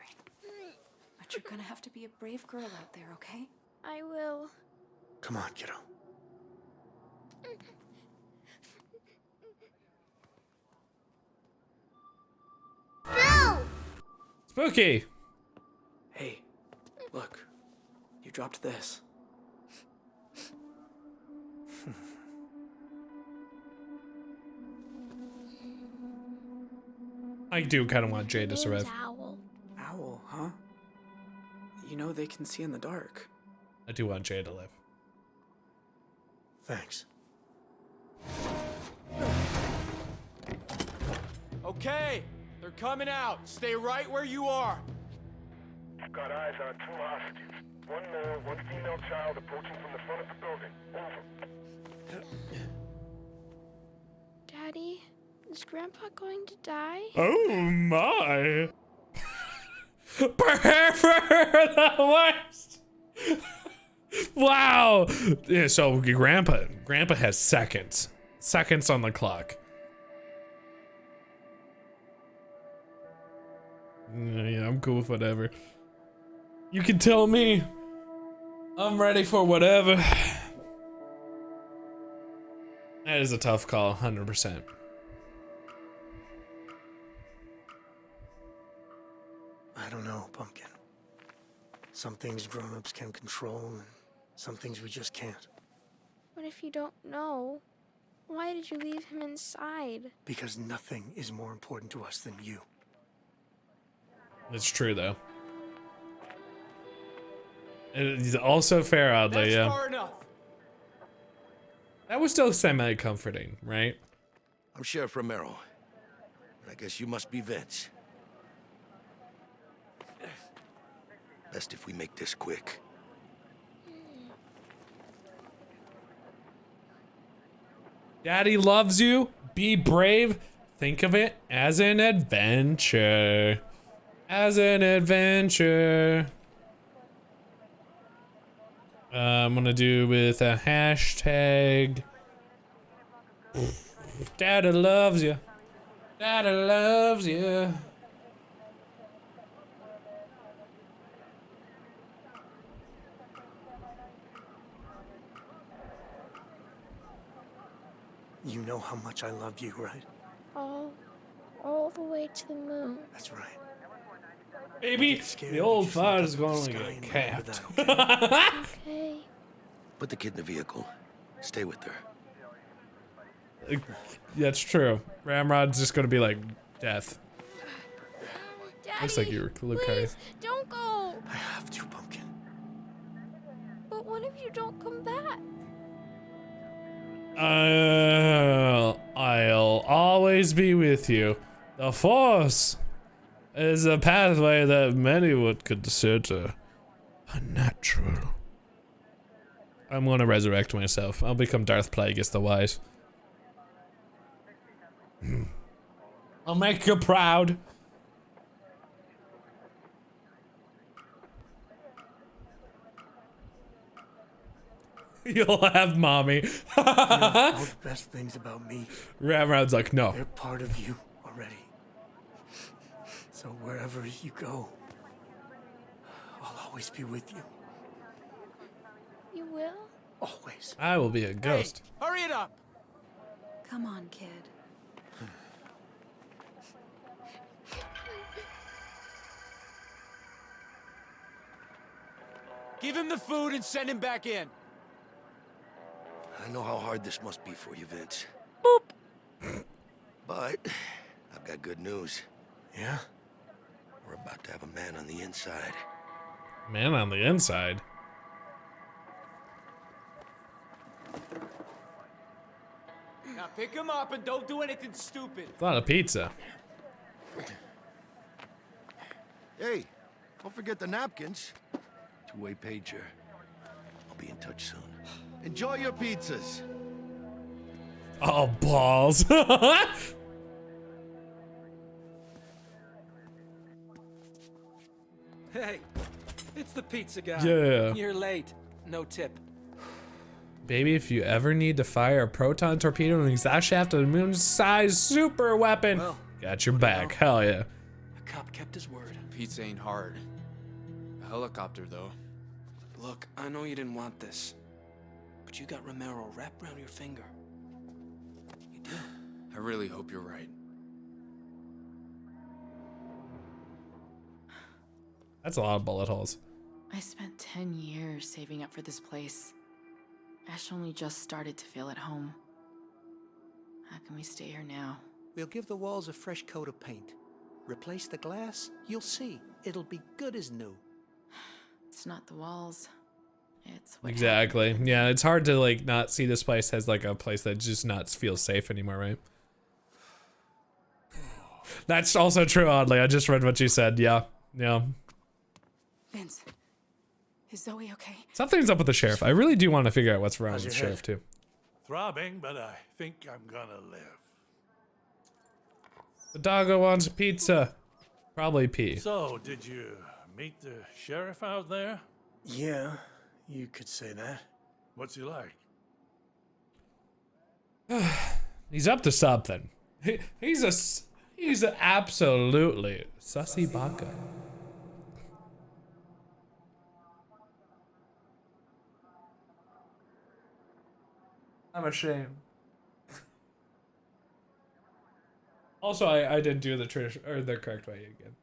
But you're gonna have to be a brave girl out there, okay? I will. Come on, kiddo. No! Spooky! Hey, look. You dropped this. I do kind of want Jade to survive. Owl. Owl, huh? You know they can see in the dark. I do want Jade to live. Thanks. Okay, they're coming out. Stay right where you are. I've got eyes on 2 hostages. One male, one female child approaching from the front of the building. Over. Daddy? Is Grandpa going to die? Oh my. Prepare for the worst. Wow. Yeah, so Grandpa has seconds on the clock. Yeah, I'm cool with whatever. You can tell me. I'm ready for whatever. That is a tough call, 100%. I don't know, Pumpkin. Some things grown-ups can control, and some things we just can't. What if you don't know? Why did you leave him inside? Because nothing is more important to us than you. It's true, though. It's also fair, oddly, That's yeah. far enough. That was still semi-comforting, right? I'm Sheriff Romero. I guess you must be Vince. Best if we make this quick. Daddy loves you. Be brave. Think of it as an adventure. As an adventure. I'm gonna do with a hashtag. Daddy loves you. Daddy loves you. You know how much I love you, right? All the way to the moon. That's right. Baby, the old father's going to get capped. Okay. Put the kid in the vehicle. Stay with her. That's true. Ramrod's just gonna be like death. Daddy, Looks like you were Luke please, don't go. I have to, Pumpkin. But what if you don't come back? I'll always be with you. The Force is a pathway that many would consider unnatural. I'm gonna resurrect myself. I'll become Darth Plagueis the Wise. I'll make you proud. You'll have mommy. You know, all the best things about me. Ramrod's like, no. They're part of you already. So wherever you go, I'll always be with you. You will? Always. I will be a ghost. Hey, hurry it up. Come on, kid. Give him the food and send him back in. I know how hard this must be for you, Vince. Boop. But I've got good news. Yeah? We're about to have a man on the inside. Man on the inside? Now pick him up and don't do anything stupid. It's a lot of pizza. Hey, don't forget the napkins. Two-way pager. I'll be in touch soon. Enjoy your pizzas. Oh, balls. Hey, it's the pizza guy. Yeah. You're late. No tip. Baby, if you ever need to fire a proton torpedo and exhaust shaft of a moon-sized super weapon, Well, got your back. Hell yeah. The cop kept his word. Pizza ain't hard. A helicopter, though. Look, I know you didn't want this, but you got Romero wrapped around your finger. You do. I really hope you're right. That's a lot of bullet holes. I spent 10 years saving up for this place. Ash only just started to feel at home. How can we stay here now? We'll give the walls a fresh coat of paint. Replace the glass, you'll see. It'll be good as new. It's not the walls. It's what Exactly. Yeah, it's hard to like not see this place as like a place that just not feels safe anymore, right? That's also true, oddly. I just read what you said. Yeah. Yeah. Vince, is Zoe okay? Something's up with the sheriff. I really do want to figure out what's wrong How's with the your sheriff, too. Throbbing, but I think I'm gonna live. The doggo wants pizza. Probably pee. So, did you meet the sheriff out there? Yeah, you could say that. What's he like? He's up to something. He's absolutely sussy baka. I'm ashamed. Also, I didn't do the the correct way again.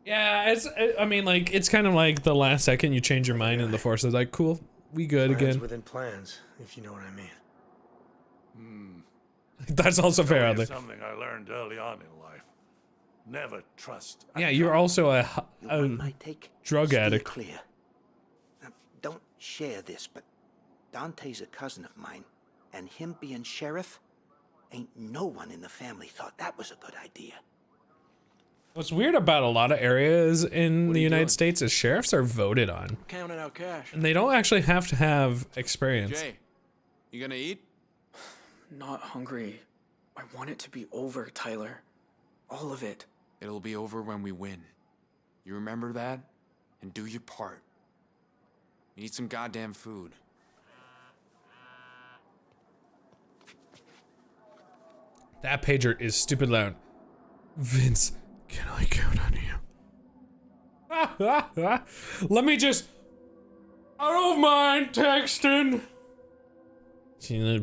Yeah, I mean, like, it's kind of like the last second you change your mind and the force is like, cool, we good Plans again. within plans, if you know what I mean. That's also fair, Tell you Adler. something I learned early on in life. Never trust. Yeah, you're also a drug Steer addict. clear. Now, don't share this, but Dante's a cousin of mine, and him being sheriff, ain't no one in the family thought that was a good idea. What's weird about a lot of areas in the United States is sheriffs are voted on. Counting out cash. And they don't actually have to have experience. Jay, you gonna eat? Not hungry. I want it to be over, Tyler. All of it. It'll be over when we win. You remember that? And do your part. You need some goddamn food. That pager is stupid loud. Vince, can I count on you? Let me just... I don't mind texting. I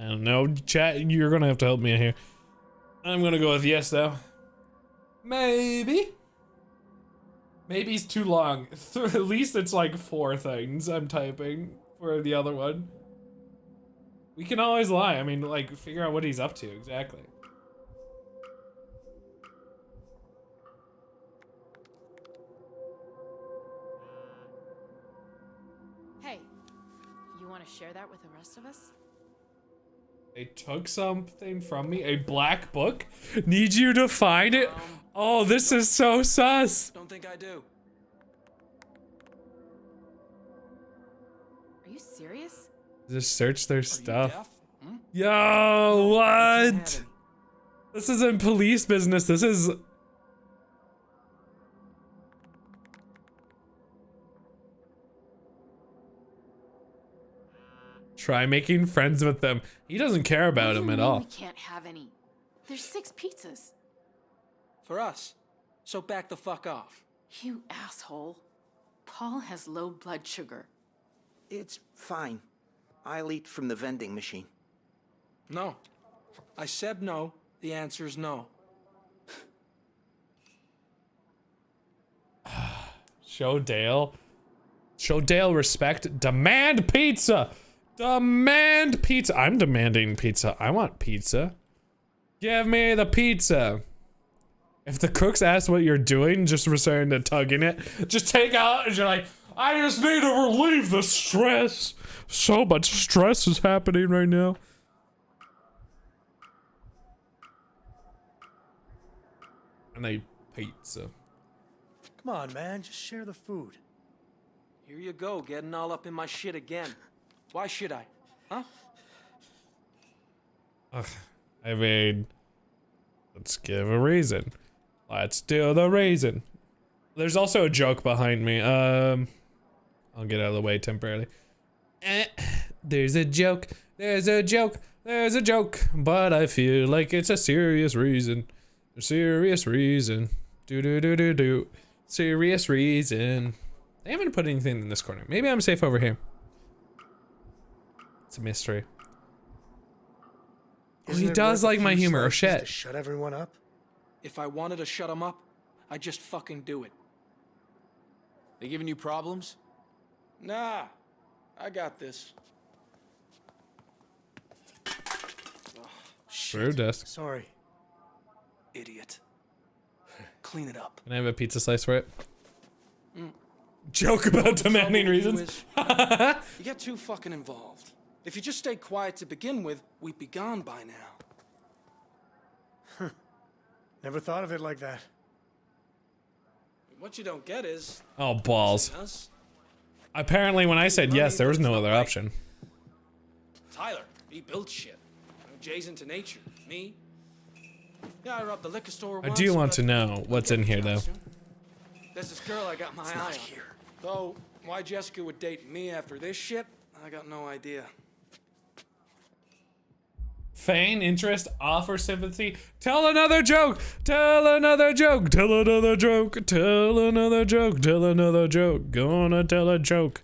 don't know. Chat, you're gonna have to help me here. I'm gonna go with yes, though. Maybe. Maybe's too long. At least it's like 4 things I'm typing for the other one. We can always lie. I mean, like, figure out what he's up to, exactly. Hey, you want to share that with the rest of us? They took something from me. A black book? Need you to find it? Oh, this is so sus. Don't think I do. Are you serious? Just search their stuff. Yo, what? This isn't police business. This is... Try making friends with them. He doesn't care about him at all. We can't have any. There's 6 pizzas. For us. So back the fuck off. You asshole. Paul has low blood sugar. It's fine. I'll eat from the vending machine. No. I said no. The answer is no. Show Dale. Show Dale respect. Demand pizza. Demand pizza. I'm demanding pizza. I want pizza. Give me the pizza. If the cooks ask what you're doing, just return to tugging it. Just take out and you're like, I just need to relieve the stress. So much stress is happening right now. And they pizza. Come on, man, just share the food. Here you go, getting all up in my shit again. Why should I? Huh? Ugh, I mean, let's give a reason. Let's do the reason. There's also a joke behind me. I'll get out of the way temporarily. There's a joke. There's a joke. There's a joke. But I feel like it's a serious reason. A serious reason. Do. Serious reason. They haven't put anything in this corner. Maybe I'm safe over here. It's a mystery. Oh, he does like my humor. Oh, shit. Shut everyone up? If I wanted to shut them up, I'd just fucking do it. They giving you problems? Nah. I got this. True, Dusk. Sorry. Idiot. Clean it up. Can I have a pizza slice for it? Joke about demanding reasons. You get too fucking involved. If you just stayed quiet to begin with, we'd be gone by now. Never thought of it like that. What you don't get is... Oh, balls. Apparently when I said yes, there was no other option. He built shit. Jay's into nature. Me? Yeah, I robbed the liquor store I once, do want but to know what's in here, though. there's this girl I got my eye on. Though, why Jessica would date me after this shit, I got no idea. Feign interest, offer sympathy. Tell another joke. Tell another joke. Tell another joke. Tell another joke. Tell another joke. Gonna tell a joke.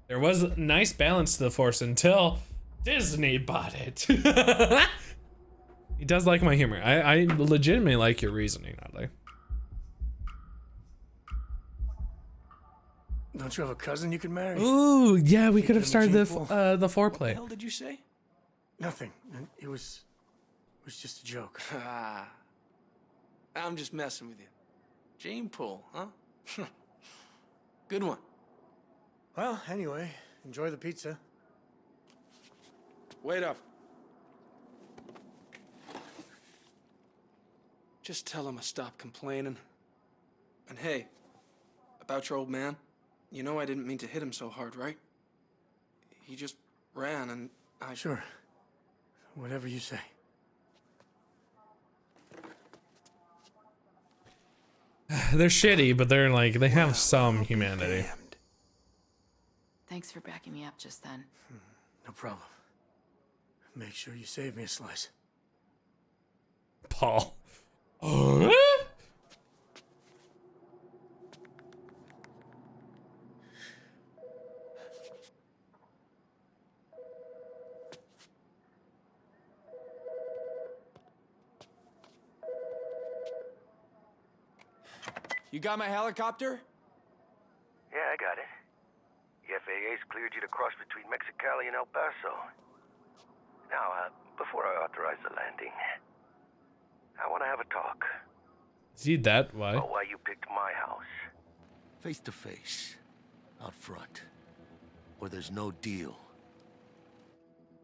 There was a nice balance to the Force until Disney bought it. He does like my humor. I legitimately like your reasoning, Natalie. Don't you have a cousin you could marry? Ooh, yeah, we could have started the What foreplay. the hell did you say? Nothing. It was just a joke. I'm just messing with you. Jane Pool, huh? Good one. Well, anyway, enjoy the pizza. Wait up. Just tell him I stopped complaining. And hey, about your old man, you know I didn't mean to hit him so hard, right? He just ran and I... Sure. Whatever you say. They're shitty, but they're like, they have some humanity. Thanks for backing me up just then. No problem. Make sure you save me a slice. Paul. You got my helicopter? Yeah, I got it. The FAA's cleared you to cross between Mexicali and El Paso. Now, before I authorize the landing, I want to have a talk. See that? Why? About why you picked my house. Face to face. Out front. Where there's no deal.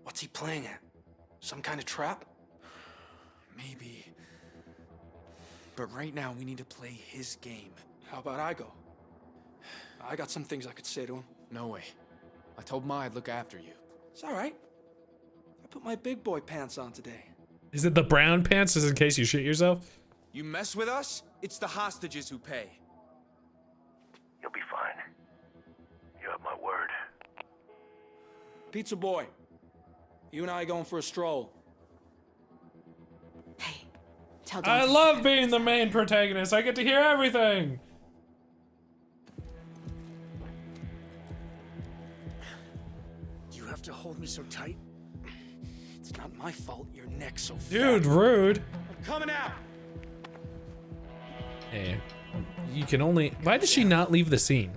What's he playing at? Some kind of trap? Maybe. But right now, we need to play his game. How about I go? I got some things I could say to him. No way. I told Ma I'd look after you. It's all right. I put my big boy pants on today. Is it the brown pants just in case you shit yourself? You mess with us, it's the hostages who pay. You'll be fine. You have my word. Pizza boy, you and I going for a stroll. Tell I love being the main protagonist. I get to hear everything. You have to hold me so tight. It's not my fault your neck's so fat. Dude, rude. I'm coming out. Hey, you can only... Why did she not leave the scene?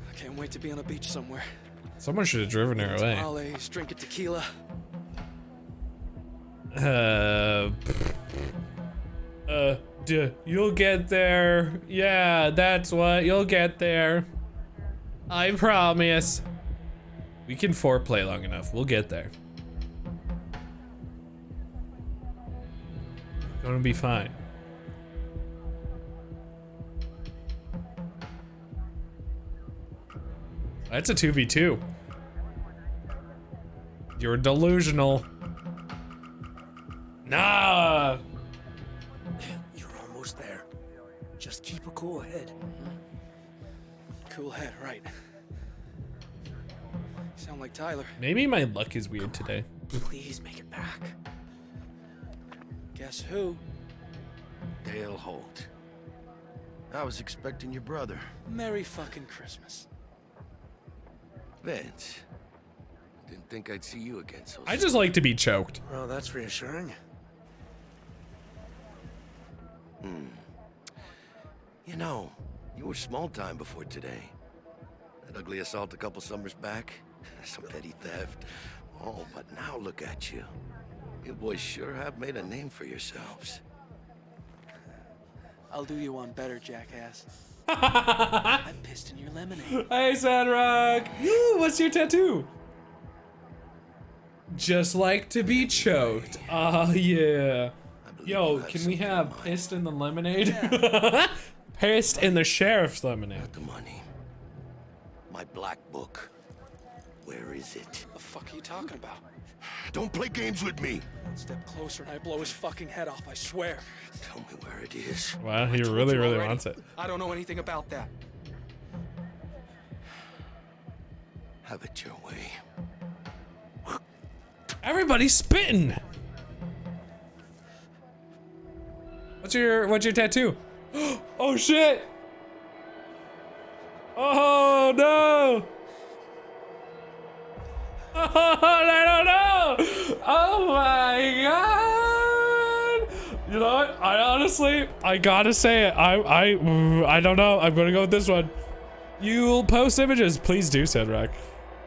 I can't wait to be on a beach somewhere. Someone should have driven her away. Tamales, drinking tequila. You'll get there. Yeah, that's what. You'll get there. I promise. We can foreplay long enough. We'll get there. Gonna be fine. That's a 2v2. You're delusional. Nah. You're almost there. Just keep a cool head. Cool head, right. Sound like Tyler. Maybe my luck is weird today. Please make it back. Guess who? Dale Holt. I was expecting your brother. Merry fucking Christmas. Vince. Didn't think I'd see you again so I just like to be choked. Well, that's reassuring. You know, you were small time before today. That ugly assault a couple summers back. Some petty theft. Oh, but now look at you. You boys sure have made a name for yourselves. I'll do you one better, jackass. I pissed in your lemonade. Hey, Sandrock. Ooh, what's your tattoo? Just like to be choked. Oh, yeah. Yo, can we have pissed in the lemonade? pissed in the sheriff's lemonade. The money. My black book. Where is it? The fuck are you talking about? Don't play games with me. One step closer and I blow his fucking head off, I swear. Tell me where it is. Wow, he really, really wants it. I don't know anything about that. Have it your way. Everybody's spitting. What's your tattoo? Oh shit! Oh no! Oh, I don't know! Oh my god! You know what? I gotta say it. I don't know. I'm gonna go with this one. You'll post images. Please do, Sedrak.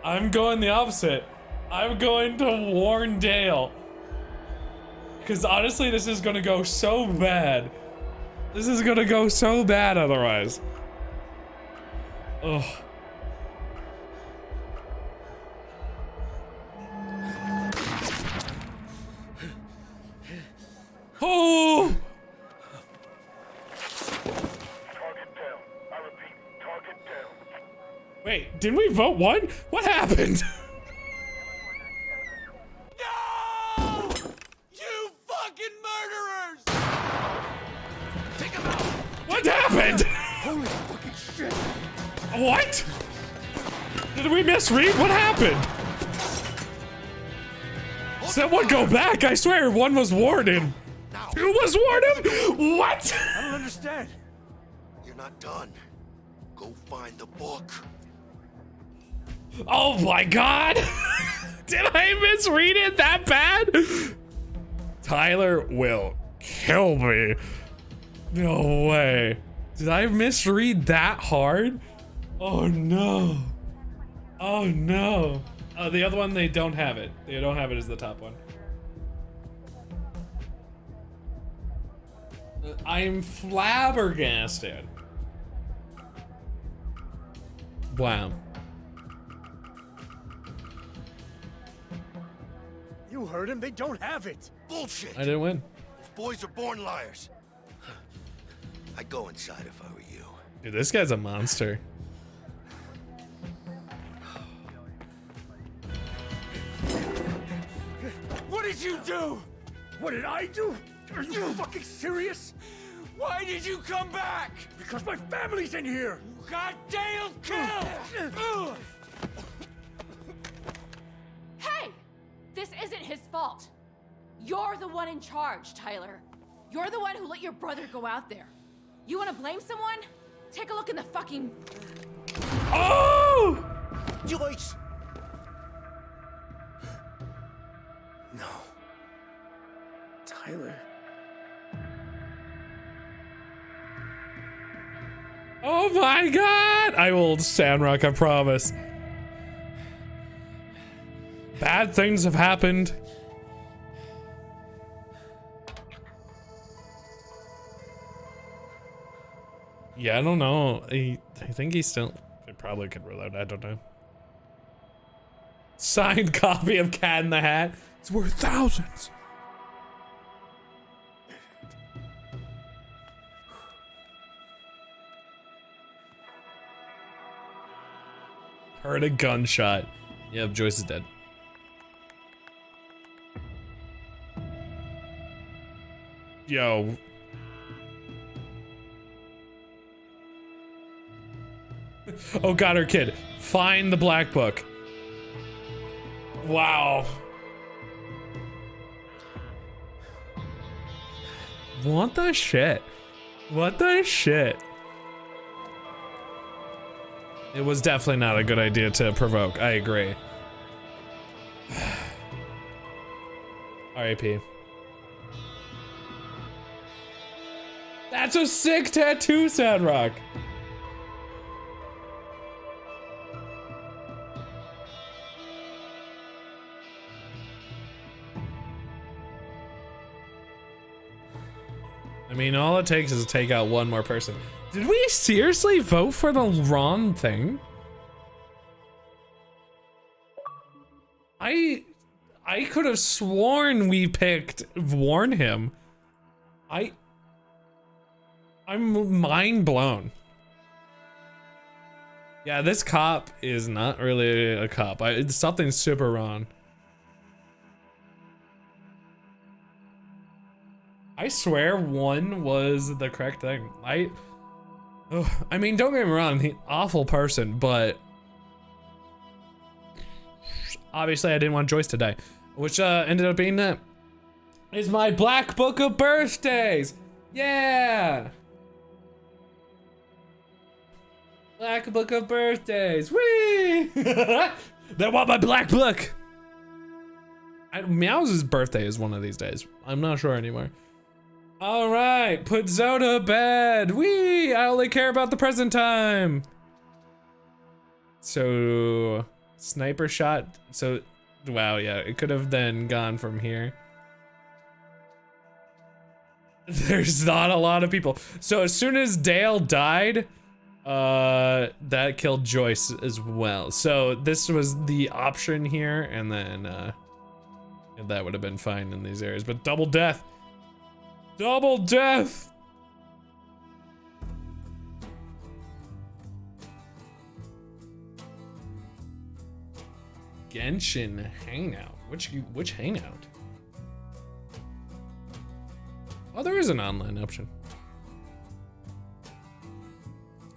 I'm going the opposite. I'm going to warn Dale. Because honestly, this is gonna go so bad. This is gonna go so bad otherwise. Ugh. Oh! Wait, didn't we vote one? What happened? No! You fucking murderers! Take him out! What happened? Holy fucking shit! What? Did we misread? What happened? Someone go back, I swear, one was warden. Two was warden? What? I don't understand. You're not done. Go find the book. Oh my god! Did I misread it that bad? Tyler will kill me. No way. Did I misread that hard? Oh no. Oh no. Oh, the other one, they don't have it. They don't have it as the top one. I'm flabbergasted. Wow. You heard him. They don't have it. Bullshit. I didn't win. Those boys are born liars. I'd go inside if I were you. Dude, this guy's a monster. What did you do? What did I do? Are you fucking serious? Why did you come back? Because my family's in here. Goddamn kill! Hey! This isn't his fault. You're the one in charge, Tyler. You're the one who let your brother go out there. You want to blame someone? Take a look in the fucking... Oh! Joyce! No. Tyler. Oh my god! I will Sandrock, I promise. Bad things have happened. Yeah, I don't know. I think he still... He probably could reload, I don't know. Signed copy of Cat in the Hat. It's worth thousands. Heard a gunshot. Yep, Joyce is dead. Yo. Oh god, her kid. Find the black book. Wow. What the shit? What the shit? It was definitely not a good idea to provoke. I agree. R.I.P. That's a sick tattoo, Sadrock. I mean, all it takes is to take out one more person. Did we seriously vote for the wrong thing? I could have sworn we picked warn him. I'm mind blown. Yeah, this cop is not really a cop. Something's super wrong. I swear 1 was the correct thing. I mean, don't get me wrong, he's an awful person, but obviously I didn't want Joyce to die, which ended up being that. Is my black book of birthdays. Yeah. Black book of birthdays. Whee! They want my black book. Meow's birthday is one of these days. I'm not sure anymore. All right, put Zoe to bed. Whee! I only care about the present time. So, sniper shot. So, wow, yeah, it could have then gone from here. There's not a lot of people. So as soon as Dale died, that killed Joyce as well. So this was the option here, and then that would have been fine in these areas. But double death. Double death. Genshin hangout. Which hangout? Oh, there is an online option.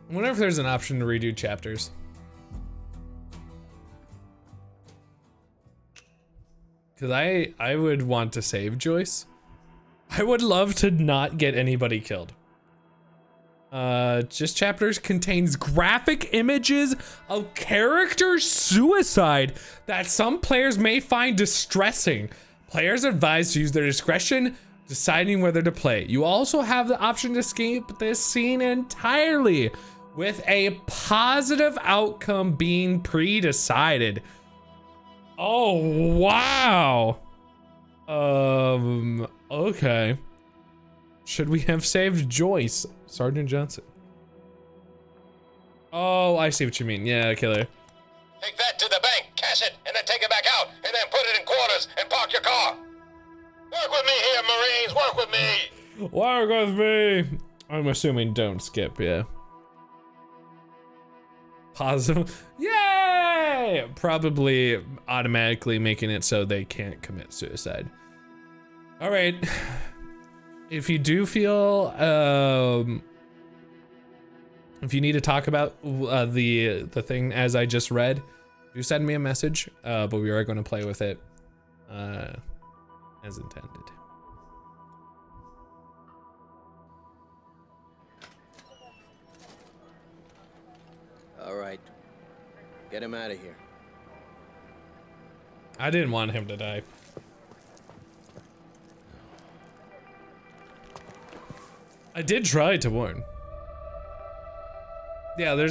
I wonder if there's an option to redo chapters. Cause I would want to save Joyce. I would love to not get anybody killed. Just chapters contains graphic images of character suicide that some players may find distressing. Players are advised to use their discretion deciding whether to play. You also have the option to skip this scene entirely, with a positive outcome being pre-decided. Oh, wow. Okay. Should we have saved Joyce? Sergeant Johnson. Oh, I see what you mean. Yeah, killer. Take that to the bank, cash it, and then take it back out, and then put it in quarters and park your car. Work with me here, Marines, work with me. Work with me. I'm assuming don't skip, yeah. Positive. Yay! Probably automatically making it so they can't commit suicide. All right. If you do feel, if you need to talk about the thing as I just read, do send me a message, but we are going to play with it as intended. All right. Get him out of here. I didn't want him to die. I did try to warn. Yeah, they're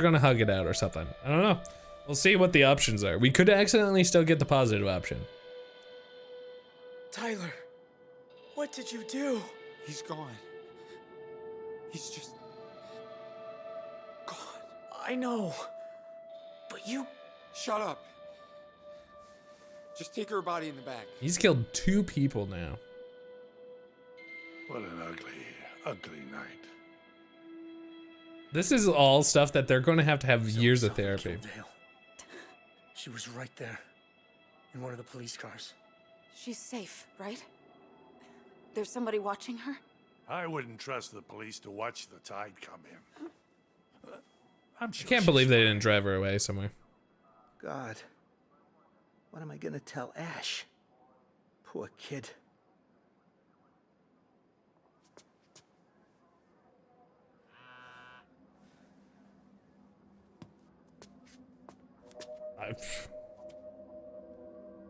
gonna hug it out or something. I don't know. We'll see what the options are. We could accidentally still get the positive option. Tyler, what did you do? He's gone. He's just gone. I know, but you... Shut up. Just take her body in the back. He's killed 2 people now. What an ugly night. This is all stuff that they're going to have years of therapy. Dale. She was right there, in one of the police cars. She's safe, right? There's somebody watching her? I wouldn't trust the police to watch the tide come in. I'm I sure can't believe they didn't drive her away somewhere. God, what am I gonna tell Ash? Poor kid.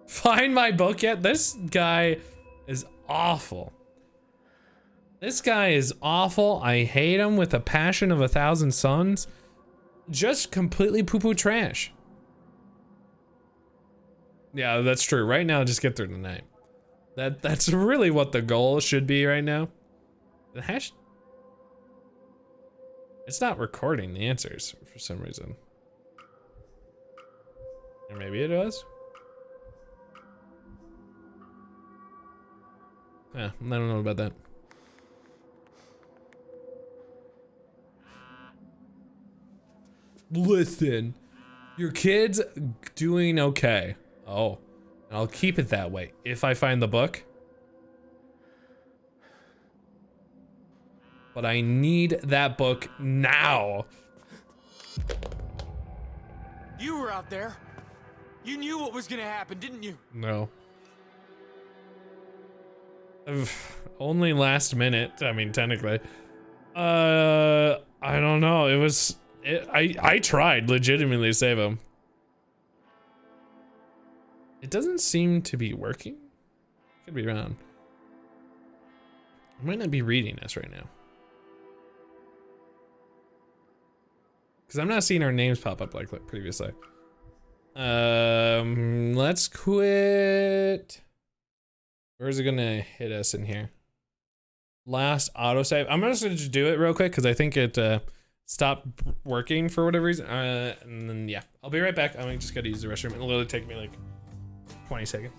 Find my book yet? This guy is awful. This guy is awful. I hate him with a passion of 1,000 suns. Just completely poo-poo trash. Yeah, that's true. Right now, just get through the night. That's really what the goal should be right now. The hash... It's not recording the answers for some reason. Or maybe it was. Yeah, I don't know about that. Listen, your kid's doing okay. Oh, and I'll keep it that way if I find the book. But I need that book now. You were out there. You knew what was gonna happen, didn't you? No. Only last minute. I mean, technically. I don't know. It was. I tried legitimately to save him. It doesn't seem to be working. Could be wrong. I might not be reading this right now. Because I'm not seeing our names pop up like previously. Let's quit. Where's it gonna hit us in here? Last autosave. I'm just gonna do it real quick because I think it stopped working for whatever reason. And then yeah, I'll be right back. I'm just gotta use the restroom. It'll literally take me like 20 seconds.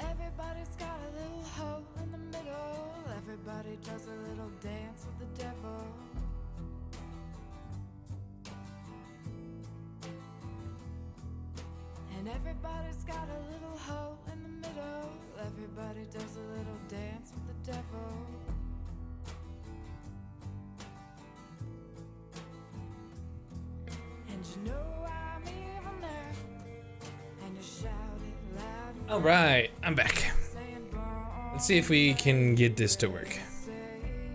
Everybody's got a little hole in the middle. Everybody does a little dance with the devil. And everybody's got a little hole in the middle. Everybody does a little dance with the devil. And you know I'm even there. And you shout it loud. All right, I'm back. Let's see if we can get this to work.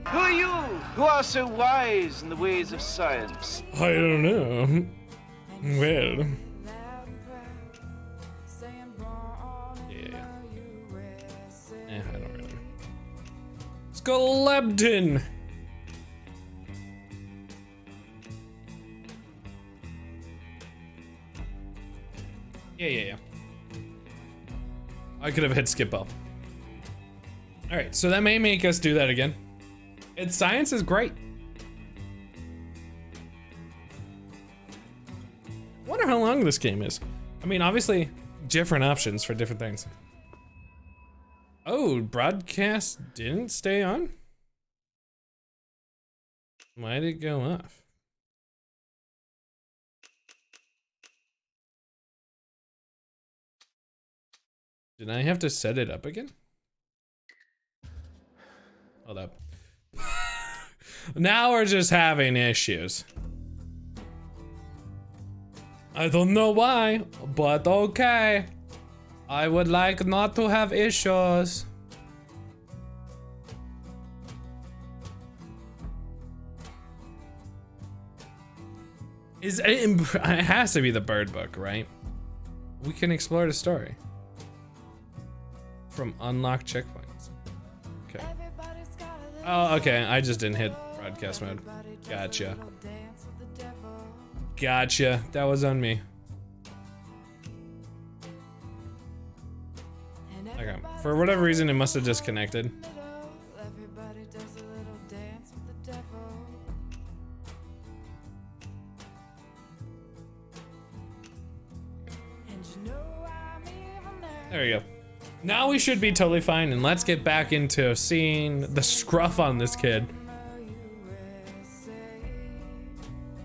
Who are you who are so wise in the ways of science? I don't know. Well. Yeah. I don't really. Skeleptin! Yeah. I could have hit skip up. Alright, so that may make us do that again. Science is great. I wonder how long this game is. I mean, obviously, different options for different things. Oh, broadcast didn't stay on? Why did it go off? Did I have to set it up again? Hold up. Now we're just having issues. I don't know why, but okay. I would like not to have issues. It has to be the bird book, right? We can explore the story. From unlocked checkpoints. Okay. Oh, okay. I just didn't hit broadcast mode. Gotcha. Gotcha. That was on me. Okay. For whatever reason, it must have disconnected. There we go. Now we should be totally fine, and let's get back into seeing the scruff on this kid.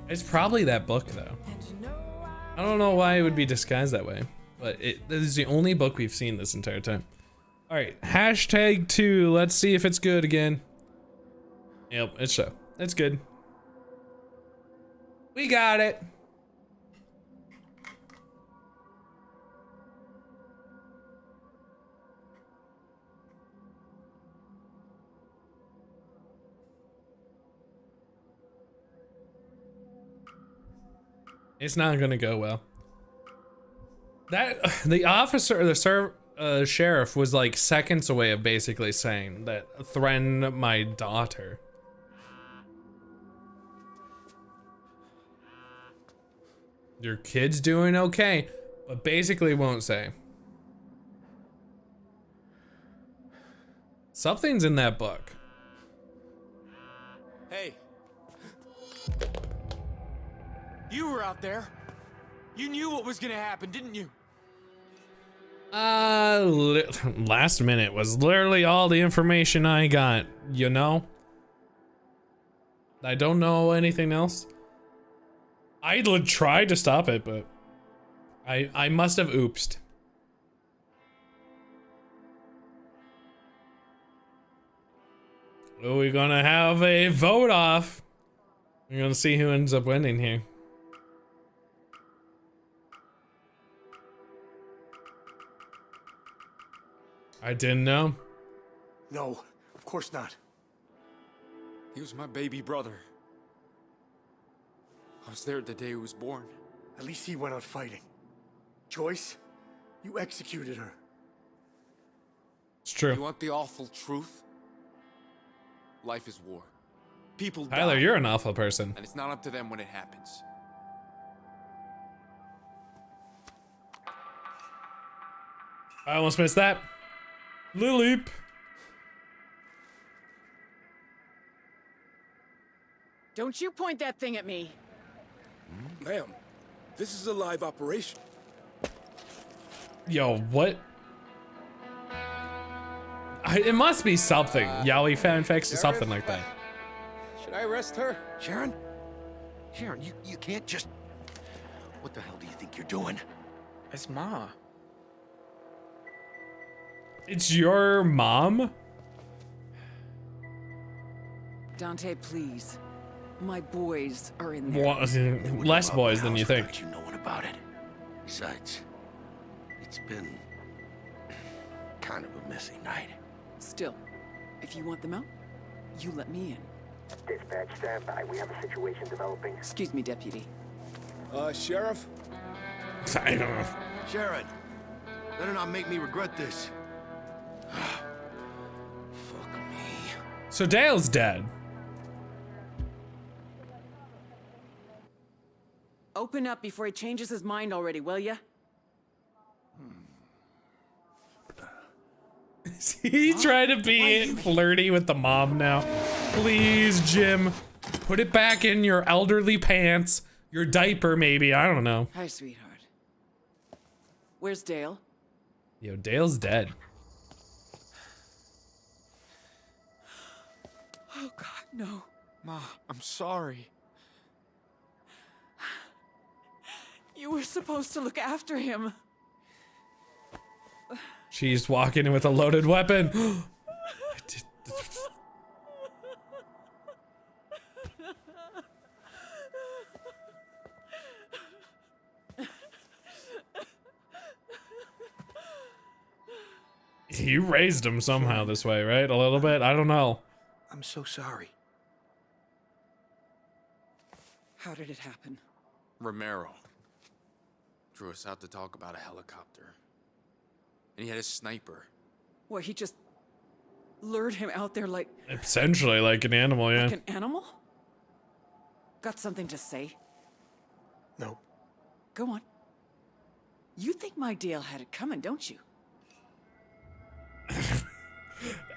It's probably that book, though. I don't know why it would be disguised that way, but this is the only book we've seen this entire time. All right, #2. Let's see if it's good again. Yep, it's so. It's good. We got it. It's not gonna go well. The officer, the sheriff was like seconds away of basically saying that threaten my daughter. Your kid's doing okay, but basically won't say. Something's in that book. Hey. You were out there. You knew what was gonna happen, didn't you? Last minute was literally all the information I got, you know? I don't know anything else. I tried to stop it, but I must have oopsed. Oh, we're gonna have a vote off. We're gonna see who ends up winning here. I didn't know. No, of course not. He was my baby brother. I was there the day he was born. At least he went out fighting. Joyce, you executed her. It's true. You want the awful truth? Life is war. People Tyler, die, you're an awful person. and it's not up to them when it happens. I almost missed that. Lily. Don't you point that thing at me. Ma'am, this is a live operation. Yo, what? It must be something. Yaoi fanfics or something like that. Should I arrest her? Sharon? Sharon, you can't just... What the hell do you think you're doing? It's Ma. It's your mom? Dante, please. My boys are in there. Less boys than you think. You know what about it? Besides, it's been kind of a messy night. Still, if you want them out, you let me in. Dispatch, stand by. We have a situation developing. Excuse me, Deputy. Sheriff? I don't know. Sharon, better not make me regret this. Fuck me. So Dale's dead. Open up before he changes his mind already, will ya? Is he trying to be flirty with the mom now? Please, Jim. Put it back in your elderly pants. Your diaper, maybe. I don't know. Hi, sweetheart. Where's Dale? Yo, Dale's dead. Oh, God, no. Ma, I'm sorry. You were supposed to look after him. She's walking in with a loaded weapon. You raised him somehow this way, right? A little bit? I don't know. I'm so sorry. How did it happen? Romero drew us out to talk about a helicopter. And he had a sniper. What, he just lured him out there like... Essentially like an animal, yeah. Like an animal? Got something to say? No. Go on. You think my Dale had it coming, don't you?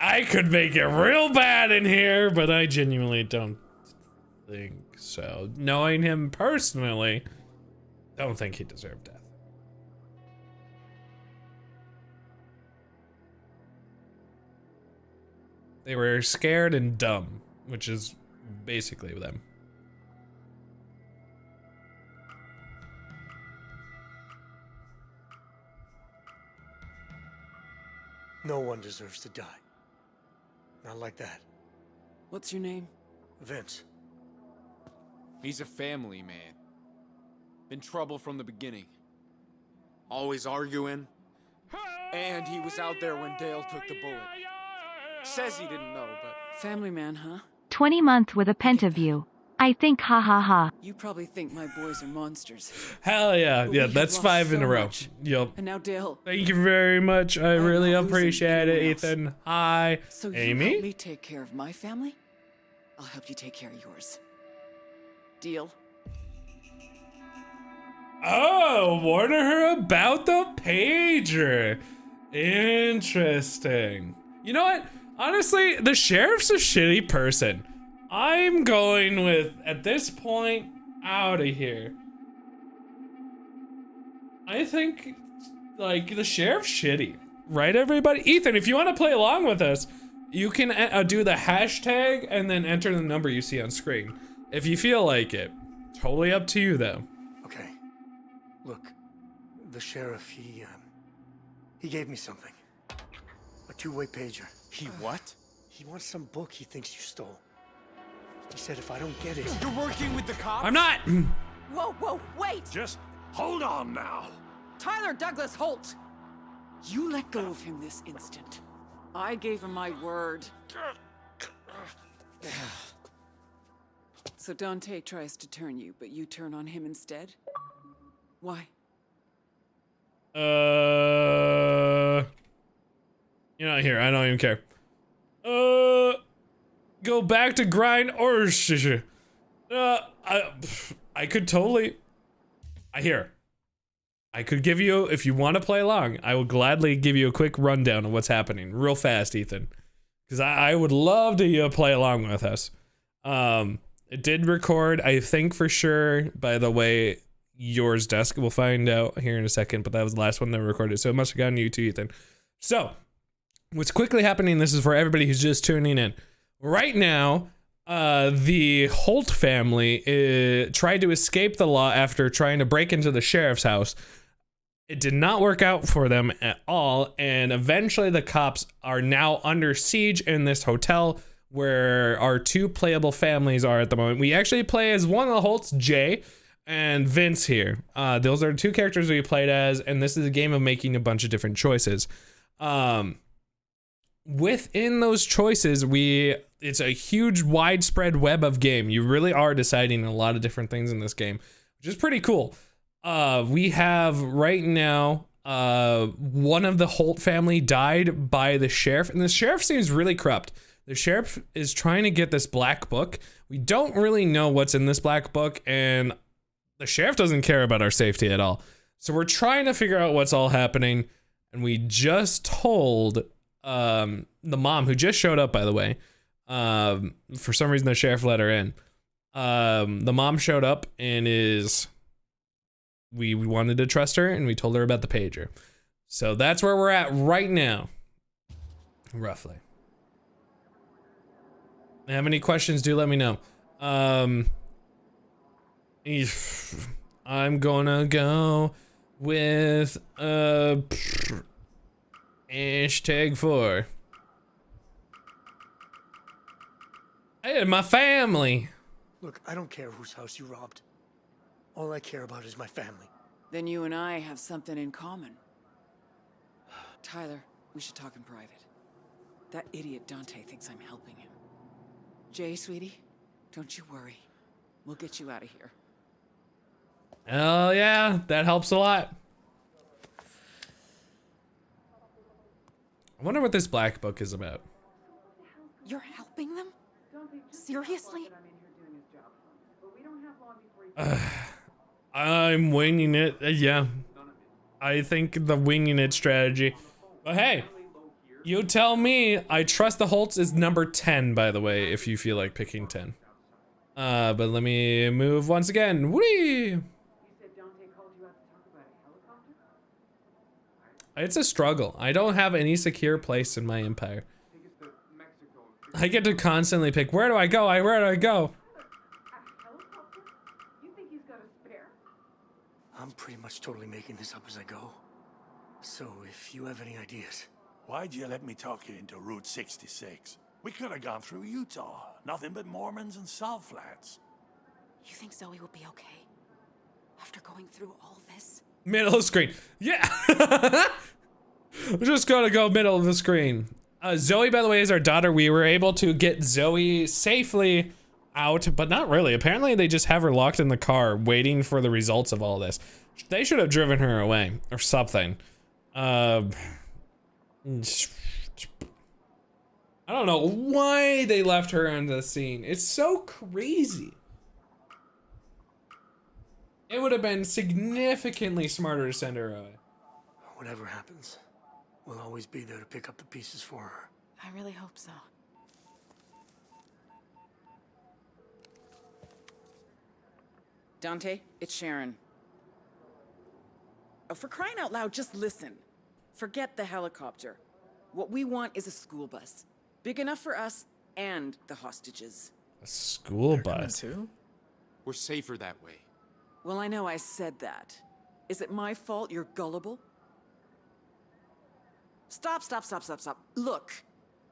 I could make it real bad in here, but I genuinely don't think so. Knowing him personally, don't think he deserved death. They were scared and dumb, which is basically them. No one deserves to die. Not like that. What's your name? Vince. He's a family man. Been trouble from the beginning. Always arguing. And he was out there when Dale took the bullet. Says he didn't know, but... Family man, huh? 20 month with a pentaview. I think ha ha ha. You probably think my boys are monsters. Hell yeah. But Yeah, we that's have 5 lost in a so row. much. Yep. And now Dale. Thank you very much. I really not losing appreciate it, anyone else. Ethan. Hi. So you Amy? help me take care of my family? I'll help you take care of yours. Deal? Oh, warning her about the pager. Interesting. You know what? Honestly, the sheriff's a shitty person. I'm going with, at this point, out of here. I think, like, the sheriff's shitty. Right, everybody? Ethan, if you want to play along with us, you can do the hashtag and then enter the number you see on screen. If you feel like it. Totally up to you, though. Okay. Look, the sheriff, he gave me something. A two-way pager. He what? He wants some book he thinks you stole. He said if I don't get it... You're working with the cops? I'm not! Whoa, whoa, wait! Just hold on now. Tyler Douglas Holt! You let go of him this instant. I gave him my word. So Dante tries to turn you, but you turn on him instead? Why? You're not here. I don't even care. Go back to grind or I could totally. I could give you, if you want to play along, I will gladly give you a quick rundown of what's happening real fast, Ethan. Because I would love to play along with us. It did record, I think for sure, by the way, yours, Dusk. We'll find out here in a second, but that was the last one that recorded, so it must have gone to you too, Ethan. So, what's quickly happening, this is for everybody who's just tuning in. Right now, the Holt family tried to escape the law after trying to break into the sheriff's house. It did not work out for them at all, and eventually the cops are now under siege in this hotel where our two playable families are at the moment. We actually play as one of the Holts, Jay, and Vince here. Those are the two characters we played as, and this is a game of making a bunch of different choices. Within those choices, it's a huge widespread web of game. You really are deciding a lot of different things in this game, which is pretty cool. We have right now, one of the Holt family died by the sheriff, and the sheriff seems really corrupt. The sheriff is trying to get this black book. We don't really know what's in this black book, and the sheriff doesn't care about our safety at all. So we're trying to figure out what's all happening, and we just told the mom, who just showed up, by the way. For some reason, the sheriff let her in. The mom showed up and we wanted to trust her, and we told her about the pager. So that's where we're at right now, roughly. If you have any questions, do let me know. I'm gonna go with hashtag 4. Hey, my family. Look, I don't care whose house you robbed. All I care about is my family. Then you and I have something in common. Tyler, we should talk in private. That idiot Dante thinks I'm helping him. Jay, sweetie, don't you worry. We'll get you out of here. Oh yeah, that helps a lot. I wonder what this black book is about. You're helping them? Seriously? I'm winging it. Yeah. I think the winging it strategy. But hey, you tell me. I trust the Holtz is number 10, by the way, if you feel like picking 10. But let me move once again. Whee! It's a struggle. I don't have any secure place in my empire. I get to constantly pick, where do I go? Where do I go? I'm pretty much totally making this up as I go. So if you have any ideas. Why'd you let me talk you into Route 66? We could have gone through Utah. Nothing but Mormons and salt flats. You think Zoe will be okay? After going through all this? Middle of the screen. Yeah. We're just gonna go middle of the screen. Zoe, by the way, is our daughter. We were able to get Zoe safely out, but not really. Apparently, they just have her locked in the car waiting for the results of all this. They should have driven her away or something. I don't know why they left her on the scene. It's so crazy. It would have been significantly smarter to send her away. Whatever happens, we'll always be there to pick up the pieces for her. I really hope so. Dante, it's Sharon. Oh, for crying out loud, just listen. Forget the helicopter. What we want is a school bus. Big enough for us and the hostages. A school bus? Too? We're safer that way. Well, I know I said that. Is it my fault you're gullible? Stop. Look,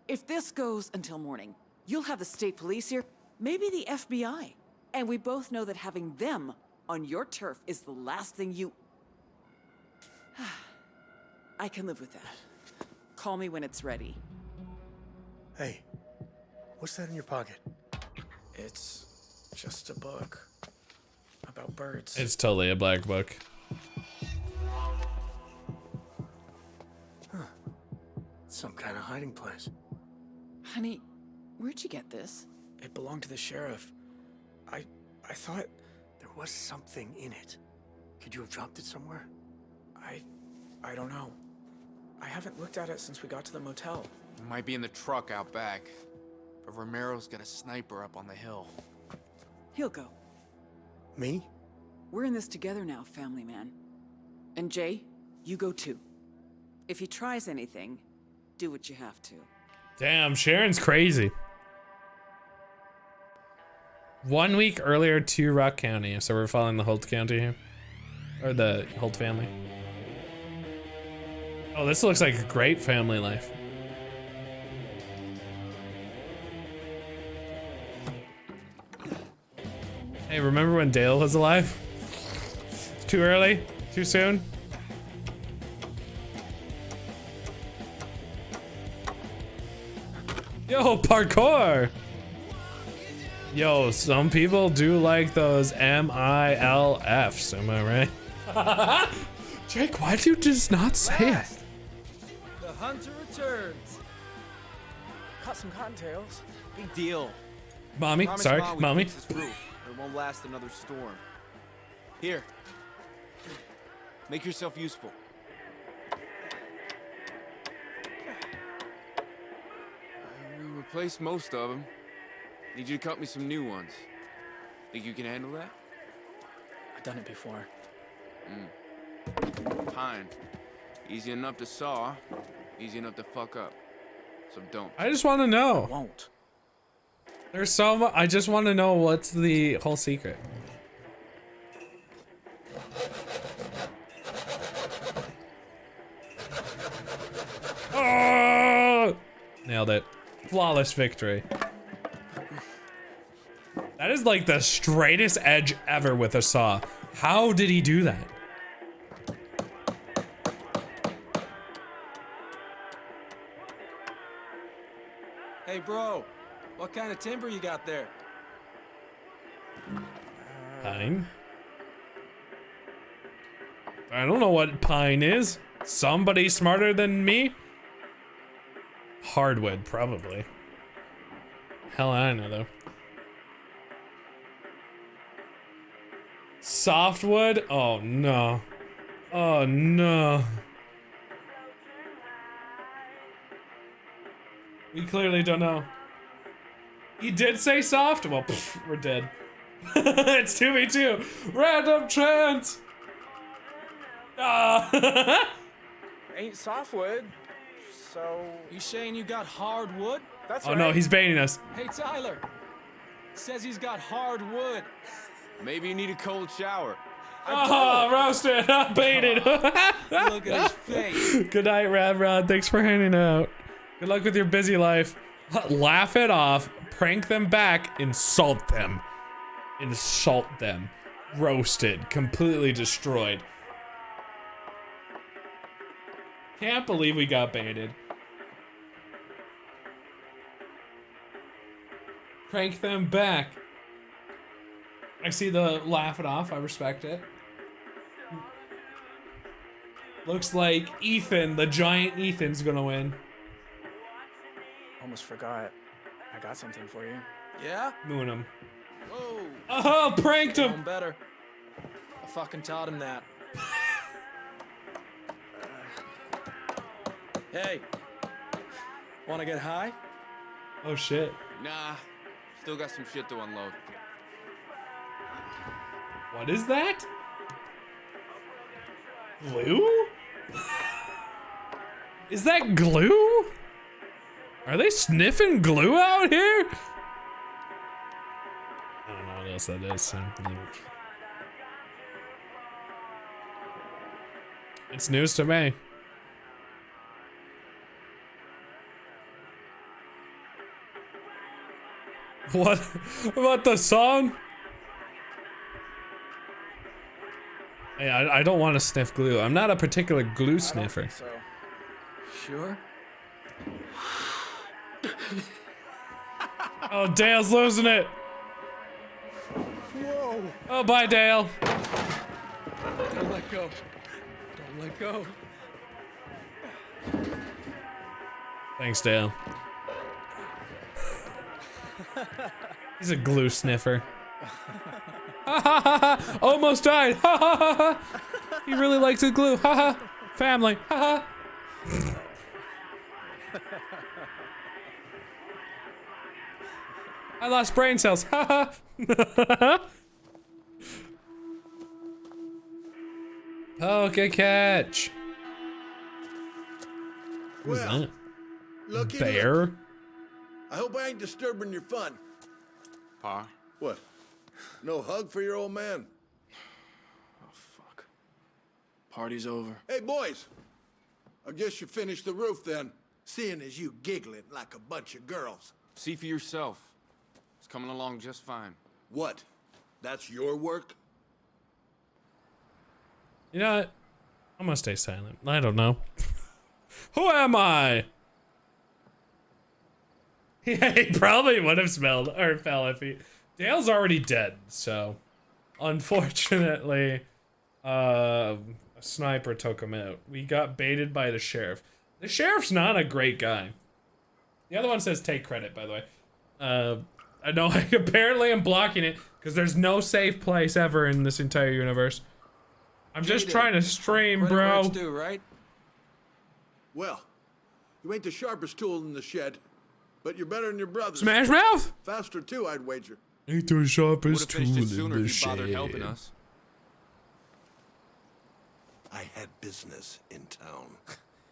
if this goes until morning, you'll have the state police here, maybe the FBI. And we both know that having them on your turf is the last thing you... I can live with that. Call me when it's ready. Hey, what's that in your pocket? It's just a book about birds. It's totally a black book. Huh. Some kind of hiding place. Honey, where'd you get this? It belonged to the sheriff. I thought there was something in it. Could you have dropped it somewhere? I don't know. I haven't looked at it since we got to the motel. It might be in the truck out back. But Romero's got a sniper up on the hill. He'll go. Me? We're in this together now, family man. And Jay, you go too. If he tries anything, do what you have to. Damn, Sharon's crazy. 1 week earlier to Rock County, so we're following the Holt County here. Or the Holt family. Oh, this looks like a great family life. Hey, remember when Dale was alive? Too early? Too soon? Yo, parkour! Yo, some people do like those MILFs, am I right? Jake, why did you just not say it? The hunter returns. Caught some cottontails. Big deal. Mommy, Promise sorry, Ma we mommy. fix this roof, or it won't last another storm. Here. Make yourself useful. We replaced most of them. Need you to cut me some new ones. Think you can handle that? I've done it before. Pine. Easy enough to saw, easy enough to fuck up. So don't. I just want to know. I won't. There's so much. I just want to know what's the whole secret. Oh! Nailed it. Flawless victory. That is like the straightest edge ever with a saw. How did he do that? Hey, bro. What kind of timber you got there? Pine? I don't know what pine is. Somebody smarter than me? Hardwood, probably. Hell, I know though. Softwood? Oh no. Oh no. We clearly don't know. He did say soft? Well, pff, we're dead. It's 2v2. Random chance. Ain't softwood, so... You saying you got hardwood? That's Oh right. no, he's baiting us. Hey, Tyler. Says he's got hardwood. Maybe you need a cold shower. Oh, roasted. Baited. Look at his face. Good night, Rad Rod. Thanks for hanging out. Good luck with your busy life. Laugh it off. Prank them back. Insult them. Insult them. Roasted. Completely destroyed. Can't believe we got baited. Prank them back. I see the laugh it off. I respect it. Looks like Ethan, the giant Ethan's gonna win. Almost forgot. I got something for you. Yeah? Moon him. Whoa. Oh, pranked him. Known better. I fucking taught him that. Hey. Wanna get high? Oh shit. Nah, still got some shit to unload. What is that? Glue? Is that glue? Are they sniffing glue out here? I don't know what else that is. It's news to me. What about the song? Hey, I don't want to sniff glue. I'm not a particular glue sniffer. So, sure? Oh, Dale's losing it. Whoa! Oh, bye, Dale. Don't let go. Don't let go. Thanks, Dale. He's a glue sniffer. Almost died. He really likes his glue. Family. I lost brain cells. Okay, catch. Who's Well, that? looky, Bear? looky. I hope I ain't disturbing your fun. Pa? What? No hug for your old man? Party's over. Hey, boys. I guess you finished the roof then, seeing as you giggling like a bunch of girls. See for yourself. It's coming along just fine. What? That's your work? You know what? I'm gonna stay silent. I don't know. Who am I? Yeah, he probably would have smelled or fell if he. Dale's already dead, so unfortunately, a sniper took him out. We got baited by the sheriff. The sheriff's not a great guy. The other one says take credit, by the way. I know I apparently am blocking it because there's no safe place ever in this entire universe. I'm just trying to stream, bro. Do, right? Well, you ain't the sharpest tool in the shed, but you're better than your brothers. Smash Mouth? Faster too, I'd wager. Ain't the sharpest tool in sooner the if you bothered shed. helping us. I had business in town.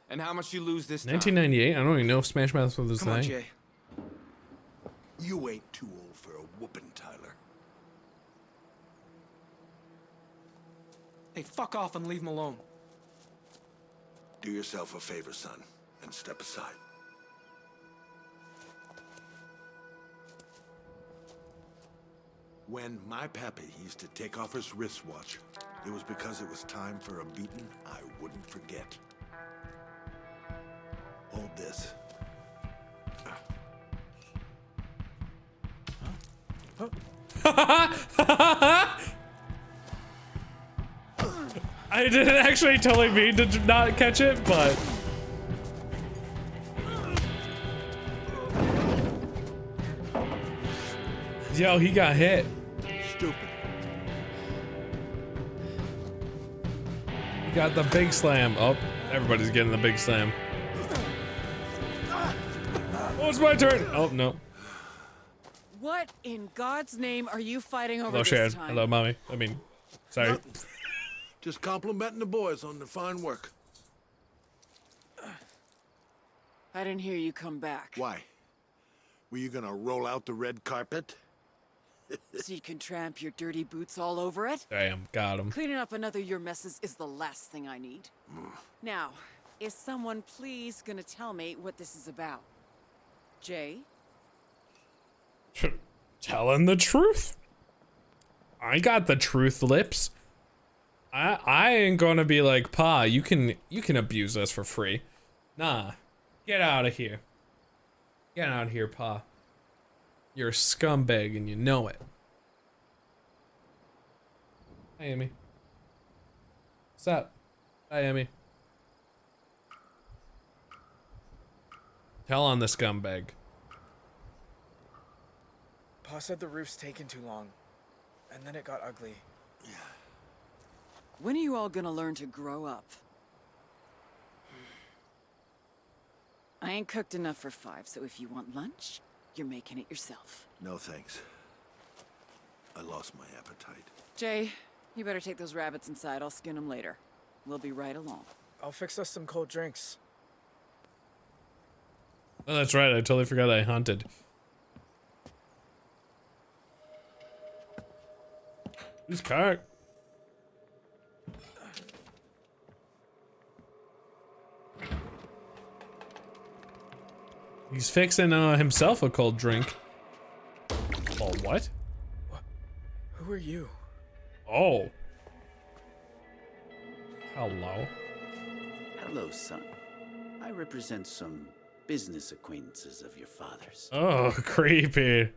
And how much you lose this time? 1998. I don't even know if Smash Mouth was this Come on, thing. Jay. You ain't too old for a whooping, Tyler. Hey, fuck off and leave him alone. Do yourself a favor, son, and step aside. When my pappy used to take off his wristwatch, it was because it was time for a beating I wouldn't forget. Hold this. I didn't actually totally mean to not catch it, but... Yo, he got hit. Stupid. He got the big slam. Oh, everybody's getting the big slam. Oh, it's my turn. Oh, no. What in God's name are you fighting over Hello, this Sharon. time? Hello, mommy. I mean, sorry. Just complimenting the boys on their fine work. I didn't hear you come back. Why? Were you gonna roll out the red carpet? So you can tramp your dirty boots all over it? Damn, got him. Cleaning up another of your messes is the last thing I need. Now, is someone please gonna tell me what this is about? Jay? Telling the truth. I got the truth lips. I ain't gonna be like, Pa, you can abuse us for free. Nah. Get out of here. Get out of here, Pa. You're a scumbag and you know it. Hi, Amy. What's up? Hi, Amy. Tell on the scumbag. Pa said the roof's taken too long, and then it got ugly. When are you all gonna learn to grow up? I ain't cooked enough for 5, so if you want lunch, you're making it yourself. No thanks. I lost my appetite. Jay, you better take those rabbits inside. I'll skin them later. We'll be right along. I'll fix us some cold drinks. Oh, that's right. I totally forgot I hunted. Who's car? He's fixing himself a cold drink. Oh, what? Who are you? Oh. Hello. Hello, son. I represent some business acquaintances of your father's. Oh, creepy.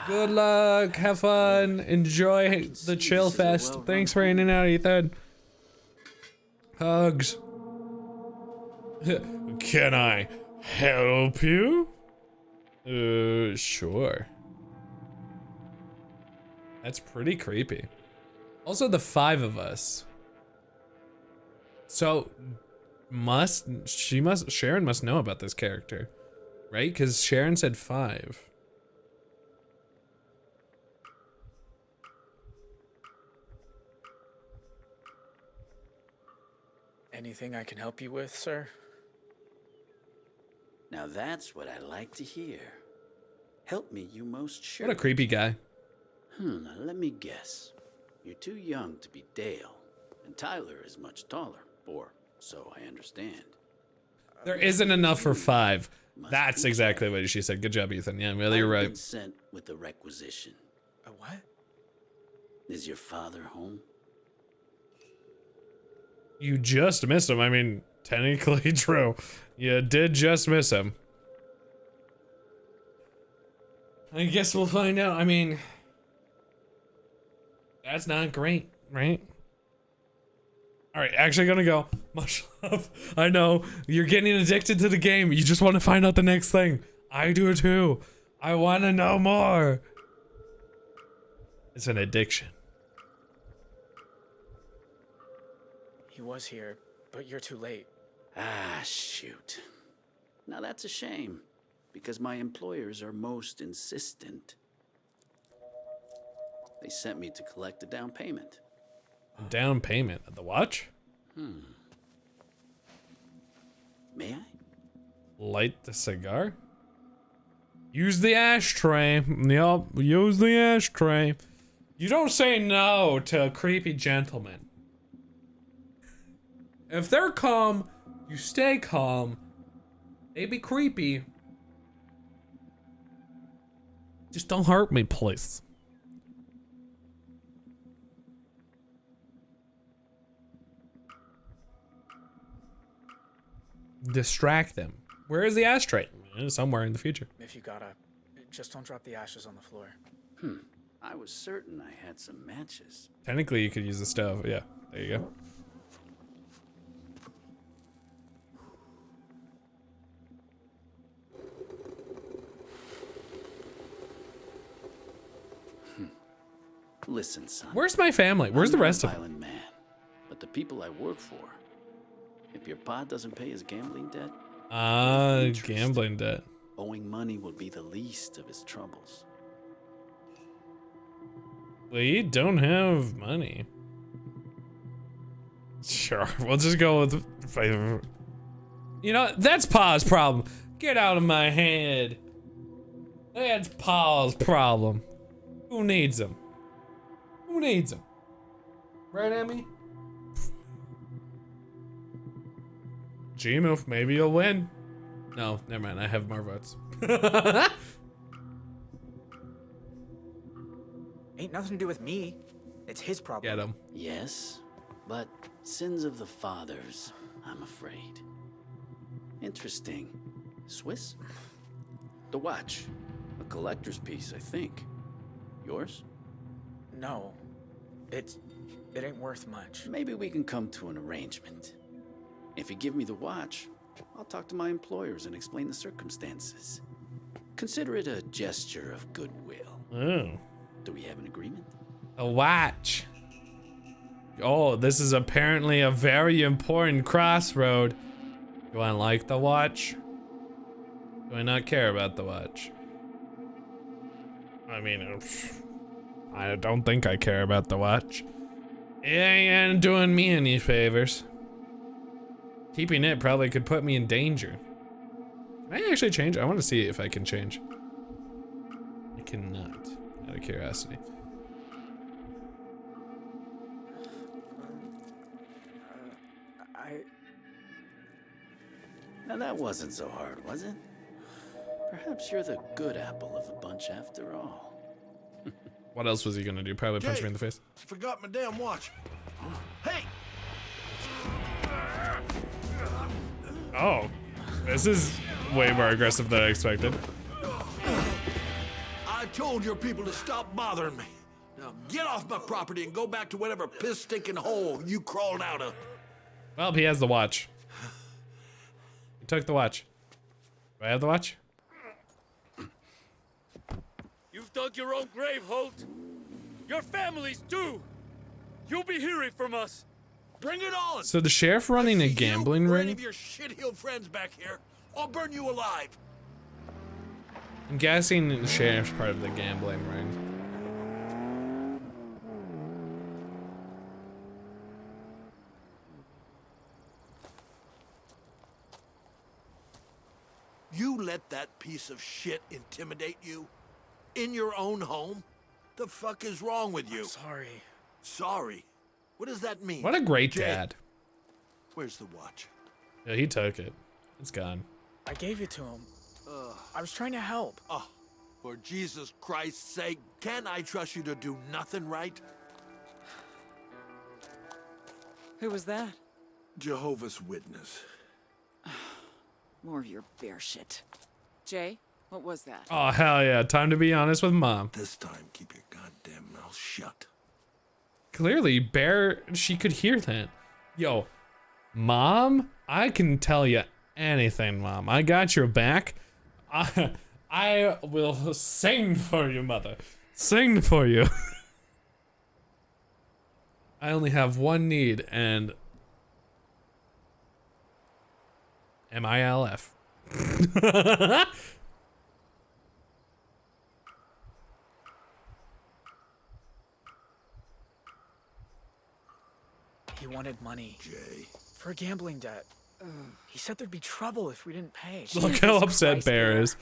Good luck. Have fun. Enjoy the chill fest. Thanks for hanging out, Ethan. Hugs. Can I help you? Sure. That's pretty creepy. Also, the 5 of us. So, Sharon must know about this character, right? Because Sharon said 5. Anything I can help you with, sir? Now that's what I like to hear. Help me, you most sure. What a creepy guy. Now let me guess. You're too young to be Dale, and Tyler is much taller, or so I understand. There isn't enough for 5. That's exactly what she said. Good job, Ethan. Yeah, really, you're I've been right. sent with a requisition. A what? Is your father home? You just missed him. I mean, technically true. You did just miss him. I guess we'll find out. I mean, that's not great, right? All right, actually gonna go. Much love. I know, you're getting addicted to the game. You just want to find out the next thing. I do too. I want to know more. It's an addiction. He was here, but you're too late. Ah, shoot. Now that's a shame, because my employers are most insistent. They sent me to collect a down payment. Down payment at the watch? May I? Light the cigar? Use the ashtray. Yup, use the ashtray. You don't say no to a creepy gentleman. If they're calm, you stay calm. They be creepy. Just don't hurt me, please. Distract them. Where is the ashtray? Somewhere in the future. If you gotta, just don't drop the ashes on the floor. I was certain I had some matches. Technically, you could use the stove. Yeah, there you go. Listen, son. Where's my family? Where's the rest of them? I'm not a violent man, but the people I work for. If your pa doesn't pay his gambling debt, Gambling debt. owing money will be the least of his troubles. We don't have money. Sure, we'll just go with. You know, that's Pa's problem. Get out of my head. That's Pa's problem. Who needs him? Who needs him? Right, Emmy? G move. Maybe you'll win. No, never mind. I have more votes. Ain't nothing to do with me. It's his problem. Get him. Yes, but sins of the fathers, I'm afraid. Interesting. Swiss? The watch. A collector's piece, I think. Yours? No. It ain't worth much. Maybe we can come to an arrangement. If you give me the watch, I'll talk to my employers and explain the circumstances. Consider it a gesture of goodwill. Oh. Do we have an agreement? A watch. Oh, this is apparently a very important crossroad. Do I like the watch? Do I not care about the watch? I mean, I don't think I care about the watch. It ain't doing me any favors. Keeping it probably could put me in danger. Can I actually change? I want to see if I can change. I cannot, out of curiosity. Now that wasn't so hard, was it? Perhaps you're the good apple of the bunch after all. What else was he gonna do? Probably punch Jay, me in the face. I forgot my damn watch. Hey! Oh, this is way more aggressive than I expected. I told your people to stop bothering me. Now get off my property and go back to whatever piss-stinking hole you crawled out of. Well, he has the watch. He took the watch. Do I have the watch? You've dug your own grave, Holt. Your families too. You'll be hearing from us. Bring it on! So the sheriff running a gambling Or any ring? of your shit-heeled friends back here, I'll burn you alive. I'm guessing the sheriff's part of the gambling ring. You let that piece of shit intimidate you? In your own home? The fuck is wrong with you? I'm sorry. Sorry? What does that mean? What a great Jay, dad. Where's the watch? Yeah, he took it. It's gone. I gave it to him. I was trying to help. Oh, for Jesus Christ's sake, can I trust you to do nothing right? Who was that? Jehovah's Witness. More of your bear shit. Jay, what was that? Oh, hell yeah. Time to be honest with Mom. This time, keep your goddamn mouth shut. Clearly, Bear, she could hear that. Yo, Mom, I can tell you anything, Mom. I got your back. I will sing for you, Mother. Sing for you. I only have one need, and MILF. He wanted money. Jay. For a gambling debt. He said there'd be trouble if we didn't pay. Look how upset Bear is.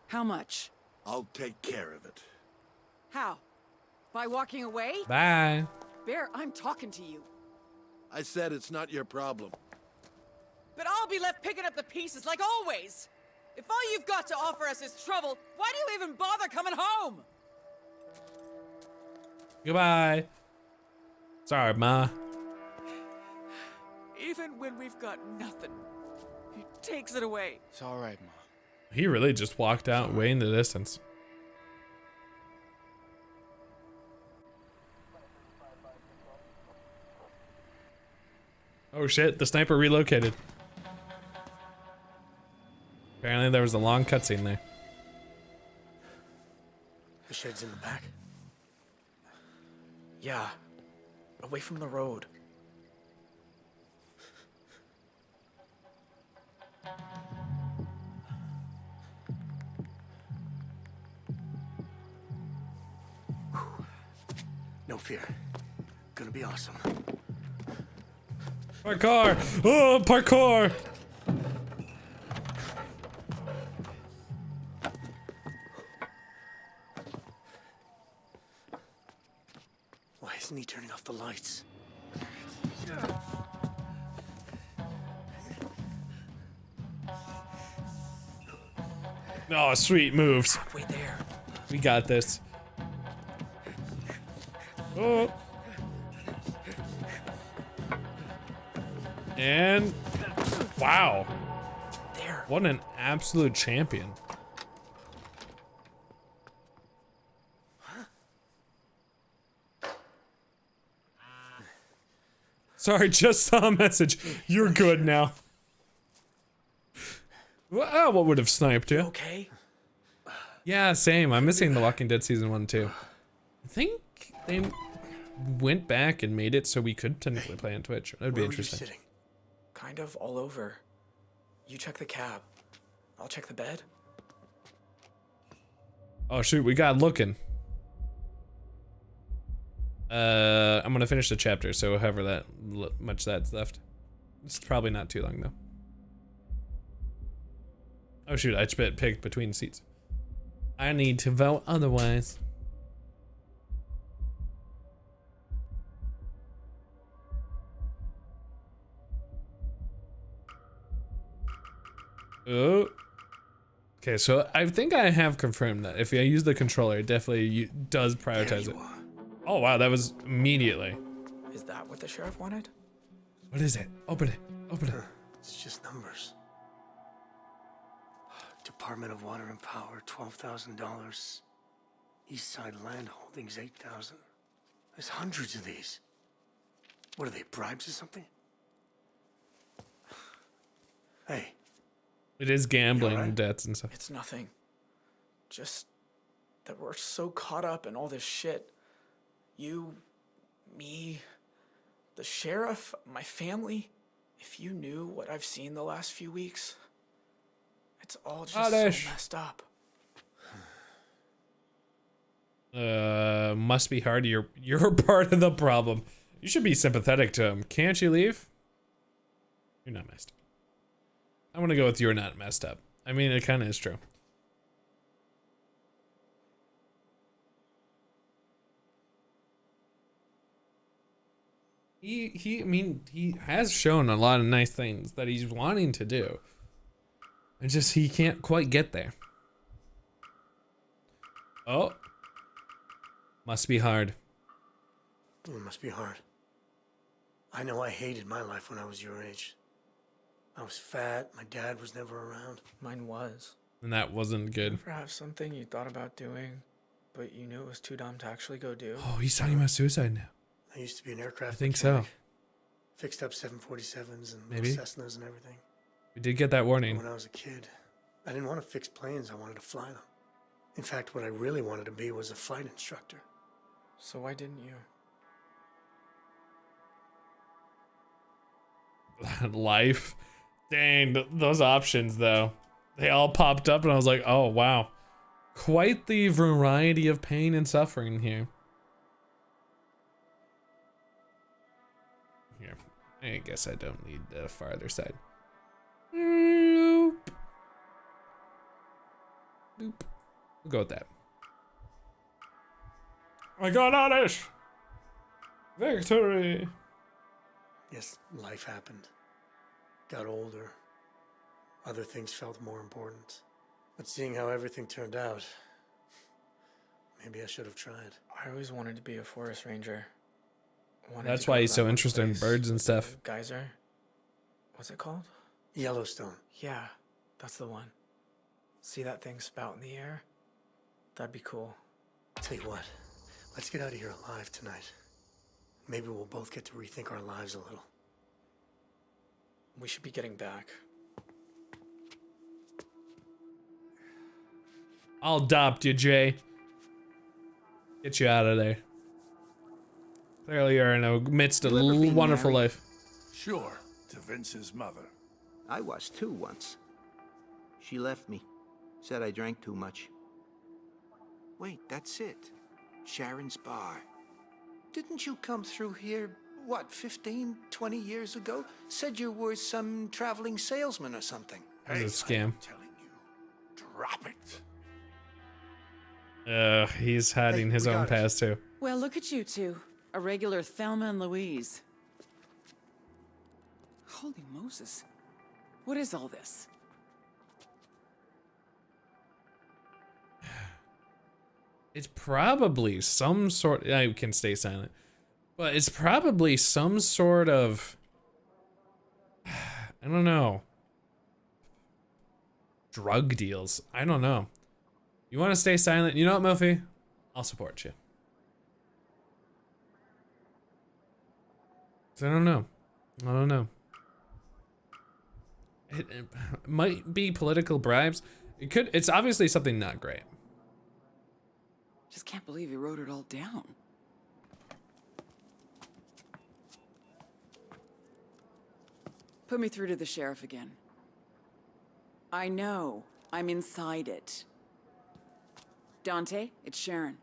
How much? I'll take care of it. How? By walking away? Bye. Bear, I'm talking to you. I said it's not your problem. But I'll be left picking up the pieces like always. If all you've got to offer us is trouble, why do you even bother coming home? Goodbye. Sorry, Ma. Even when we've got nothing, he takes it away. It's all right, Ma. He really just walked out way in the distance. Oh shit, the sniper relocated. Apparently there was a long cutscene there. The shed's in the back? Yeah. Away from the road. No fear. Gonna be awesome. Parkour! Oh, parkour! Why isn't he turning off the lights? Oh, sweet moves. Wait there. We got this. Oh. And wow. There. What an absolute champion. Sorry, just saw a message. You're good now. Well, what would have sniped you? Okay. Yeah, same. I'm missing The Walking Dead season 1 too. I think they went back and made it so we could technically play on Twitch. That'd be Where were you interesting. sitting? Kind of all over. You check the cab. I'll check the bed. Oh shoot, we got looking. I'm gonna finish the chapter, so however that much that's left. It's probably not too long though. Oh shoot, I just picked between seats. I need to vote otherwise. Oh. Okay, so I think I have confirmed that if I use the controller, it definitely does prioritize it. Oh wow, that was immediately. Is that what the sheriff wanted? What is it? Open it. Open it. It's just numbers. Department of Water and Power, $12,000. East Side Land Holdings, 8,000. There's hundreds of these. What are they, bribes or something? Hey. It is gambling and debts and stuff. It's nothing. Just that we're so caught up in all this shit. You, me, the sheriff, my family. If you knew what I've seen the last few weeks, it's all just so messed up. Must be hard. You're part of the problem. You should be sympathetic to him. Can't you leave? You're not messed up. I want to go with you're not messed up. I mean, it kind of is true. I mean, he has shown a lot of nice things that he's wanting to do. It's just he can't quite get there. Oh. Must be hard. It must be hard. I know I hated my life when I was your age. I was fat, my dad was never around. Mine was. And that wasn't good. Ever have something you thought about doing, but you knew it was too dumb to actually go do? Oh, he's talking about suicide now. I used to be an aircraft I think mechanic. so. Fixed up 747s and Maybe. Cessnas and everything. We did get that warning. When I was a kid, I didn't want to fix planes, I wanted to fly them. In fact, what I really wanted to be was a flight instructor. So why didn't you? Life. Dang, those options though. They all popped up and I was like, oh wow. Quite the variety of pain and suffering here. Here, I guess I don't need the farther side. Nope. Nope. We'll go with that. I got on it! Victory! Yes, life happened. Got older. Other things felt more important. But seeing how everything turned out, maybe I should have tried. I always wanted to be a forest ranger. That's why he's so interested in birds and stuff. Geyser? What's it called? Yellowstone. Yeah, that's the one. See that thing spout in the air? That'd be cool. Tell you what, let's get out of here alive tonight. Maybe we'll both get to rethink our lives a little. We should be getting back. I'll adopt you, Jay. Get you out of there. Clearly you're in the midst of a wonderful life. Sure, to Vince's mother. I was too once. She left me. Said I drank too much. Wait, that's it. Sharon's bar. Didn't you come through here, what, 15, 20 years ago? Said you were some traveling salesman or something. It was a scam. I'm telling you, drop it. He's hiding his own past too. Well, look at you two. A regular Thelma and Louise. Holy Moses. What is all this? It's probably some sort. I can stay silent, but it's probably some sort of. I don't know. Drug deals. I don't know. You want to stay silent? You know what, Muffy? I'll support you. 'Cause I don't know. I don't know. It might be political bribes. It could. It's obviously something not great. Just can't believe he wrote it all down. Put me through to the sheriff again. I know. I'm inside it. Dante, it's Sharon.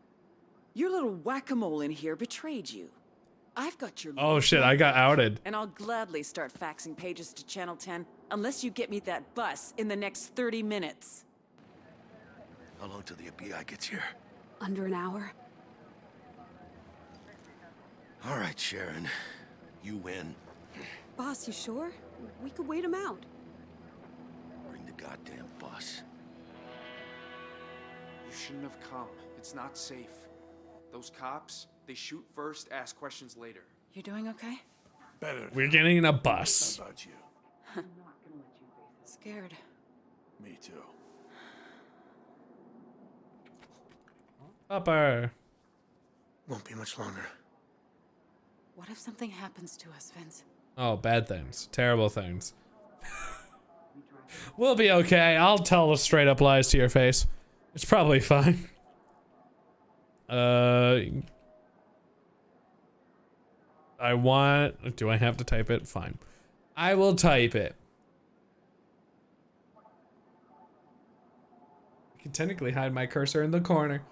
Your little whack-a-mole in here betrayed you. I've got your... Oh shit, I got outed. And I'll gladly start faxing pages to Channel 10 unless you get me that bus in the next 30 minutes. How long till the FBI gets here? Under an hour. All right, Sharon. You win. Boss, you sure? We could wait him out. Bring the goddamn bus. You shouldn't have come. It's not safe. Those cops, they shoot first, ask questions later. You doing okay? Better. We're getting in a bus. How about you? Scared. Me too. Upper. Won't be much longer. What if something happens to us, Vince? Oh, bad things. Terrible things. We'll be okay. I'll tell the straight up lies to your face. It's probably fine. I want... Do I have to type it? Fine. I will type it. I can technically hide my cursor in the corner.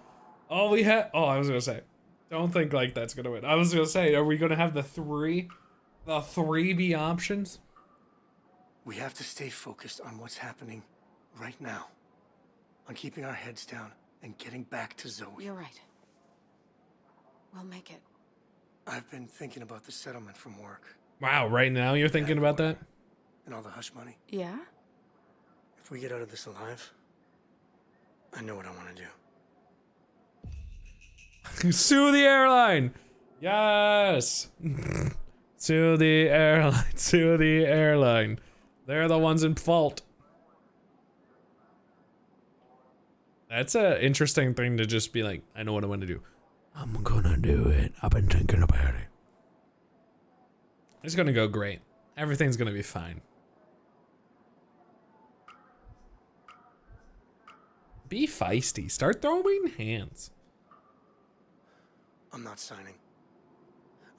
Oh, we have... Oh, I was gonna say. Don't think like that's gonna win. I was gonna say, are we gonna have the three B options? We have to stay focused on what's happening right now. On keeping our heads down and getting back to Zoe. You're right. We'll make it. I've been thinking about the settlement from work. Wow, right now you're thinking about that? And all the hush money. Yeah? If we get out of this alive, I know what I want to do. Sue the airline! Yes! Sue the airline. Sue the airline. They're the ones in fault. That's a interesting thing to just be like, I know what I want to do. I'm gonna do it. I've been thinking about it. It's gonna go great. Everything's gonna be fine. Be feisty. Start throwing hands. I'm not signing.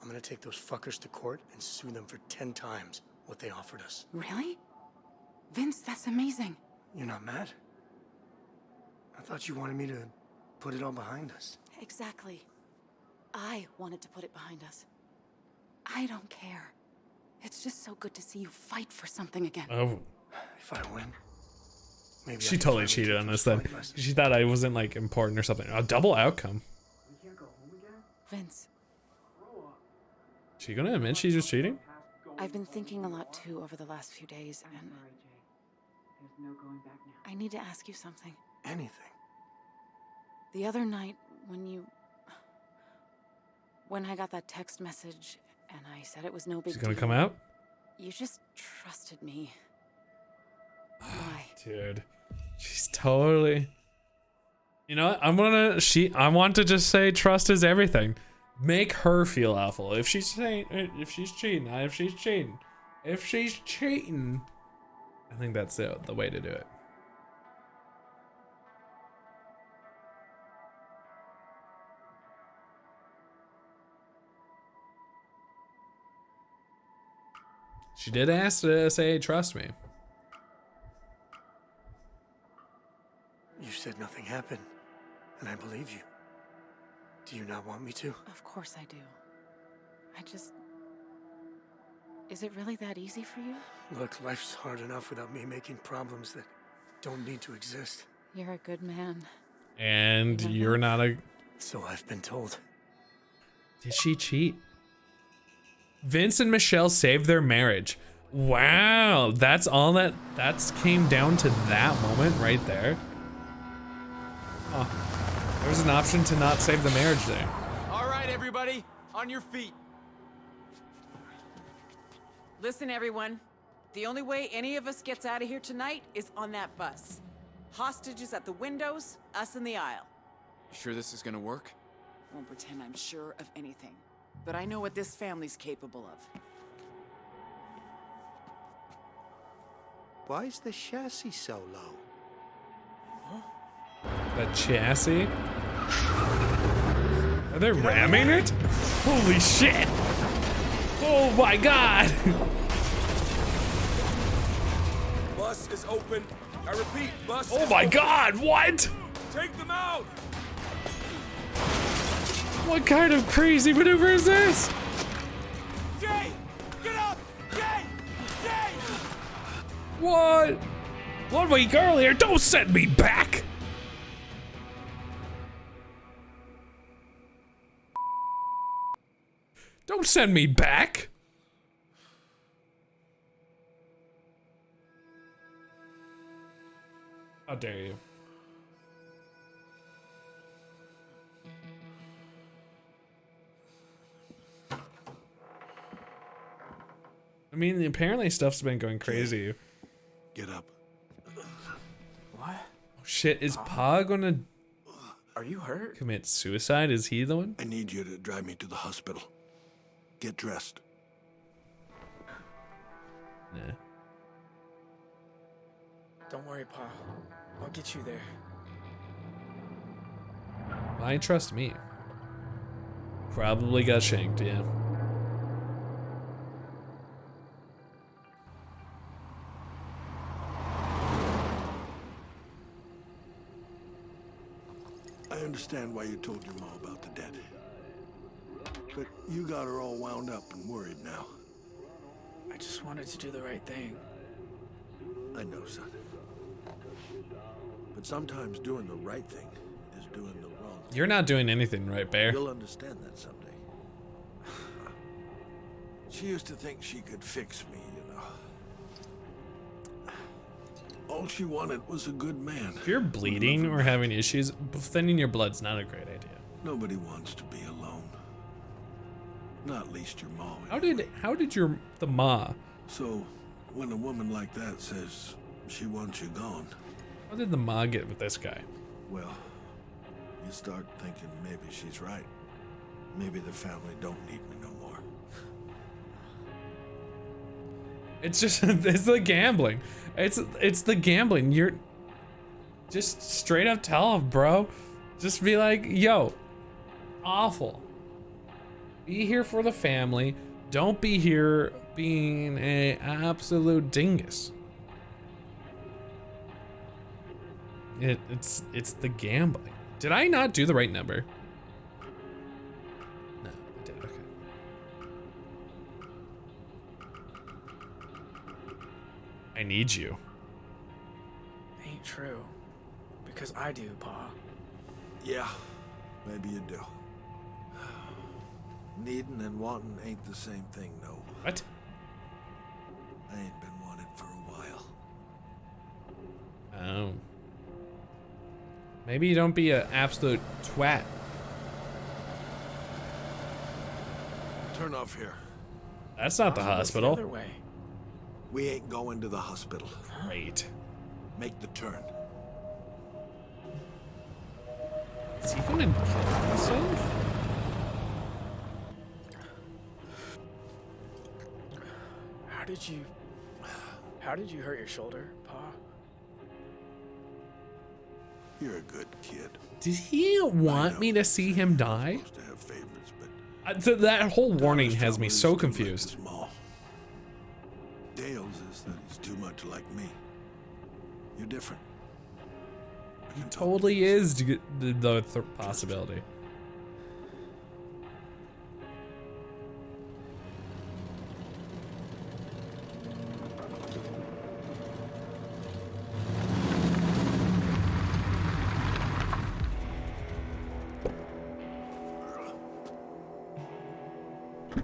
I'm gonna take those fuckers to court and sue them for 10 times what they offered us. Really? Vince, that's amazing. You're not mad? I thought you wanted me to put it all behind us. Exactly. I wanted to put it behind us. I don't care. It's just so good to see you fight for something again. Oh. If I win, maybe She totally cheated on us then. She thought I wasn't like important or something. A double outcome. Vince. She gonna admit she's just cheating? I've been thinking a lot too over the last few days, and I need to ask you something. Anything. The other night, when I got that text message and I said it was no big She's gonna deal, come out? You just trusted me. Why? Dude. She's totally... You know what? I want to just say trust is everything. Make her feel awful. If she's cheating, not if she's cheating. If she's cheating, I think that's the way to do it. She did ask to say, trust me. You said nothing happened, and I believe you. Do you not want me to? Of course I do. Is it really that easy for you? Look, life's hard enough without me making problems that don't need to exist. You're a good man. And you're not a... So I've been told. Did she cheat? Vince and Michelle saved their marriage. Wow, that's all that's came down to that moment right there. Oh. There was an option to not save the marriage there. All right, everybody, on your feet. Listen, everyone. The only way any of us gets out of here tonight is on that bus. Hostages at the windows, us in the aisle. You sure this is gonna work? Won't pretend I'm sure of anything, but I know what this family's capable of. Why is the chassis so low? The chassis? Are they ramming it? Holy shit! Oh my god! Bus is open. I repeat, bust. Oh my God! What? Take them out. What kind of crazy maneuver is this? Jay! Get up! Jay! Jay! What? 1 week earlier, don't send me back! Don't send me back! How dare you? I mean, apparently stuff's been going crazy. Get up. What? Oh shit, is Pa gonna Are you hurt? commit suicide? Is he the one? I need you to drive me to the hospital. Get dressed. Nah. Don't worry, Pa. I'll get you there. Why trust me? Probably got shanked, yeah. I understand why you told your mom about the debt. But you got her all wound up and worried now. I just wanted to do the right thing. I know, son. But sometimes doing the right thing is doing the wrong thing. You're not doing anything right, Bear. You'll understand that someday. She used to think she could fix me, you know. All she wanted was a good man. If you're bleeding or having issues, thinning your blood's not a great idea. Nobody wants to be alone. Not least your mom. How did the ma? So, when a woman like that says she wants you gone, How did the ma get with this guy? well, you start thinking maybe she's right. Maybe the family don't need me no more. It's just it's the gambling. It's the gambling. You're just straight up tell him, bro. Just be like, yo, awful. Be here for the family. Don't be here being an absolute dingus. It's the gambling. Did I not do the right number? No, I did. Okay. I need you. Ain't true. Because I do, Pa. Yeah, maybe you do. Needing and wanting ain't the same thing, no. What? I ain't been wanted for a while. Oh. Maybe you don't be an absolute twat. Turn off here. That's not the hospital. The other way. We ain't going to the hospital. Great. Make the turn. Is he gonna kill himself? How did you hurt your shoulder, Pa? You're a good kid. Did he want me to see him die? Supposed to have favorites, but That whole warning has me so confused. Dale's is that he's too much like me. You're different. He totally is the possibility.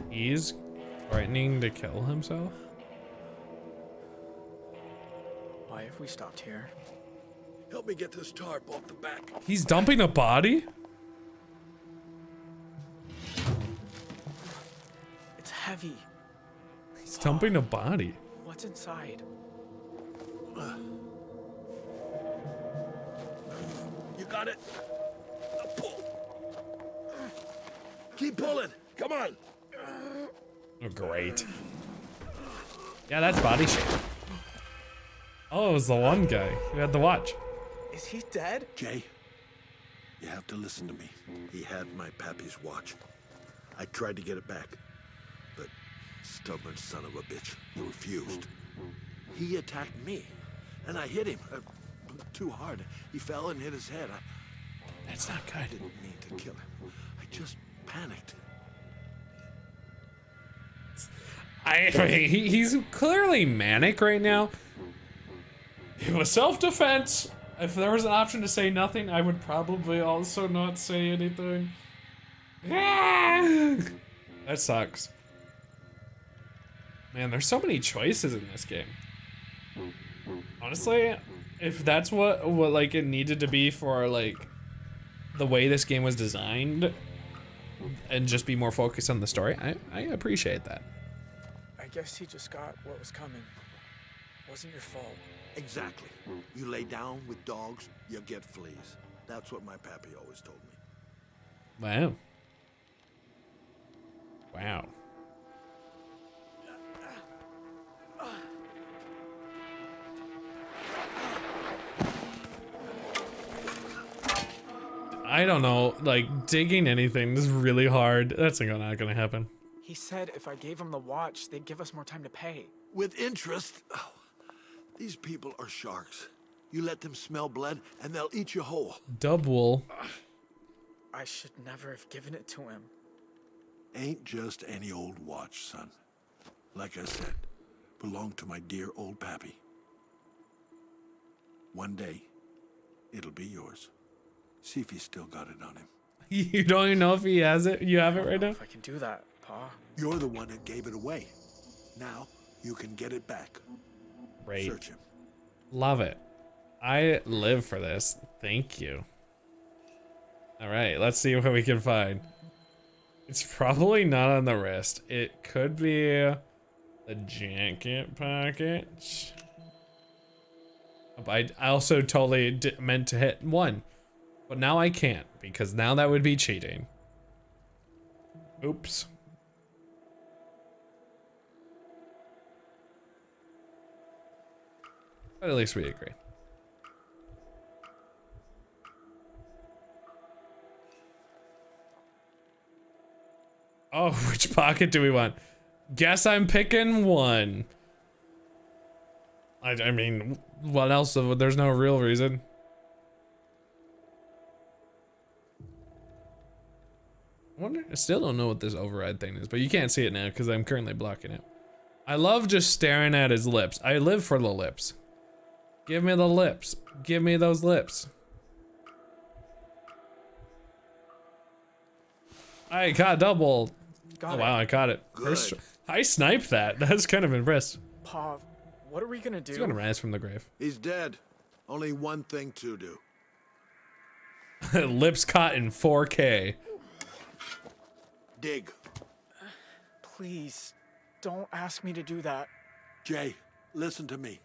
He's threatening to kill himself? Why have we stopped here? Help me get this tarp off the back. He's dumping a body? It's heavy. He's dumping a body. What's inside? You got it? Now pull. Keep pulling. Come on. Oh, great. Yeah, that's body shape. Oh, it was the one guy who had the watch. Is he dead? Jay, you have to listen to me. He had my pappy's watch. I tried to get it back, but stubborn son of a bitch, he refused. He attacked me, And I hit him too hard. He fell and hit his head. That's not good. I didn't mean to kill him. I just panicked. He's clearly manic right now. It was self-defense. If there was an option to say nothing, I would probably also not say anything. That sucks. Man, there's so many choices in this game. Honestly, if that's what like it needed to be for like the way this game was designed and just be more focused on the story, I appreciate that. I guess he just got what was coming. Wasn't your fault. Exactly. You lay down with dogs, you get fleas. That's what my pappy always told me. Wow. Wow. I don't know, like digging anything is really hard. That's not gonna happen. He said if I gave him the watch, they'd give us more time to pay. With interest? Oh, these people are sharks. You let them smell blood and they'll eat you whole. Double. I should never have given it to him. Ain't just any old watch, son. Like I said, belonged to my dear old pappy. One day, it'll be yours. See if he's still got it on him. You don't even know if he has it? You have it right now? If I can do that, Pa. You're the one that gave it away. Now, you can get it back. Great. Search him. Love it. I live for this. Thank you. All right, let's see what we can find. It's probably not on the wrist. It could be the jacket pocket. I also totally meant to hit 1, but now I can't because now that would be cheating. Oops. But at least we agree. Oh, which pocket do we want? Guess I'm picking 1. I mean, what else? There's no real reason. I still don't know what this override thing is, but you can't see it now because I'm currently blocking it. I love just staring at his lips. I live for the lips. Give me the lips. Give me those lips. I got double. Oh wow, I caught it. First, I sniped that. That's kind of impressed. Pa, what are we gonna do? He's gonna rise from the grave. He's dead. Only one thing to do. Lips caught in 4K. Dig. Please, don't ask me to do that. Jay, listen to me.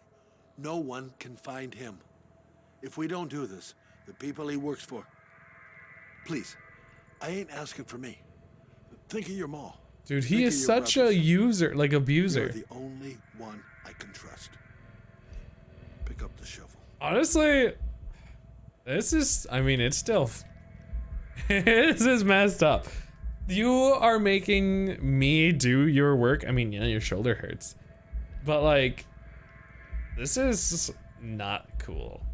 No one can find him. If we don't do this, the people he works for... Please, I ain't asking for me. Think of your mom. Dude, he is such a user, like abuser. You're the only one I can trust. Pick up the shovel. Honestly, this is, I mean, it's still, this is messed up. You are making me do your work. I mean, yeah, your shoulder hurts, but like, this is not cool.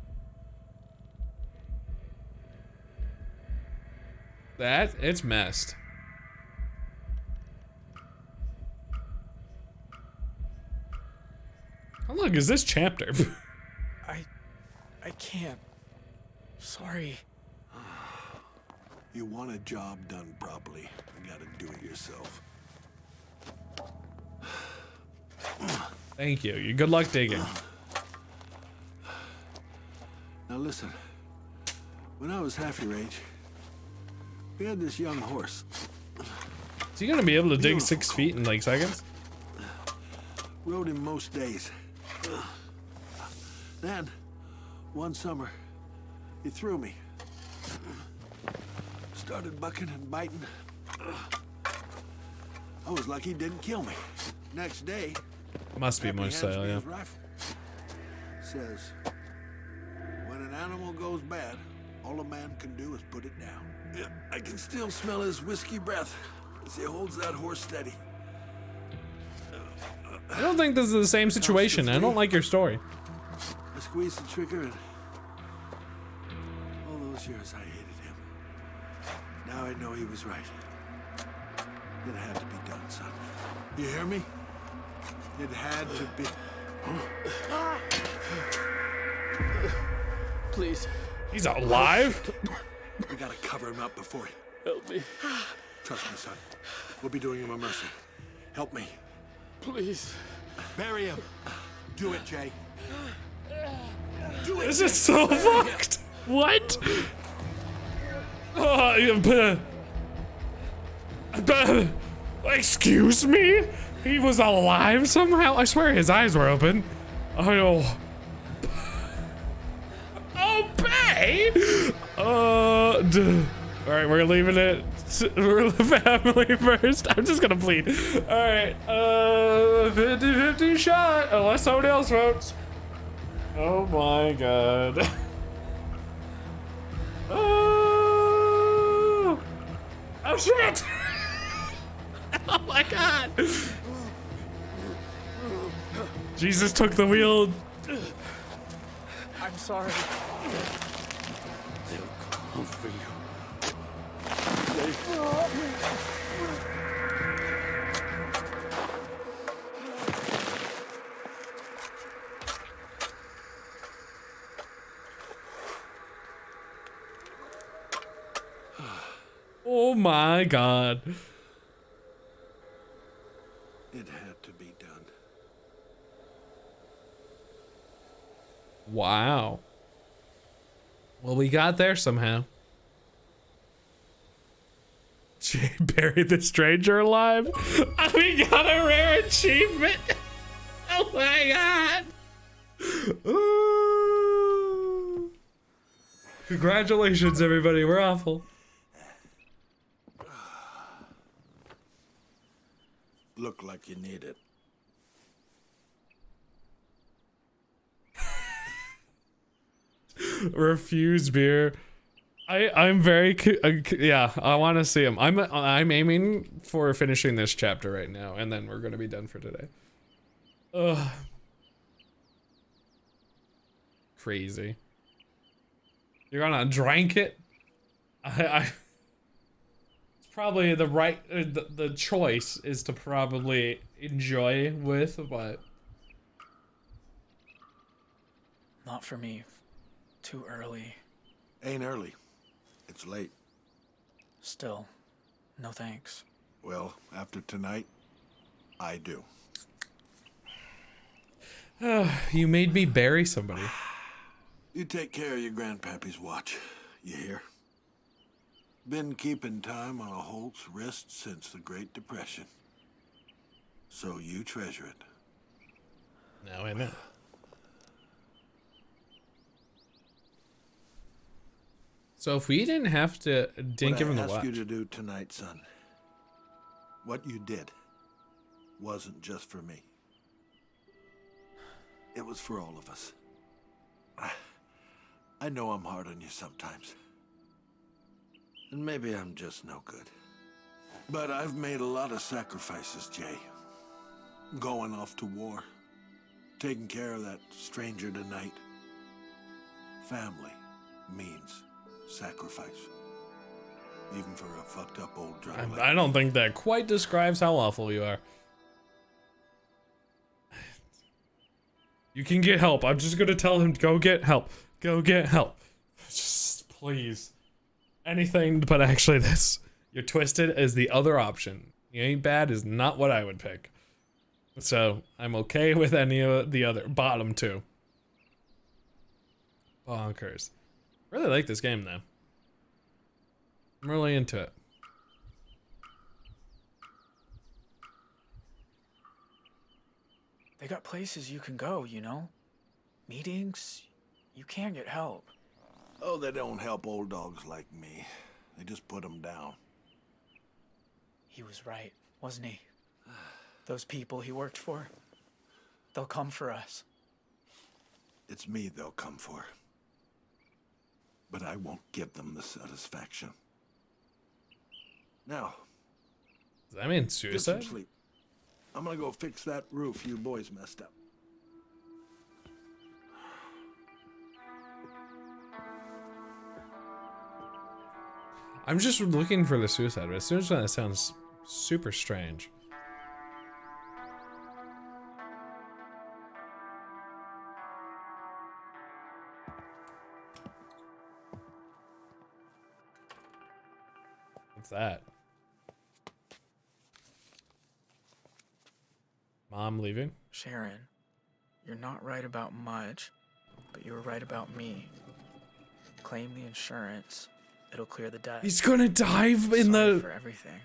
It's messed. How long is this chapter? I can't. Sorry. You want a job done properly, you gotta do it yourself. Thank you. You good luck digging. Now listen, when I was half your age, we had this young horse. Is he gonna be able to dig 6 feet in like seconds? Rode him most days. Then, one summer, he threw me. Started bucking and biting. I was lucky he didn't kill me. Next day, Must be Pappy more hands style, me yeah. his rifle. Says, when an animal goes bad, all a man can do is put it down. Yeah, I can still smell his whiskey breath as he holds that horse steady. I don't think this is the same situation. I don't like your story. As squeezed the trigger, and all those years I hated him. Now I know he was right. It had to be done, son. You hear me? It had to be. Please. He's alive? We gotta cover him up before he... Help me. Trust me, son. We'll be doing him a mercy. Help me. Please. Bury him. Do it, Jay. Do it. This is so fucked. What? Excuse me? He was alive somehow? I swear his eyes were open. Oh. Oh, Bay! Alright, we're leaving it. We're the family first. I'm just gonna bleed. Alright, 50-50 shot, unless somebody else votes. Oh my god. Oh, oh shit! Oh my god! Jesus took the wheel. I'm sorry. They'll come for you. Oh my god. It had to be done. Wow. Well, we got there somehow. Jay buried the stranger alive. We got a rare achievement. Oh my god. Ooh. Congratulations, everybody. We're awful. Look like you need it. Refuse beer. I'm very yeah. I want to see him. I'm aiming for finishing this chapter right now, and then we're gonna be done for today. Ugh. Crazy. You're gonna drink it? It's probably the right. The choice is to probably enjoy with, but Not for me. Too early. Ain't early. It's late. Still, no thanks. Well, after tonight, I do. You made me bury somebody. You take care of your grandpappy's watch. You hear? Been keeping time on a Holt's wrist since the Great Depression. So you treasure it. Now I know. So if we didn't have to didn't give him the watch. What I asked you to do tonight, son, what you did wasn't just for me. It was for all of us. I know I'm hard on you sometimes. And maybe I'm just no good. But I've made a lot of sacrifices, Jay. Going off to war. Taking care of that stranger tonight. Family means sacrifice. Even for a fucked up old drunk like I don't think that quite describes how awful you are. You can get help. I'm just gonna tell him to go get help. Go get help. Just please. Anything but actually this. You're twisted is the other option. You ain't bad is not what I would pick. So I'm okay with any of the other bottom two. Bonkers. Really like this game though. I'm really into it. They got places you can go, you know? Meetings, you can get help. Oh, they don't help old dogs like me. They just put them down. He was right, wasn't he? Those people he worked for, they'll come for us. It's me they'll come for. But I won't give them the satisfaction. Now, does that mean get suicide? some sleep. I'm gonna go fix that roof you boys messed up. I'm just looking for the suicide, but as soon as that sounds super strange. What's that? Mom leaving? Sharon, you're not right about much, but you were right about me. Claim the insurance. It'll clear the debt. He's gonna dive in the... for everything.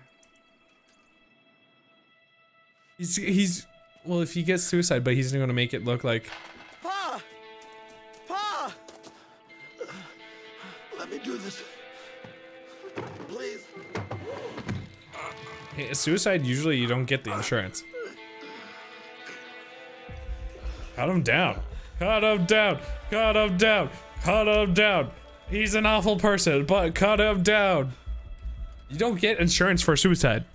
He's... Well, if he gets suicide, but he's gonna make it look like... Pa! Pa! Let me do this. Please. Hey, suicide, usually you don't get the insurance. Cut him down. Cut him down. Cut him down. Cut him down. He's an awful person, but cut him down. You don't get insurance for suicide.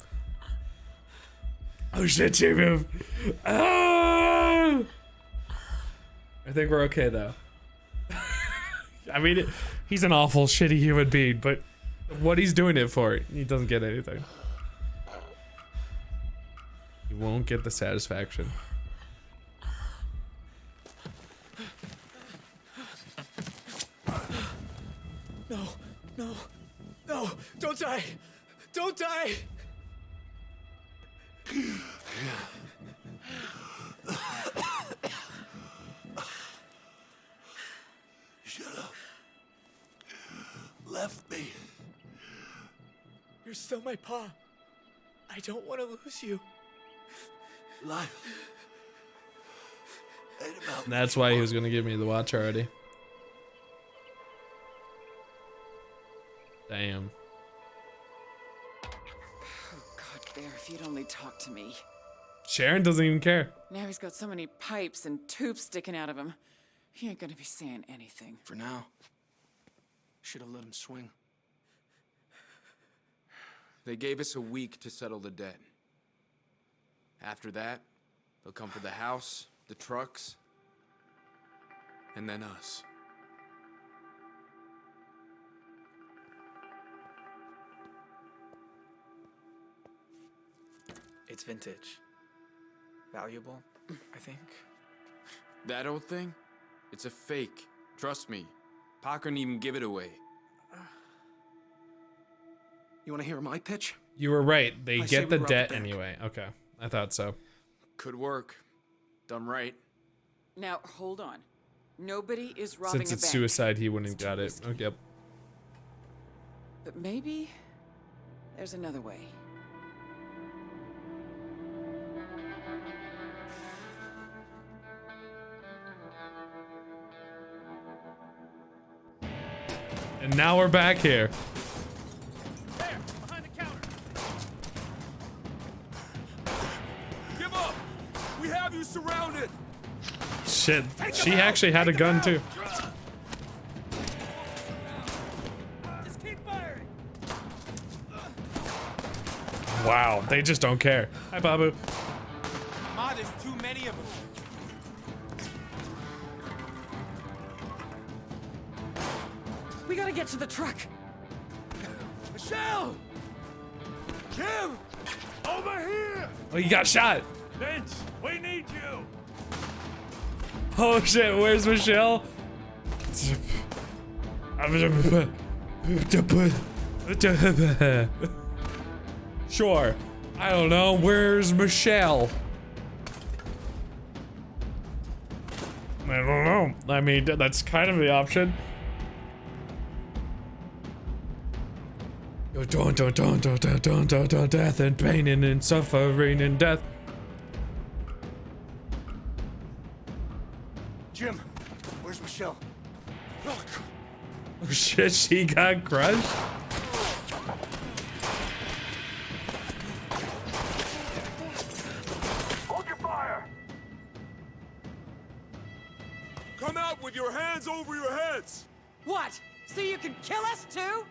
Oh shit, she moved. Ah! I think we're okay though. I mean, he's an awful, shitty human being, but what he's doing it for, he doesn't get anything. He won't get the satisfaction. No, no, no, don't die. Don't die. Should have left me. You're still my pa. I don't want to lose you. Life. Ain't about That's why he was gonna give me the watch already. Damn. Oh, God, Bear, if you'd only talk to me. Sharon doesn't even care. Now he's got so many pipes and tubes sticking out of him. He ain't gonna be saying anything. For now. Should have let him swing. They gave us a week to settle the debt. After that, they'll come for the house, the trucks, and then us. It's vintage. Valuable, I think. That old thing? It's a fake. Trust me. Pa couldn't even give it away. You want to hear my pitch? You were right. They I say get we the rob debt the bank. anyway. Okay. I thought so. Could work. Done right. Now, hold on. Nobody is robbing Since a it's bank. suicide, he wouldn't have got it. Okay. Yep. But maybe there's another way. And now we're back here. There, behind the counter. Give up. We have you surrounded. Shit. She actually had a gun too. Just keep firing. Wow. They just don't care. Hi, Babu. Ma, there's too many of them. We gotta get to the truck. Michelle! Jim! Over here! Oh, you got shot. Vince, we need you! Oh shit. Where's Michelle? Sure. I don't know. Where's Michelle? I don't know. I mean, that's kind of the option. Death and pain and suffering and death. Jim, where's Michelle? Oh shit, she got crushed? Hold your fire! Come out with your hands over your heads! What? So you can kill us too?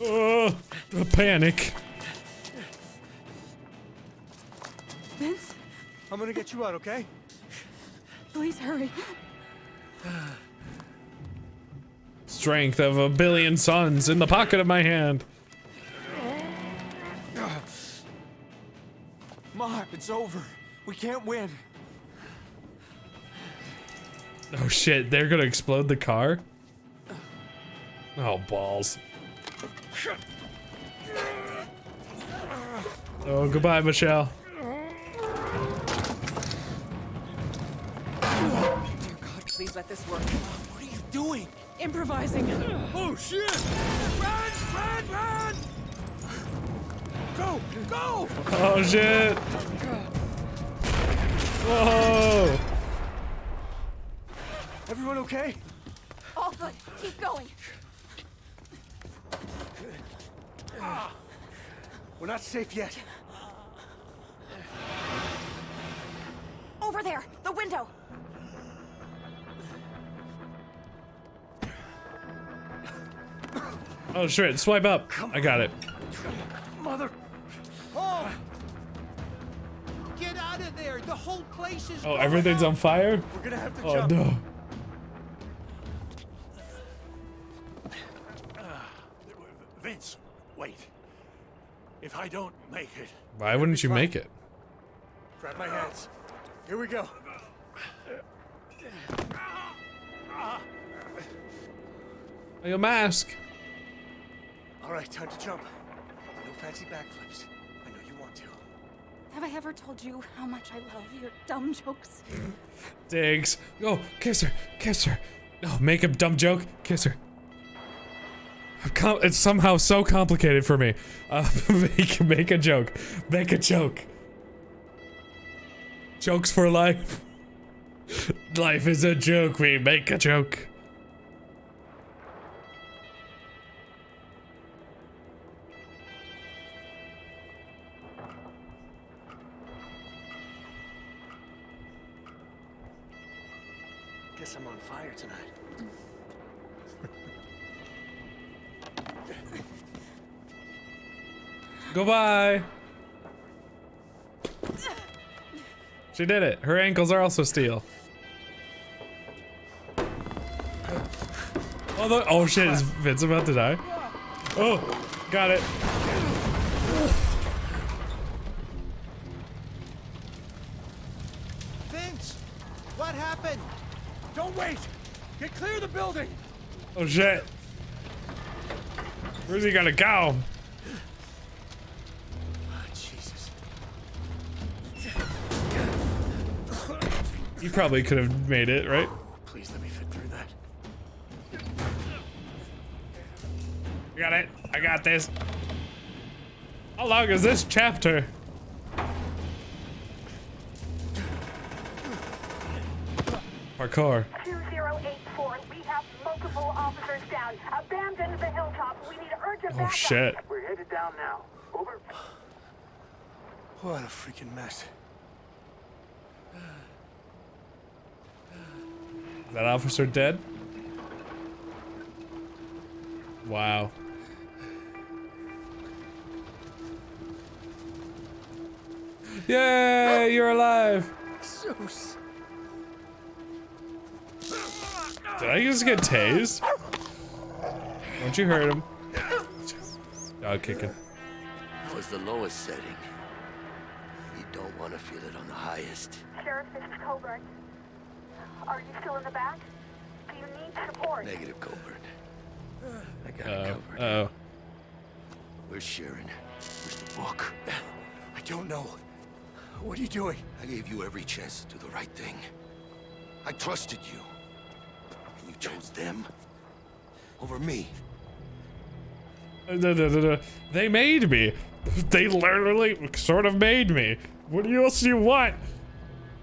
Oh, the panic. Vince, I'm gonna get you out, okay? please hurry. strength of a billion suns in the pocket of my hand. Ma, it's over. We can't win. Oh shit, they're gonna explode the car? Oh, balls. Oh, goodbye, Michelle. Dear God, please let this work. What are you doing? Improvising. Oh shit! Run! Run! Run! Go! Go! Oh shit! Whoa! Everyone okay? All good. Keep going. We're not safe yet. Over there, the window. Oh shit, swipe up. I got it. Mother. Oh! Get out of there! The whole place is. Oh, everything's on fire? We're gonna have to Oh jump. no. Vince, wait. If I don't make it, Why wouldn't you make it? Grab my hands. Here we go. Your mask. All right, time to jump. No fancy backflips. I know you want to. Have I ever told you how much I love your dumb jokes? Diggs. Oh, kiss her. Kiss her. Oh, make a dumb joke. Kiss her. It's somehow so complicated for me. Make a joke. Make a joke. Jokes for life. Life is a joke. We make a joke. Guess I'm on fire tonight. Goodbye. She did it. Her ankles are also steel. Oh shit, is Vince about to die? Oh, got it. Vince, what happened? Don't wait. Get clear of the building. Oh shit. Where's he gonna go? Jesus. You probably could have made it, right? Please let me fit through that. Got it. I got this. How long is this chapter? Parkour. 2084, we have multiple officers down. Abandon the hilltop. We need urgent Oh backup. shit. We're headed down now. Over. What a freaking mess. Is that officer dead? Wow. Yay, you're alive. Zeus. Did I just get tased? Don't you hurt him? Dog kicking. That was the lowest setting. You don't want to feel it on the highest. Sheriff, this is Coburn. Are you still in the back? Do you need support? Negative, Coburn. I got it covered. Oh. Where's Sharon? Where's the book? I don't know. What are you doing? I gave you every chance to do the right thing. I trusted you. And you chose them over me. They made me. They literally sort of made me. What else do you want?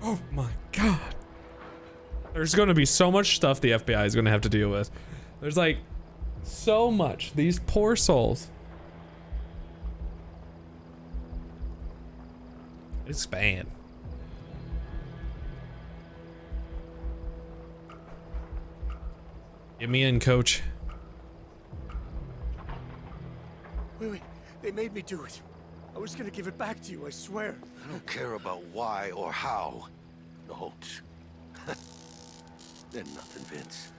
Oh my god. There's gonna be so much stuff the FBI is gonna have to deal with. There's like so much. These poor souls. Expand. Get me in, coach. Wait. They made me do it. I was gonna give it back to you, I swear. I don't care about why or how. Notes. They're nothing, Vince.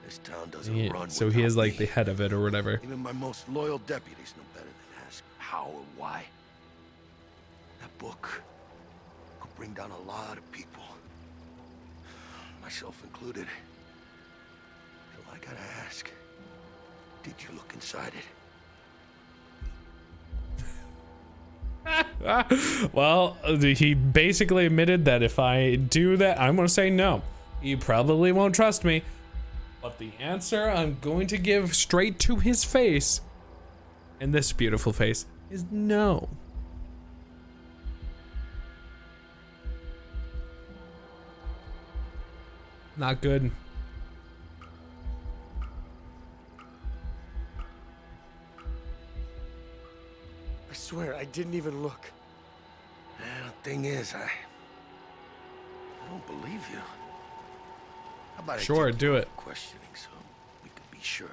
This town doesn't run. So he is like the head of it or whatever. Even my most loyal deputies know better than ask how or why. That book could bring down a lot of people, myself included. So I gotta ask, did you look inside it? Well, he basically admitted that if I do that, I'm gonna say no. You probably won't trust me. But the answer I'm going to give straight to his face, and this beautiful face, is no. Not good. I swear, I didn't even look. Well, the thing is, I don't believe you. How about Sure, do it. Questioning so we can be sure.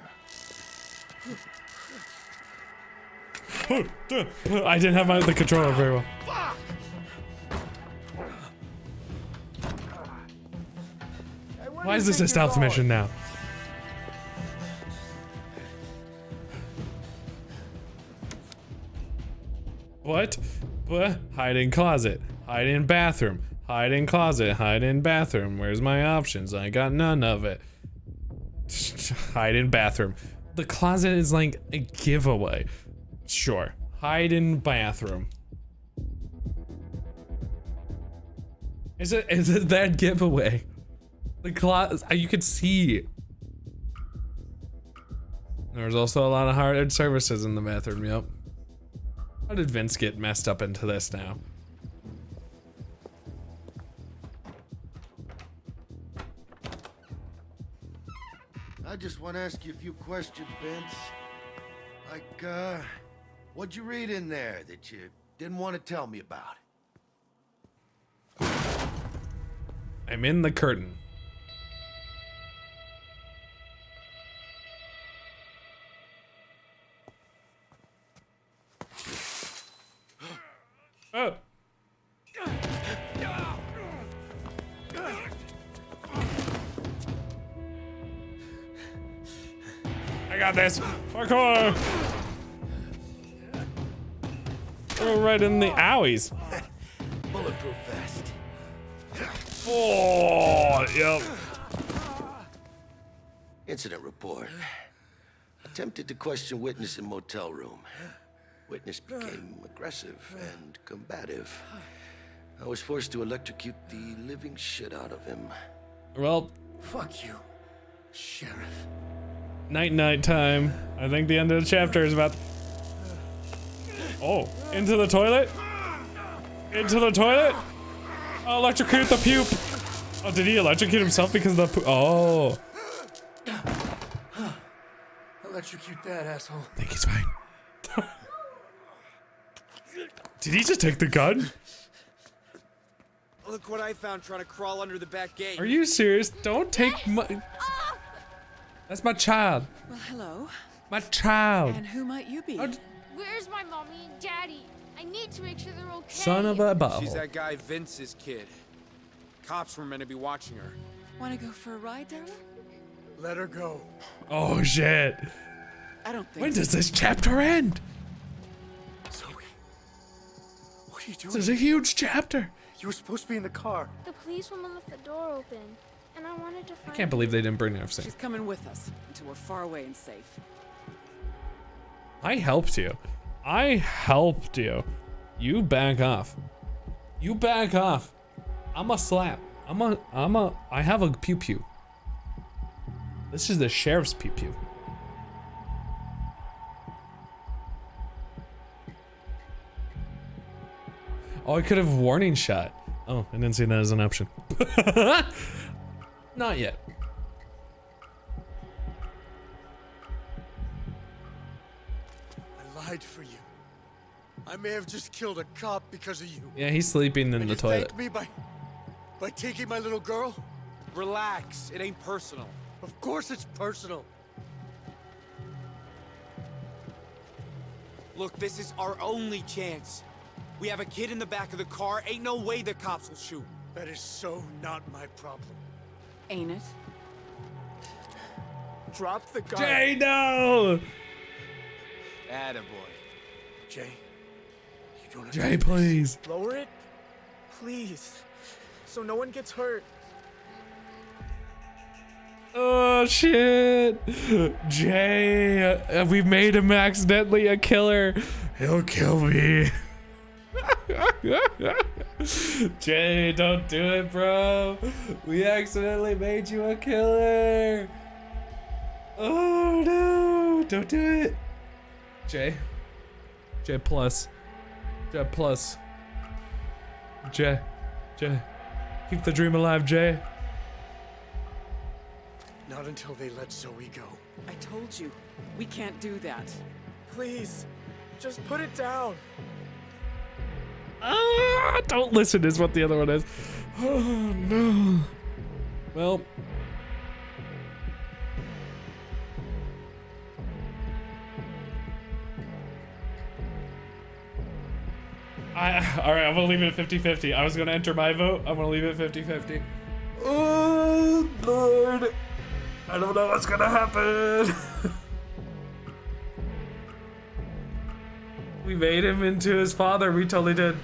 I didn't have the controller very well. Why is this a stealth mission now? What? What? Hide in closet. Hide in bathroom. Hide in closet. Hide in bathroom. Where's my options? I got none of it. Hide in bathroom. The closet is like a giveaway. Sure. Hide in bathroom. Is it that giveaway? The closet, you could see. There's also a lot of hard services in the bathroom, yep. How did Vince get messed up into this now? I just want to ask you a few questions, Vince. Like, what'd you read in there that you didn't want to tell me about? I'm in the curtain. Oh. I got this. Parkour. Oh, right in the owies. Bulletproof vest. Oh, yep. Incident report. Attempted to question witness in motel room. Witness became aggressive and combative. I was forced to electrocute the living shit out of him. Well, fuck you, Sheriff. Night time. I think the end of the chapter is about. Oh, into the toilet? Into the toilet? Oh, electrocute the puke. Oh, did he electrocute himself because of the poop? Oh. Electrocute that asshole. I think he's fine. Did he just take the gun? Look what I found trying to crawl under the back gate. Are you serious? Don't take my... That's my child. Well, hello. My child. And who might you be? Where's my mommy and daddy? I need to make sure they're okay. Son of a butthole. She's that guy Vince's kid. Cops were meant to be watching her. Want to go for a ride, darling? Let her go. Oh, shit. I don't think When does this chapter end? Zoe. What are you doing? This is a huge chapter. You were supposed to be in the car. The policewoman left the door open, and I wanted to find I can't believe they didn't bring everything. She's coming with us until we're far away and safe. I helped you. I helped you. You back off. You back off. I'm a slap. I have a pew pew. This is the sheriff's pew pew. Oh, I could have warning shot. Oh, I didn't see that as an option. Not yet. I lied for you. I may have just killed a cop because of you. Yeah, he's sleeping in the toilet. Thank me by taking my little girl? Relax, it ain't personal. Of course it's personal. Look, this is our only chance. We have a kid in the back of the car. Ain't no way the cops will shoot. That is so not my problem. Ain't it? Drop the gun. Jay, no! Attaboy. Jay, you don't have Jay, to do please. this. Lower it, please, so no one gets hurt. Oh shit! Jay, we've made him accidentally a killer. He'll kill me. Jay, don't do it, bro. We accidentally made you a killer. Oh no! Don't do it. Jay. Jay plus. Jay plus. Jay. Jay. Keep the dream alive, Jay. Not until they let Zoe go. I told you, we can't do that. Please, just put it down. Don't listen is what the other one is. Oh no. Well. Alright, I'm gonna leave it at 50-50. I was gonna enter my vote. I'm gonna leave it 50-50. Oh Lord. I don't know what's gonna happen. We made him into his father. We totally did.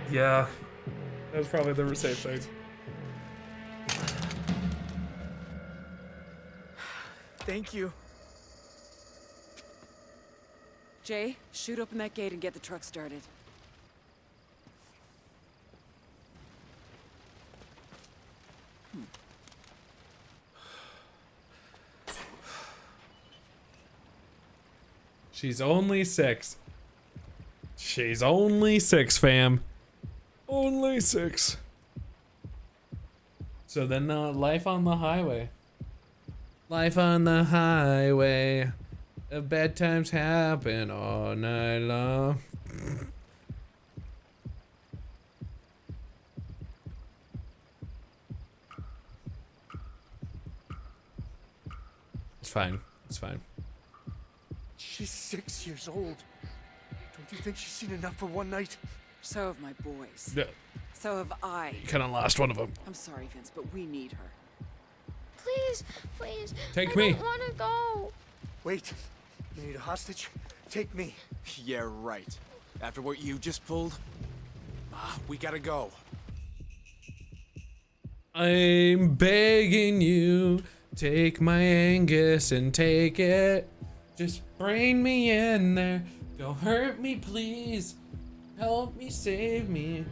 Yeah. That was probably the safe thing. Thank you. Jay, shoot open that gate and get the truck started. She's only 6. She's only 6, fam. Only 6. So then life on the highway. Life on the highway. Bad times happen all night long. It's fine. It's fine. She's 6 years old. Don't you think she's seen enough for one night? So have my boys. Yeah. So have I. You kind of lost one of them. I'm sorry, Vince, but we need her. Please, please. Take I me. don't want to go. Wait. You need a hostage? Take me. Yeah, right. After what you just pulled, we gotta go. I'm begging you, take my Angus and take it. Just bring me in there. Don't hurt me, please. Help me, save me.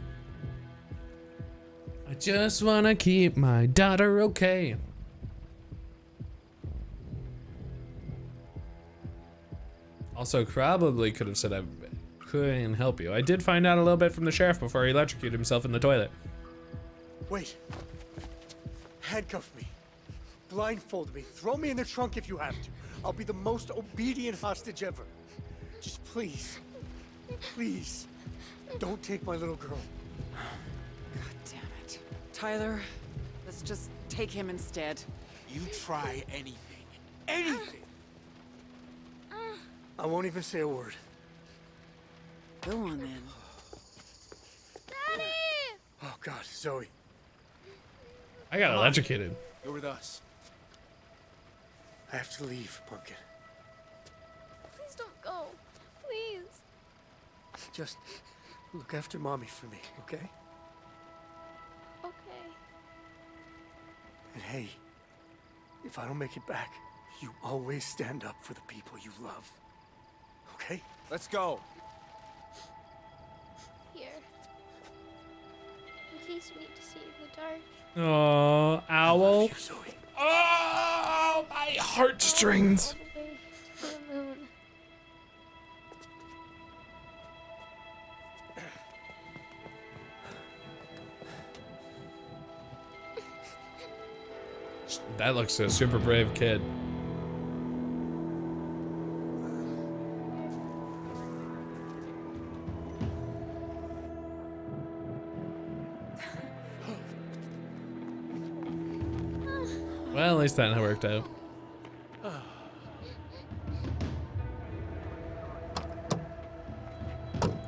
I just wanna keep my daughter okay. Also, probably could have said I couldn't help you. I did find out a little bit from the sheriff before he electrocuted himself in the toilet. Wait. Handcuff me. Blindfold me. Throw me in the trunk if you have to. I'll be the most obedient hostage ever. Just please, please, don't take my little girl. God damn it. Tyler, let's just take him instead. You try anything. Anything! I won't even say a word. Go on then. Daddy! Oh God, Zoe. I got electrocuted. You're with us. I have to leave, Pumpkin. Please don't go. Please. Just look after Mommy for me, okay? Okay. And hey, if I don't make it back, you always stand up for the people you love. Okay? Let's go. Here. In case you need to see in the dark. Oh, owl. You, Zoe. Oh, my heartstrings. All the way to the moon. That looks a super brave kid. Well, at least that worked out.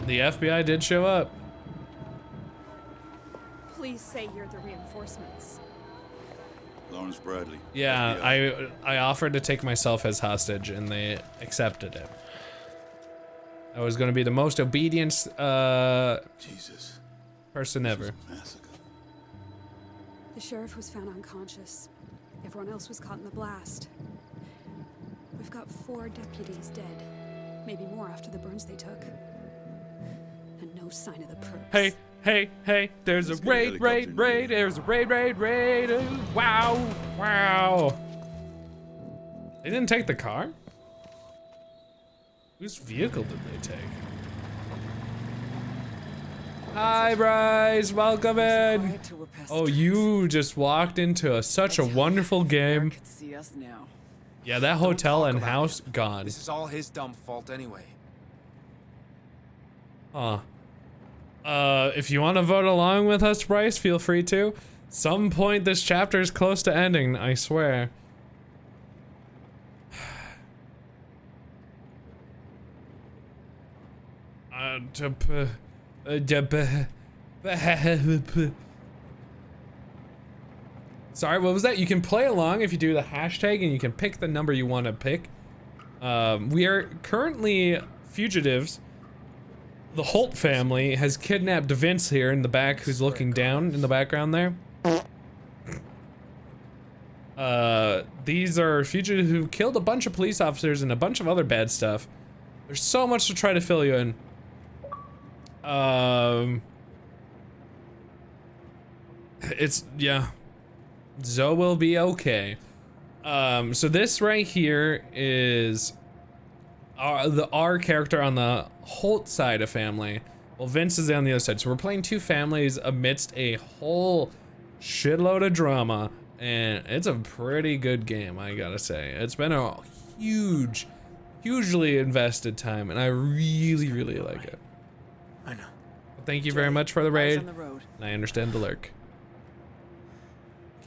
The FBI did show up. Please say you're the reinforcements. Lawrence Bradley. Yeah, FBI. I offered to take myself as hostage, and they accepted it. I was going to be the most obedient Jesus. person ever. The sheriff was found unconscious. Everyone else was caught in the blast. We've got 4 deputies dead. Maybe more after the burns they took. And no sign of the perps. Hey, there's a raid. There's a raid. Wow. They didn't take the car? Whose vehicle did they take? Hi, Bryce, welcome in. Oh, you just walked into such a wonderful game. See us now. Yeah, that hotel and house gone. This is all his dumb fault anyway. Huh. If you want to vote along with us, Bryce, feel free to. Some point this chapter is close to ending, I swear. Sorry, what was that? You can play along if you do the hashtag and you can pick the number you want to pick. We are currently fugitives. The Holt family has kidnapped Vince here in the back, who's looking down in the background there. These are fugitives who killed a bunch of police officers and a bunch of other bad stuff. There's so much to try to fill you in. Yeah. Zoe will be okay. So this right here is our character on the Holt side of family. Well, Vince is on the other side. So we're playing 2 families amidst a whole shitload of drama. And it's a pretty good game, I gotta say. It's been a hugely invested time, and I really like it. I know. Well, thank you very much for the raid. And I understand the lurk.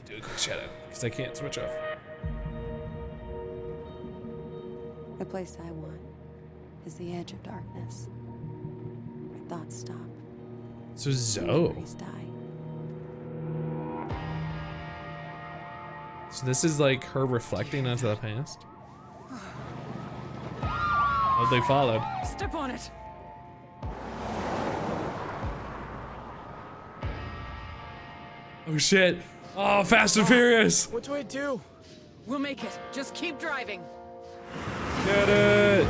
Do a quick shout out, because I can't switch off. The place I want is the edge of darkness, where thoughts stop. So Zoe. So this is like her reflecting onto the past? Oh, they followed. Step on it. Oh shit. Oh, Fast and Furious. What do I do? We'll make it. Just keep driving. Get it.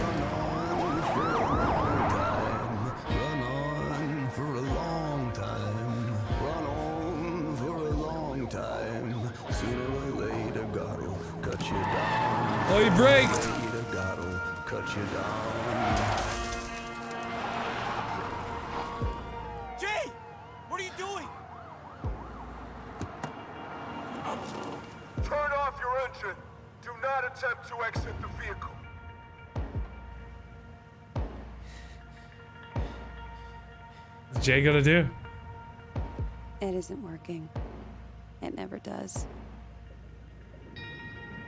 Oh, he braked! Jay! What are you doing? Turn off your engine. Do not attempt to exit the vehicle. What's Jay gonna do? It isn't working. It never does.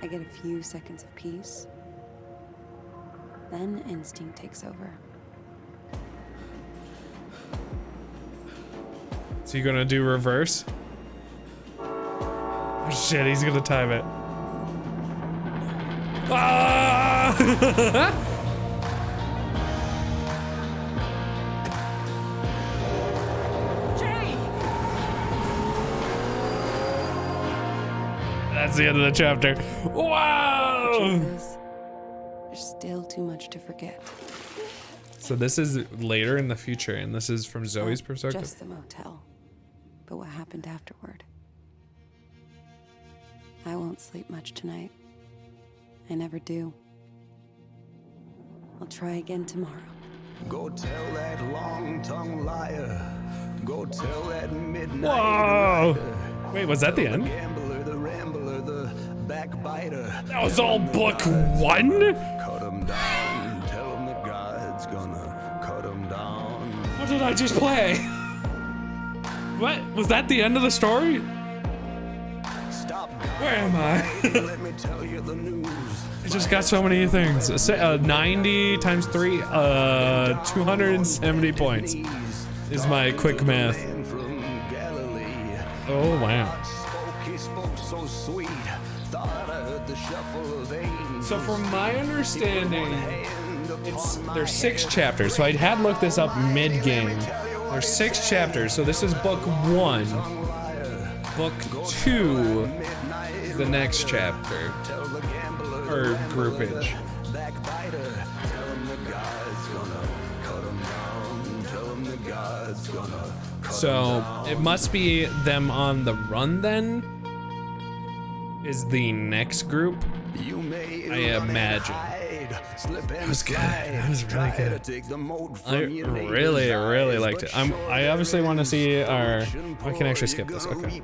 I get a few seconds of peace. Then instinct takes over. So you gonna do reverse? Oh shit, he's gonna time it. Ah! That's the end of the chapter. Wow! Jesus. There's still too much to forget. So this is later in the future, and this is from Zoe's perspective. Just the motel, but what happened afterward. I won't sleep much tonight. I never do. I'll try again tomorrow. Go tell that long-tongued liar. Go tell that midnight Whoa! rider. Wait, was that the end? The gambler, the rambler, the backbiter. That was all book 1? Cut him down. Tell him that God's gonna cut him down. What did I just play? What? Was that the end of the story? Stop. Where am I? Let me tell you the news. I just got so many things. 90 times 3, 270 points is my quick math. Oh wow. He spoke so sweet. So from my understanding, there's 6 chapters. So I had looked this up mid-game. There's 6 chapters. So this is book 1. Book 2 is the next chapter. Or groupage. So it must be them on the run then, is the next group, I imagine. That was good. That was really good. I really, really liked it. I obviously want to see our. I can actually skip this. Okay.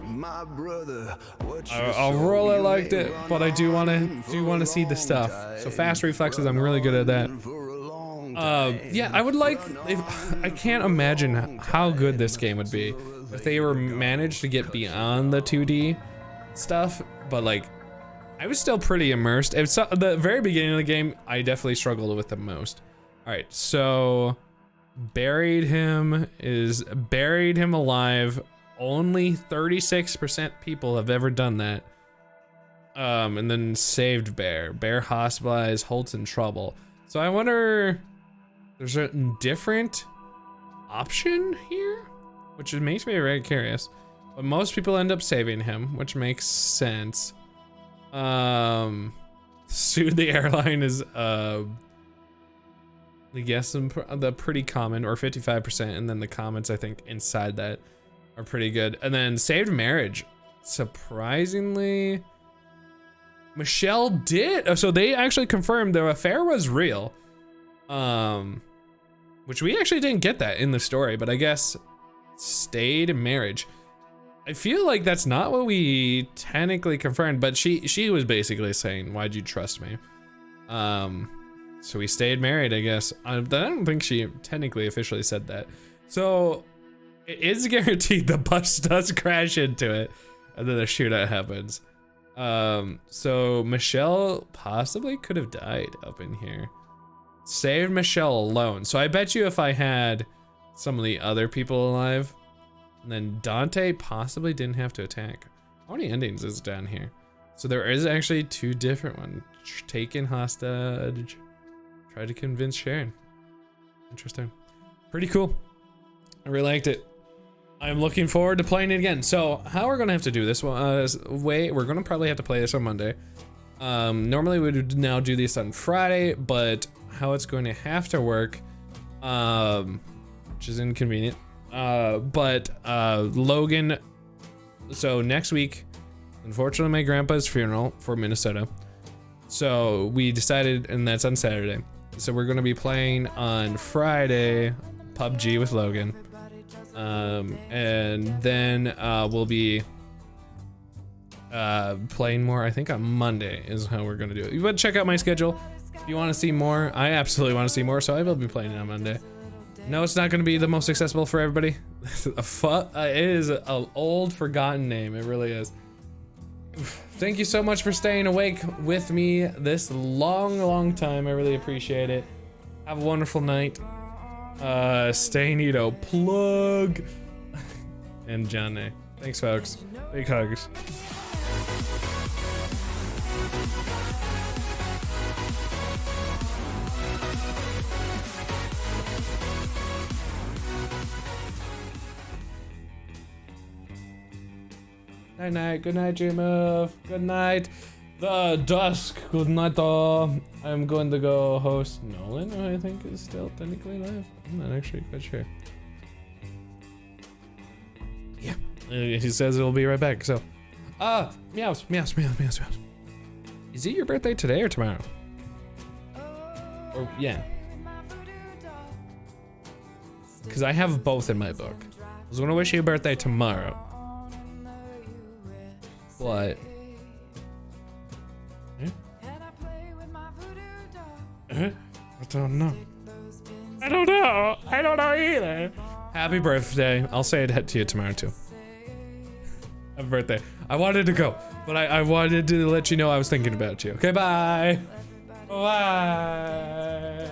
Overall, I liked it, but I do want to see the stuff. So fast reflexes, I'm really good at that. Yeah, I would like. I can't imagine how good this game would be if they were managed to get beyond the 2D stuff, but like. I was still pretty immersed. It was the very beginning of the game, I definitely struggled with the most. All right, so buried him alive. Only 36% people have ever done that. And then saved Bear. Bear hospitalized, Holt's in trouble. So I wonder, there's a different option here, which makes me very curious. But most people end up saving him, which makes sense. Sued the airline is I guess the pretty common, or 55%, and then the comments I think inside that are pretty good. And then saved marriage, surprisingly, Michelle did. So they actually confirmed their affair was real, which we actually didn't get that in the story, but I guess stayed in marriage. I feel like that's not what we technically confirmed, but she was basically saying, why'd you trust me? So we stayed married, I guess. I don't think she technically officially said that. So it is guaranteed the bus does crash into it and then the shootout happens. So Michelle possibly could have died up in here. Saved Michelle alone. So I bet you if I had some of the other people alive, and then Dante possibly didn't have to attack. How many endings is down here? So there is actually 2 different ones. Taken hostage. Try to convince Sharon. Interesting. Pretty cool. I really liked it. I'm looking forward to playing it again. So how we're gonna have to do this way, we're gonna probably have to play this on Monday. Normally we would now do this on Friday, but how it's going to have to work, which is inconvenient. But Logan, so next week, unfortunately my grandpa's funeral for Minnesota. So we decided, and that's on Saturday. So we're gonna be playing on Friday, PUBG with Logan. And then we'll be playing more, I think on Monday is how we're gonna do it. You want to check out my schedule. If you want to see more, I absolutely want to see more, so I will be playing it on Monday. No, it's not going to be the most accessible for everybody. It is an old, forgotten name. It really is. Thank you so much for staying awake with me this long time. I really appreciate it. Have a wonderful night. Stay neato. Plug. And John A. Thanks, folks. Big hugs. Night night, good night, J-Move. Good night, the Dusk. Good night, I'm going to go host Nolan, who I think is still technically live. I'm not actually quite sure. Yeah, he says it'll be right back. So, meows. Is it your birthday today or tomorrow? Or yeah, because I have both in my book. I was gonna wish you a birthday tomorrow. What? I don't know. I don't know either. Happy birthday. I'll say it to you tomorrow too. Happy birthday. I wanted to go, but I wanted to let you know I was thinking about you. Okay, bye. Bye.